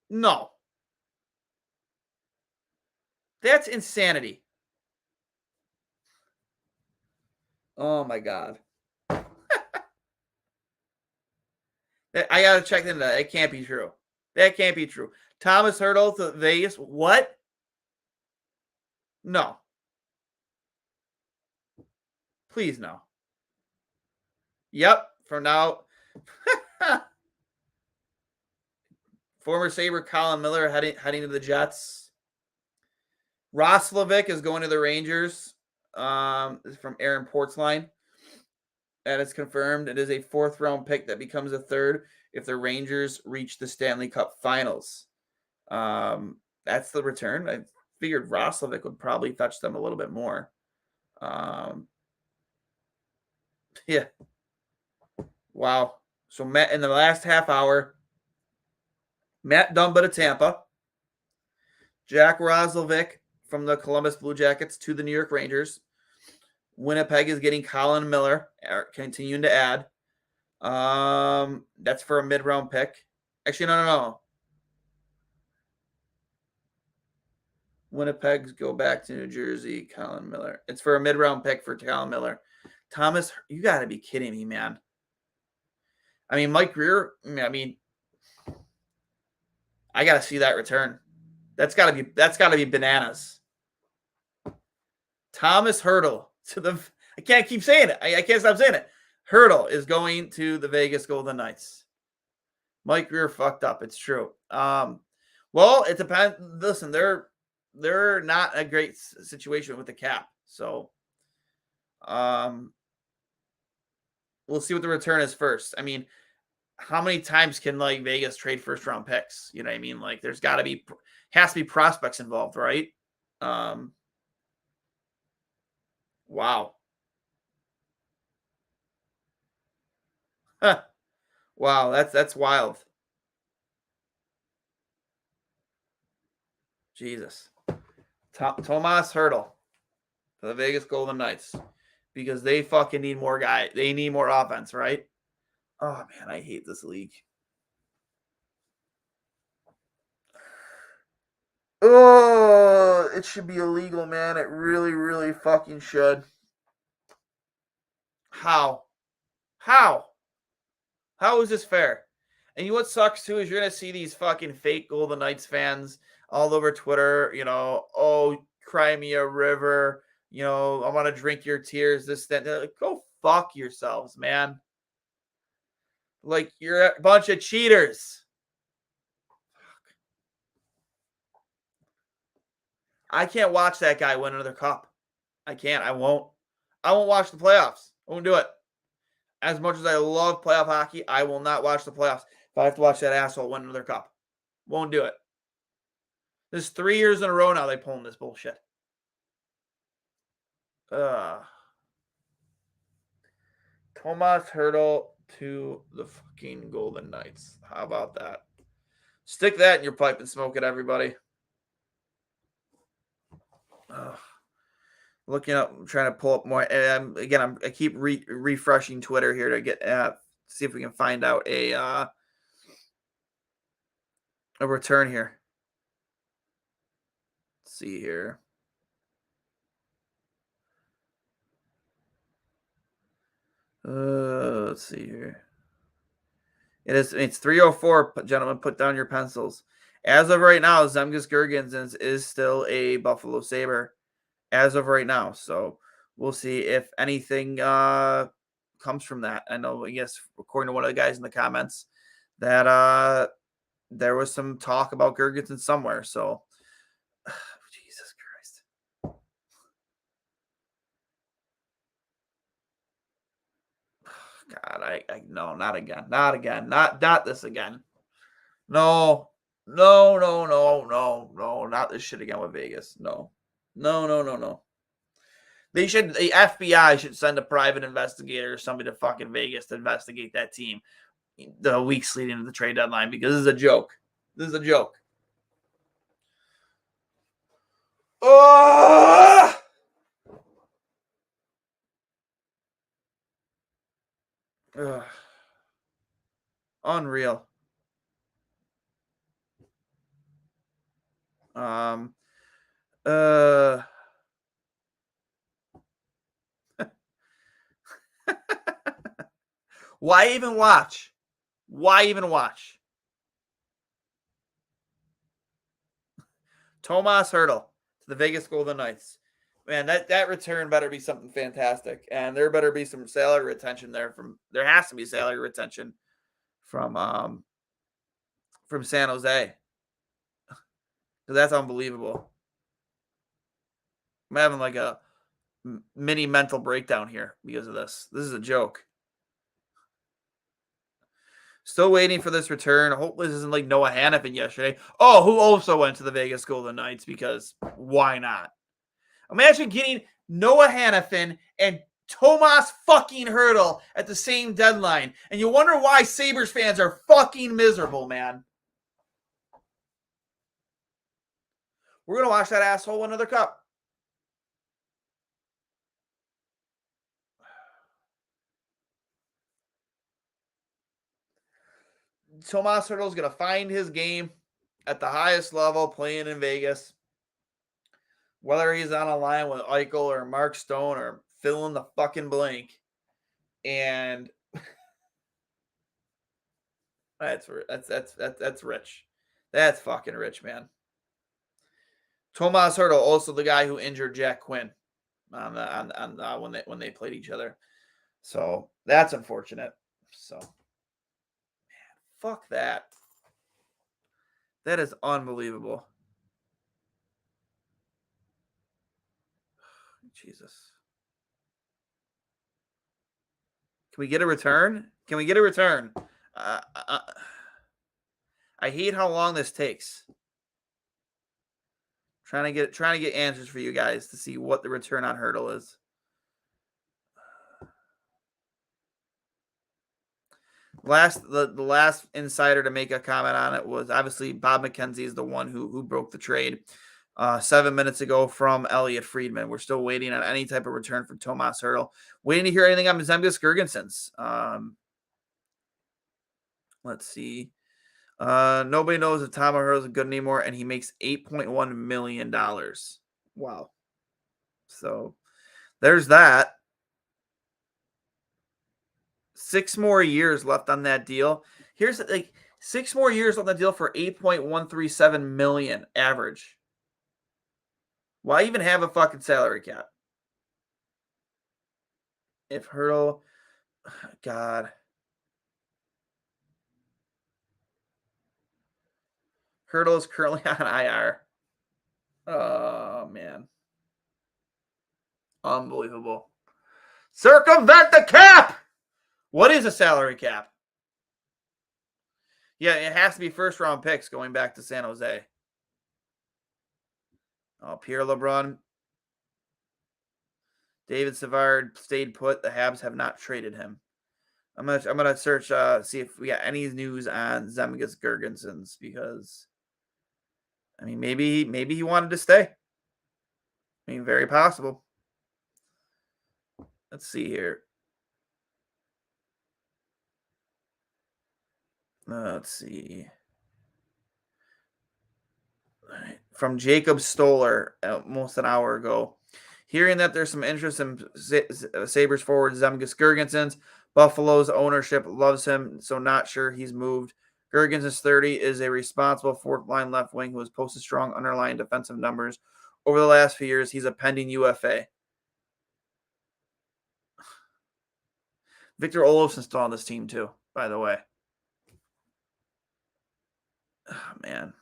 No. That's insanity. Oh my God. I got to check into that. It can't be true. That can't be true. Thomas Hertl to Vegas. What? No. Please no. Yep. For now. Former Sabre Colin Miller heading to the Jets. Roslovic is going to the Rangers. This is from Aaron Portsline. That is confirmed. It is a 4th round pick that becomes a 3rd if the Rangers reach the Stanley Cup Finals. That's the return. I figured Roslovic would probably fetch them a little bit more. Yeah. Wow. So Matt, in the last half hour, Matt Dumba to Tampa, Jack Roslovic from the Columbus Blue Jackets to the New York Rangers. Winnipeg is getting Colin Miller, continuing to add. That's for a mid-round pick. Actually, no. Winnipeg's go back to New Jersey, Colin Miller. It's for a mid-round pick for Colin Miller. Thomas, you got to be kidding me, man. I mean, Mike Greer, I got to see that return. That's got to be bananas. Thomas Hertl to the I can't keep saying it. I can't stop saying it. Hertl is going to the Vegas Golden Knights. Mike Greer fucked up. It's true. Well, it depends. Listen, they're not a great situation with the cap. So we'll see what the return is first. I mean, how many times can Vegas trade 1st round picks? You know what I mean? There's got to be has to be prospects involved, right? Wow. Huh. Wow, that's wild. Jesus. Tomas Hertl for the Vegas Golden Knights because they fucking need more guys. They need more offense, right? Oh, man, I hate this league. Oh, it should be illegal, man. It really, really fucking should. How is this fair? And what sucks too is you're gonna see these fucking fake Golden Knights fans all over Twitter. Oh, cry me a river. I want to drink your tears. This, that. Go fuck yourselves, man. You're a bunch of cheaters. I can't watch that guy win another cup. I can't. I won't. I won't watch the playoffs. I won't do it. As much as I love playoff hockey, I will not watch the playoffs. If I have to watch that asshole win another cup, won't do it. This is 3 years in a row now they pulling this bullshit. Tomas Hertl to the fucking Golden Knights. How about that? Stick that in your pipe and smoke it, everybody. Looking up, trying to pull up more. I keep refreshing Twitter here to get see if we can find out a return here. Let's see here. Let's see here. It's 3:04, gentlemen. Put down your pencils. As of right now, Zemgus Girgensons is still a Buffalo Sabre. As of right now, so we'll see if anything comes from that. I know, I guess, according to one of the guys in the comments, that there was some talk about Girgensons somewhere. So, Jesus Christ. God, I no, not again. Not again. Not this again. No. Not this shit again with Vegas. No. The FBI should send a private investigator or somebody to fucking Vegas to investigate that team the weeks leading to the trade deadline, because this is a joke. This is a joke. Oh! Ugh. Unreal. Why even watch? Why even watch? Tomas Hertl to the Vegas Golden Knights. Man, that return better be something fantastic, and there better be some salary retention there. There has to be salary retention from San Jose, because that's unbelievable. I'm having like a mini mental breakdown here because of this. This is a joke. Still waiting for this return. Hopefully this isn't like Noah Hannafin yesterday. Oh, who also went to the Vegas Golden Knights, because why not? Imagine getting Noah Hannafin and Tomas fucking Hertl at the same deadline. And you wonder why Sabres fans are fucking miserable, man. We're going to watch that asshole win another cup. Tomas Hertl is going to find his game at the highest level playing in Vegas. Whether he's on a line with Eichel or Mark Stone or fill in the fucking blank. And that's rich. That's fucking rich, man. Tomas Hertl, also the guy who injured Jack Quinn when they played each other. So that's unfortunate. So, man, fuck that. That is unbelievable. Jesus. Can we get a return? Can we get a return? I hate how long this takes. Trying to get answers for you guys to see what the return on Hertl is. The last insider to make a comment on it was obviously Bob McKenzie is the one who broke the trade 7 minutes ago from Elliot Friedman. We're still waiting on any type of return from Tomas Hertl. Waiting to hear anything on Zemgus Girgensons. Let's see. Nobody knows if Tomas Hertl is good anymore, and he makes $8.1 million. Wow. So there's that. 6 more years left on that deal. Here's 6 more years on the deal for $8.137 million average. Why even have a fucking salary cap? If Hertl, God. Hertl is currently on IR. Oh, man. Unbelievable. Circumvent the cap! What is a salary cap? Yeah, it has to be first-round picks going back to San Jose. Oh, Pierre LeBrun. David Savard stayed put. The Habs have not traded him. I'm gonna search see if we got any news on Zemgus Girgensons, because I mean maybe he wanted to stay. I mean, very possible. Let's see here. Let's see. All right. From Jacob Stoller almost an hour ago. Hearing that there's some interest in Sabres forward Zemgus Girgensons. Buffalo's ownership loves him, so not sure he's moved. Girgensons 30 is a responsible fourth-line left wing who has posted strong underlying defensive numbers over the last few years. He's a pending UFA. Victor Olofsson's still on this team too, by the way. Oh, man.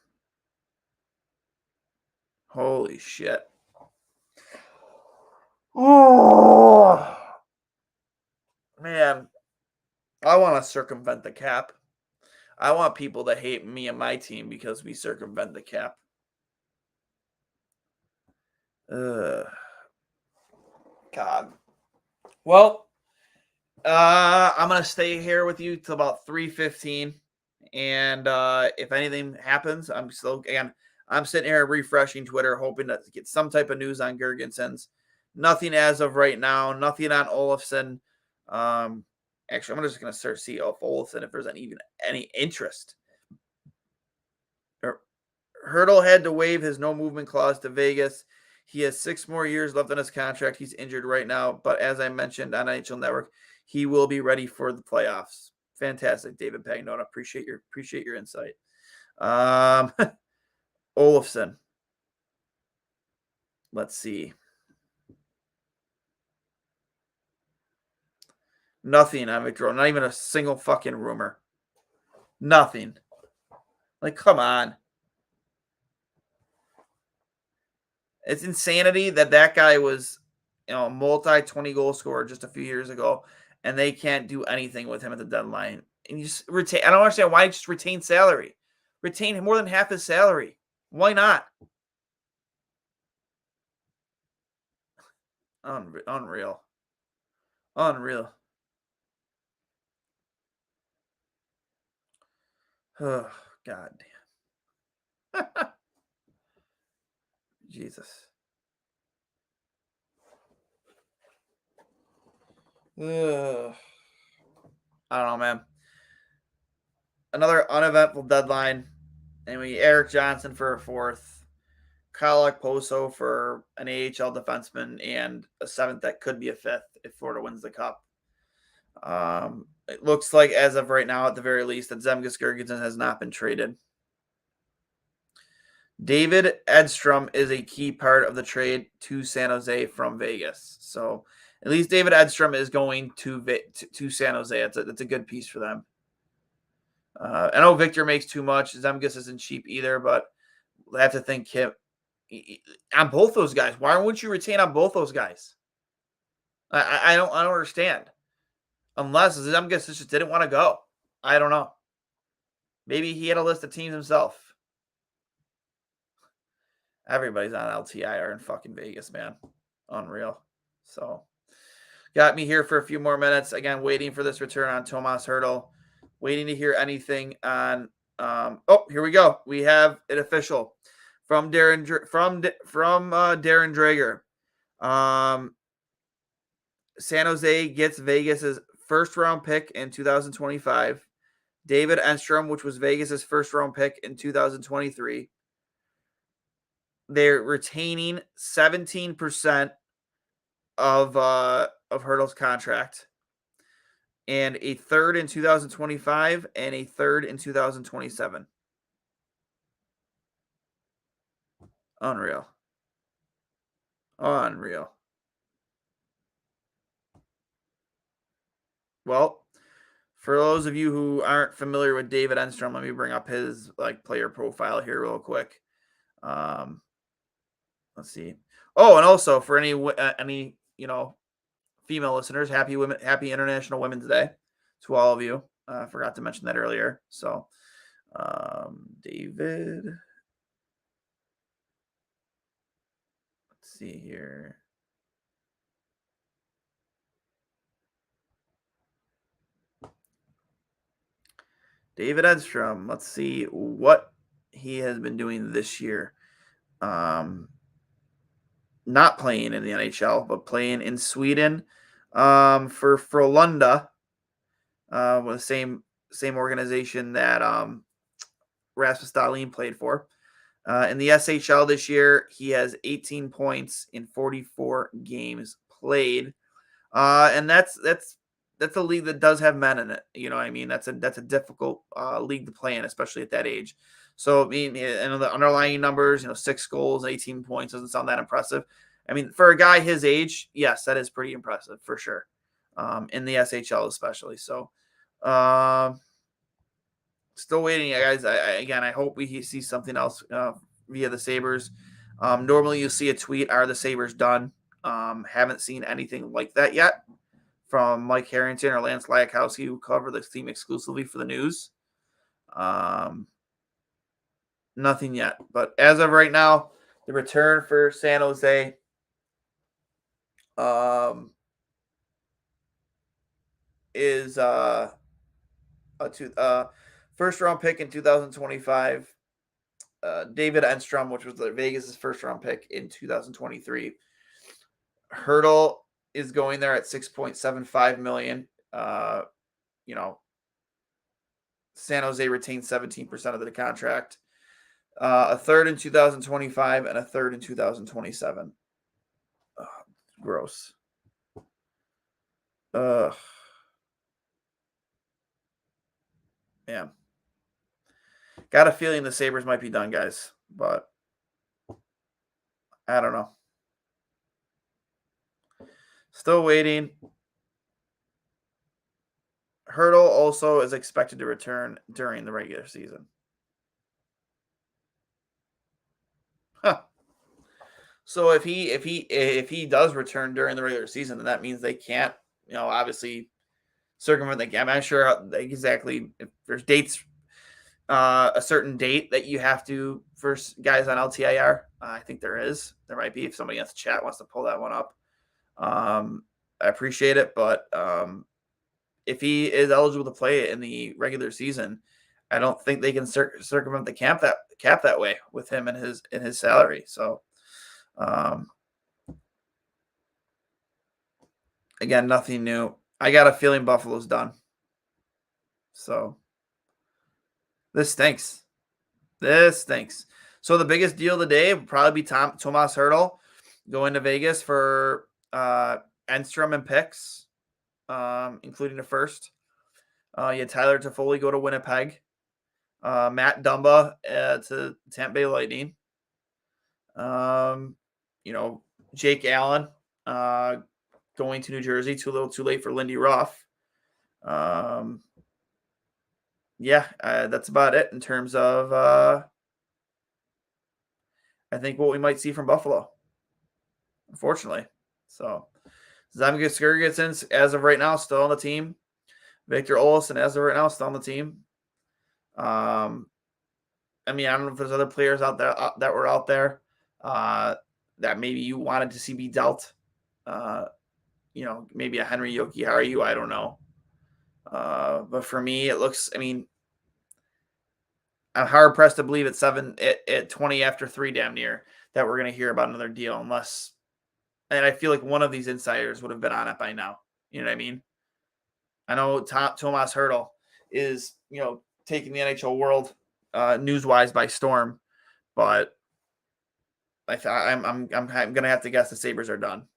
Holy shit. Oh, man. I want to circumvent the cap. I want people to hate me and my team because we circumvent the cap. God. Well, I'm going to stay here with you till about 3:15. And if anything happens, I'm sitting here refreshing Twitter, hoping to get some type of news on Girgensons. Nothing as of right now. Nothing on Olofsson. Actually, I'm just going to search see if Olofsson, if there's even any interest. Hurdle had to waive his no movement clause to Vegas. He has 6 more years left on his contract. He's injured right now, but as I mentioned on NHL Network, he will be ready for the playoffs. Fantastic, David Pagnota. Appreciate your insight. Olofsson. Let's see. Nothing on Victor. Not even a single fucking rumor. Nothing. Like, come on. It's insanity that guy was, a multi-20 goal scorer just a few years ago, and they can't do anything with him at the deadline. And you just retain. I don't understand why you just retain salary. Retain more than half his salary. Why not? Unreal. Oh, God damn. Jesus. I don't know, man. Another uneventful deadline. And Eric Johnson for a 4th. Kyle Okposo for an AHL defenseman, and a 7th that could be a 5th if Florida wins the Cup. It looks like, as of right now, at the very least, that Zemgus Girgensons has not been traded. David Edstrom is a key part of the trade to San Jose from Vegas. So at least David Edstrom is going to San Jose. It's a good piece for them. I know Victor makes too much. Zemgus isn't cheap either, but I have to think him on both those guys. Why wouldn't you retain on both those guys? I don't understand. Unless Zemgus just didn't want to go. I don't know. Maybe he had a list of teams himself. Everybody's on LTIR in fucking Vegas, man. Unreal. So, got me here for a few more minutes. Again, waiting for this return on Tomas Hertl. Waiting to hear anything on. Here we go. We have it official from Darren Drager. San Jose gets Vegas's first-round pick in 2025. David Enstrom, which was Vegas's first-round pick in 2023. They're retaining 17% of Hertl's contract, and a 3rd in 2025 and a 3rd in 2027. Unreal. Well, for those of you who aren't familiar with David Enstrom, let me bring up his player profile here real quick. Let's see. Oh, and also for any female listeners, happy International Women's Day to all of you. I forgot to mention that earlier. So, David, let's see here. David Edstrom. Let's see what he has been doing this year. Not playing in the NHL, but playing in Sweden for Frölunda, with the same organization that Rasmus Dahlin played for. In the SHL this year, he has 18 points in 44 games played, and that's a league that does have men in it. You know what I mean? That's a difficult league to play in, especially at that age. So, I mean, and the underlying numbers, 6 goals, 18 points doesn't sound that impressive. I mean, for a guy his age, yes, that is pretty impressive for sure. In the SHL especially. So, still waiting, guys. I hope we see something else via the Sabres. Normally you see a tweet, "Are the Sabres done?" Haven't seen anything like that yet from Mike Harrington or Lance Lyakowski, who cover this team exclusively for the news. Nothing yet. But as of right now, the return for San Jose is a first round pick in 2025. David Enstrom, which was the Vegas' first round pick in 2023. Hertl is going there at $6.75 million. San Jose retains 17% of the contract. A third in 2025 and a third in 2027. Gross. Yeah. Got a feeling the Sabres might be done, guys, but I don't know. Still waiting. Hertl also is expected to return during the regular season. Huh. So if he does return during the regular season, then that means they can't, obviously circumvent the game. I'm not sure exactly if there's dates, a certain date that you have to for guys on LTIR. I think there is. There might be if somebody in the chat wants to pull that one up. I appreciate it, but if he is eligible to play in the regular season, I don't think they can circumvent the cap that way with him and his salary. So, again, nothing new. I got a feeling Buffalo's done. So this stinks. So the biggest deal today would probably be Tomas Hertl going to Vegas for Enstrom and picks, including the first. You had Tyler Toffoli go to Winnipeg. Matt Dumba to Tampa Bay Lightning. Jake Allen going to New Jersey. Too little, too late for Lindy Ruff. That's about it in terms of I think what we might see from Buffalo, unfortunately. So Zemgus Girgensons, as of right now, still on the team. Victor Olofsson, as of right now, still on the team. I don't know if there's other players out there that were out there that maybe you wanted to see be dealt. Maybe a Henry Jokiharju, I don't know. But for me, it looks, I'm hard pressed to believe at 20 after 3 damn near that we're going to hear about another deal and I feel like one of these insiders would have been on it by now. You know what I mean? I know Tomas Hertl is, taking the NHL world news-wise by storm, but I'm going to have to guess the Sabres are done.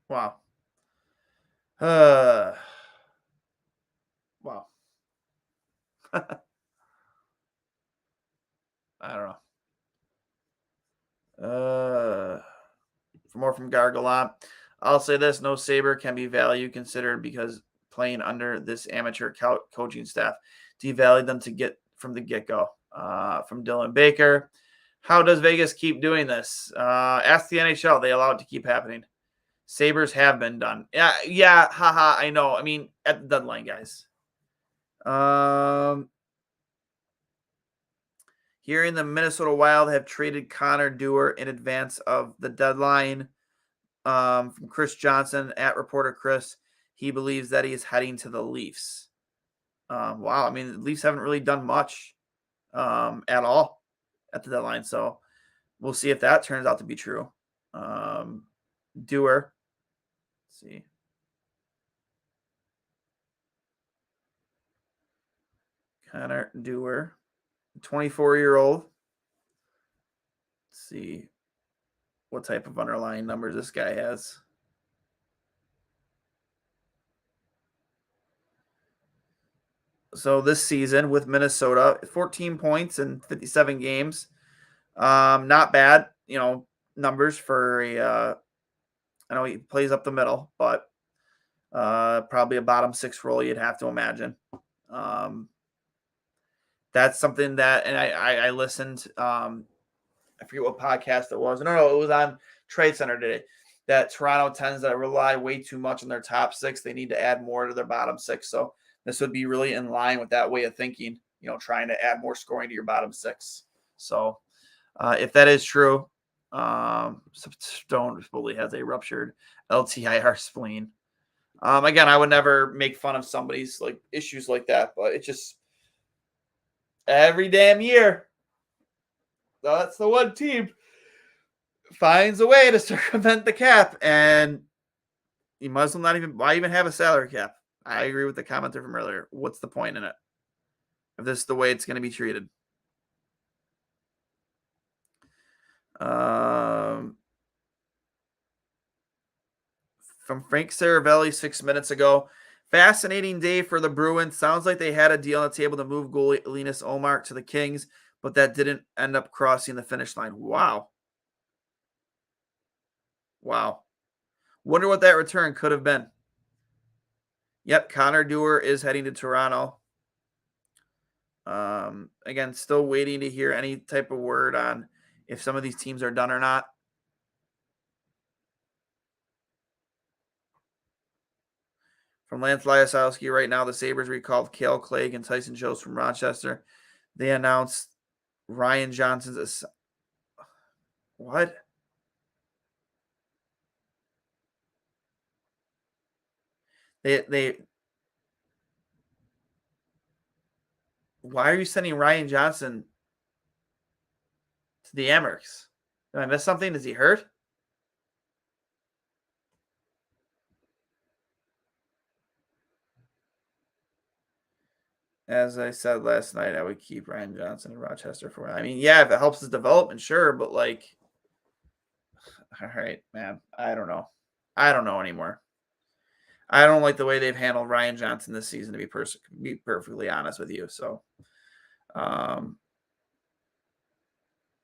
Wow. Wow. I don't know. For more from Gargalant, I'll say this: no Sabre can be value considered because playing under this amateur coaching staff devalued them to get from the get-go. From Dylan Baker. How does Vegas keep doing this? Ask the NHL. They allow it to keep happening. Sabres have been done. Yeah, haha, I know. I mean, at the deadline, guys. Hearing the Minnesota Wild have traded Connor Dewar in advance of the deadline. From Chris Johnson at Reporter Chris, he believes that he is heading to the Leafs. Wow, I mean, the Leafs haven't really done much at all at the deadline, so we'll see if that turns out to be true. Dewar, let's see. Connor Dewar, 24-year-old. Let's see what type of underlying numbers this guy has. So this season with Minnesota, 14 points in 57 games. Not bad, numbers for a I know he plays up the middle, but probably a bottom six role, you'd have to imagine. That's something that, and I listened, I forget what podcast it was. No, it was on Trade Center today, that Toronto tends to rely way too much on their top six. They need to add more to their bottom six. So this would be really in line with that way of thinking, trying to add more scoring to your bottom six. So if that is true, Stone supposedly has a ruptured LTIR spleen. Again, I would never make fun of somebody's issues like that, but it's just every damn year. That's the one team finds a way to circumvent the cap, and you might as well why even have a salary cap? I agree with the commenter from earlier. What's the point in it if this is the way it's going to be treated? From Frank Saravelli 6 minutes ago. Fascinating day for the Bruins. Sounds like they had a deal on the table to move goalie Linus Ullmark to the Kings, but that didn't end up crossing the finish line. Wow. Wonder what that return could have been. Yep, Connor Dewar is heading to Toronto. Again, still waiting to hear any type of word on if some of these teams are done or not. From Lance Lyasowski, right now the Sabres recalled Cale Clegg and Tyson Jones from Rochester. They announced Ryan Johnson's what? They why are you sending Ryan Johnson to the Amherst? Did I miss something? Is he hurt? As I said last night, I would keep Ryan Johnson in Rochester for. I mean, yeah, if it helps his development, sure, but all right, man, I don't know. I don't know anymore. I don't like the way they've handled Ryan Johnson this season, to be perfectly honest with you. So,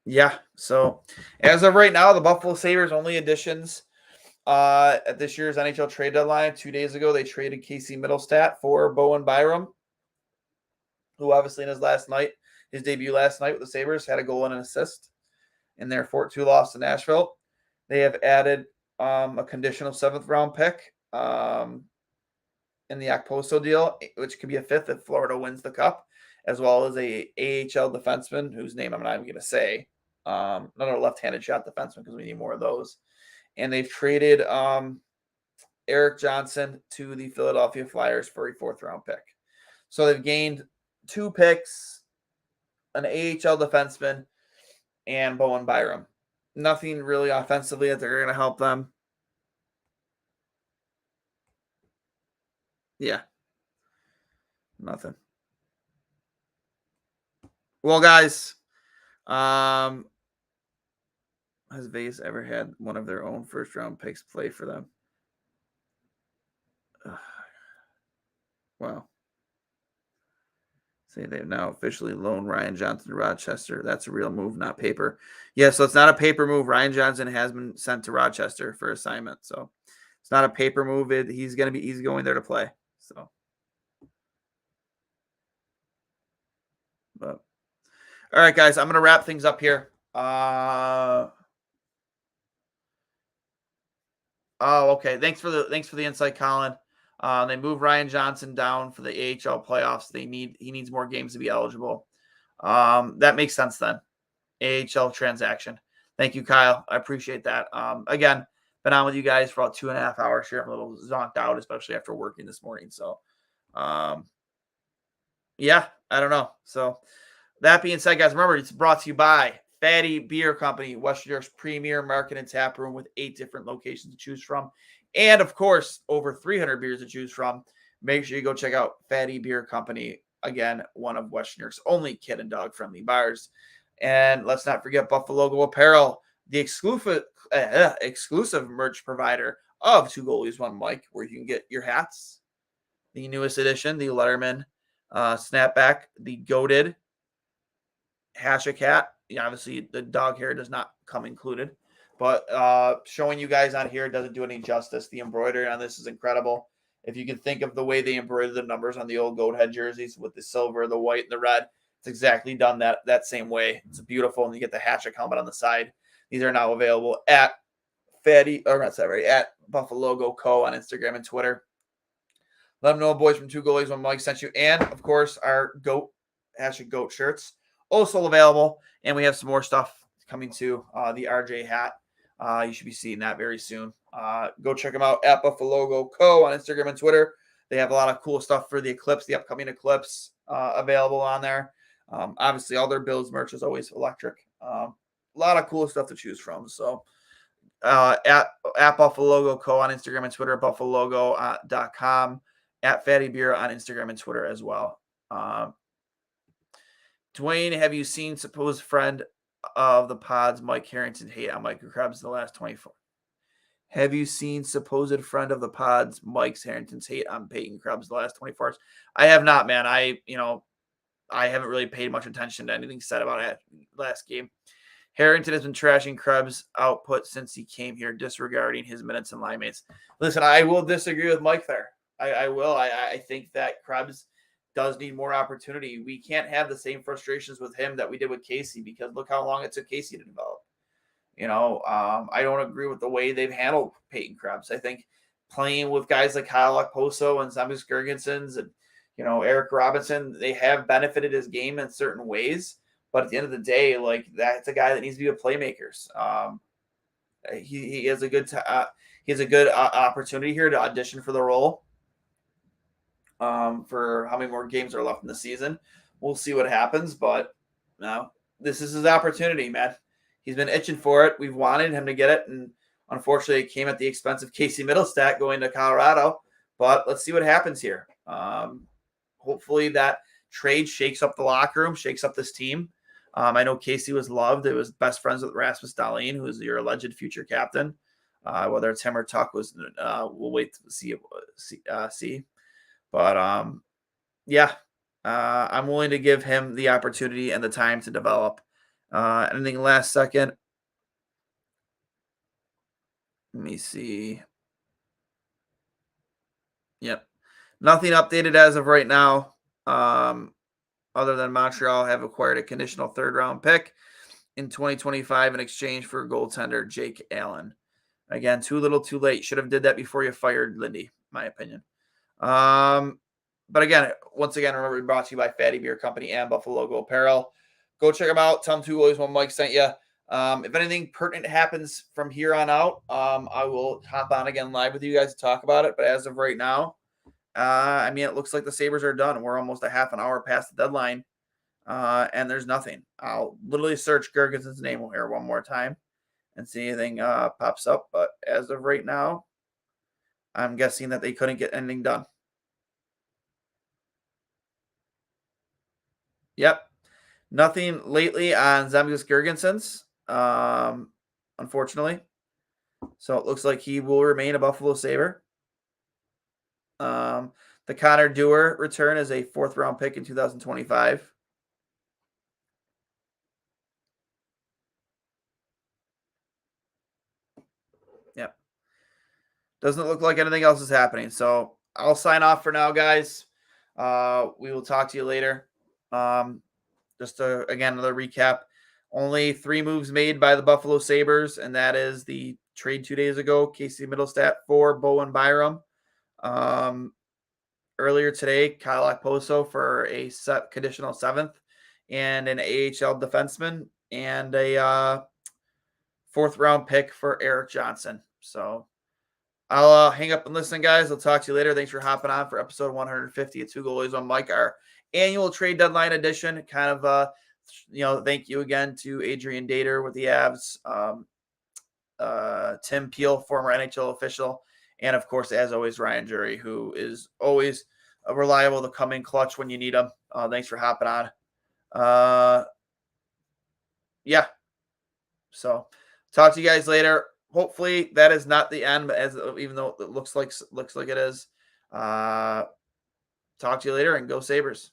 yeah. So, as of right now, the Buffalo Sabres only additions at this year's NHL Trade Deadline. 2 days ago, they traded Casey Middlestat for Bowen Byram, who obviously in his debut last night with the Sabres, had a goal and an assist in their 4-2 loss to Nashville. They have added a conditional 7th-round pick in the Okposo deal, which could be a 5th if Florida wins the Cup, as well as a AHL defenseman whose name I'm not even going to say, another left-handed shot defenseman because we need more of those. And they've traded Eric Johnson to the Philadelphia Flyers for a 4th-round pick. So they've gained 2 picks, an AHL defenseman, and Bowen Byram. Nothing really offensively that they're going to help them. Yeah. Nothing. Well, guys, has Vegas ever had one of their own 1st-round picks play for them? Wow. Say they've now officially loaned Ryan Johnson to Rochester. That's a real move, not paper. Yeah, so it's not a paper move. Ryan Johnson has been sent to Rochester for assignment. So it's not a paper move. He's going there to play. So, but All right, guys, I'm going to wrap things up here. Oh, okay. Thanks for the insight, Colin. They moved Ryan Johnson down for the AHL playoffs. He needs more games to be eligible. That makes sense then. AHL transaction. Thank you, Kyle. I appreciate that. Again, been on with you guys for about 2.5 hours here. I'm a little zonked out, especially after working this morning. So, yeah, I don't know. So that being said, guys, remember it's brought to you by Fatty Beer Company, West New York's premier market and tap room with 8 different locations to choose from. And of course, over 300 beers to choose from. Make sure you go check out Fatty Beer Company. Again, one of West New York's only kid and dog friendly bars. And let's not forget Buffalo Logo Apparel, the exclusive merch provider of Two Goalies, One Mic, where you can get your hats, the newest edition, the Letterman snapback, the goated Hashtag hat. Obviously, the dog hair does not come included, but showing you guys on here doesn't do any justice. The embroidery on this is incredible. If you can think of the way they embroidered the numbers on the old goat head jerseys with the silver, the white, and the red, it's exactly done that same way. It's beautiful, and you get the Hashtag helmet on the side. These are now available at Buffalo Logo Co. on Instagram and Twitter. Let them know, boys from Two Goalies, One Mike sent you, and of course our goat #goat shirts also available, and we have some more stuff coming to the RJ hat. You should be seeing that very soon. Go check them out at Buffalo Logo Co. on Instagram and Twitter. They have a lot of cool stuff for the Eclipse, the upcoming Eclipse, available on there. Obviously, all their Bills merch is always electric. A lot of cool stuff to choose from. So at Buffalo Logo Co. on Instagram and Twitter, buffalologo.com, at Fatty Beer on Instagram and Twitter as well. Duane, have you seen supposed friend of the pods, Mike Harrington, hate on microcrabs in the last 24? Have you seen supposed friend of the pods, Mike Harrington's hate on Peyton Krebs the last 24 hours? I have not, man. I haven't really paid much attention to anything said about it last game. Harrington has been trashing Krebs' output since he came here, disregarding his minutes and line mates. Listen, I will disagree with Mike there. I will. I think that Krebs does need more opportunity. We can't have the same frustrations with him that we did with Casey, because look how long it took Casey to develop. I don't agree with the way they've handled Peyton Krebs. I think playing with guys like Kyle Okposo and Samus Gergensons and, Eric Robinson, they have benefited his game in certain ways. But at the end of the day, like, that's a guy that needs to be a playmaker. He has a good opportunity here to audition for the role. For how many more games are left in the season. We'll see what happens, but no, this is his opportunity, man. He's been itching for it. We've wanted him to get it, and unfortunately it came at the expense of Casey Middlestat going to Colorado, but let's see what happens here. Hopefully that trade shakes up the locker room, shakes up this team. I know Casey was loved. It was best friends with Rasmus Dahlin, who is your alleged future captain. Whether it's him or Tuck we'll wait to see. But I'm willing to give him the opportunity and the time to develop. Anything last second? Let me see. Yep. Nothing updated as of right now. Other than Montreal have acquired a conditional 3rd-round pick in 2025 in exchange for goaltender Jake Allen. Again, too little, too late. Should have did that before you fired Lindy, my opinion. But again, once again, remember, we brought to you by Fatty Beer Company and Buffalo Logo Apparel. Go check them out. Tell them Two Goalies, One Mike sent you. If anything pertinent happens from here on out, I will hop on again live with you guys to talk about it. But as of right now, it looks like the Sabres are done. We're almost a half an hour past the deadline, and there's nothing. I'll literally search Gergenson's name here one more time and see anything pops up. But as of right now, I'm guessing that they couldn't get anything done. Yep. Nothing lately on Zemgus Gergensons, unfortunately. So it looks like he will remain a Buffalo Sabre. The Connor Dewar return is a 4th-round pick in 2025. Yep. Doesn't look like anything else is happening. So I'll sign off for now, guys. We will talk to you later. just again, another recap. Only 3 moves made by the Buffalo Sabres, and that is the trade 2 days ago, Casey Middlestat for Bowen Byram. Earlier today, Kyle Okposo for a conditional 7th and an AHL defenseman and a 4th round pick for Eric Johnson. So I'll hang up and listen, guys. I'll talk to you later. Thanks for hopping on for episode 150 of Two Goalies on Mike, our annual trade deadline edition. Kind of, thank you again to Adrian Dater with the Avs, Tim Peel, former NHL official, and of course, as always, Ryan Jury, who is always reliable to come in clutch when you need him. Thanks for hopping on. Yeah. So talk to you guys later. Hopefully that is not the end, even though it looks like it is. Talk to you later and go Sabres.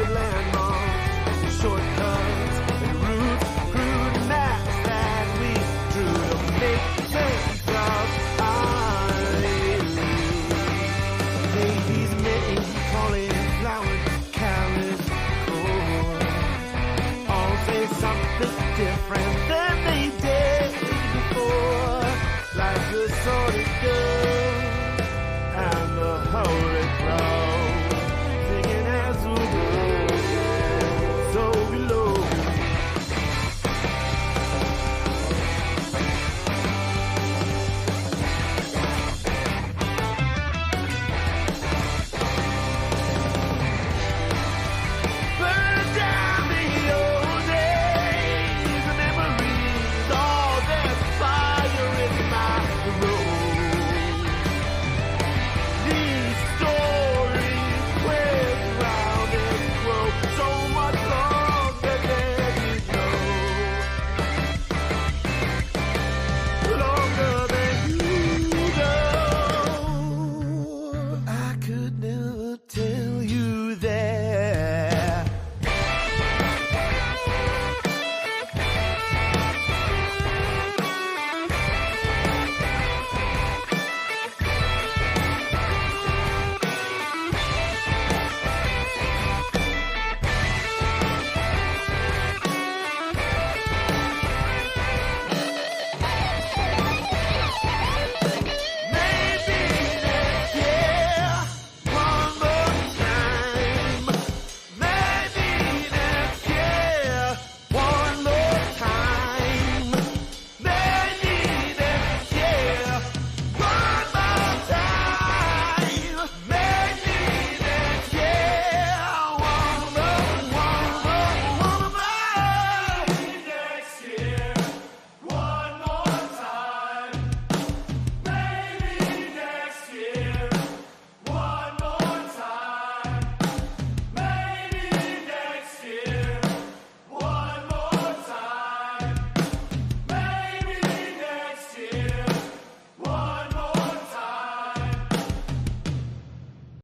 Landmarks, shortcuts.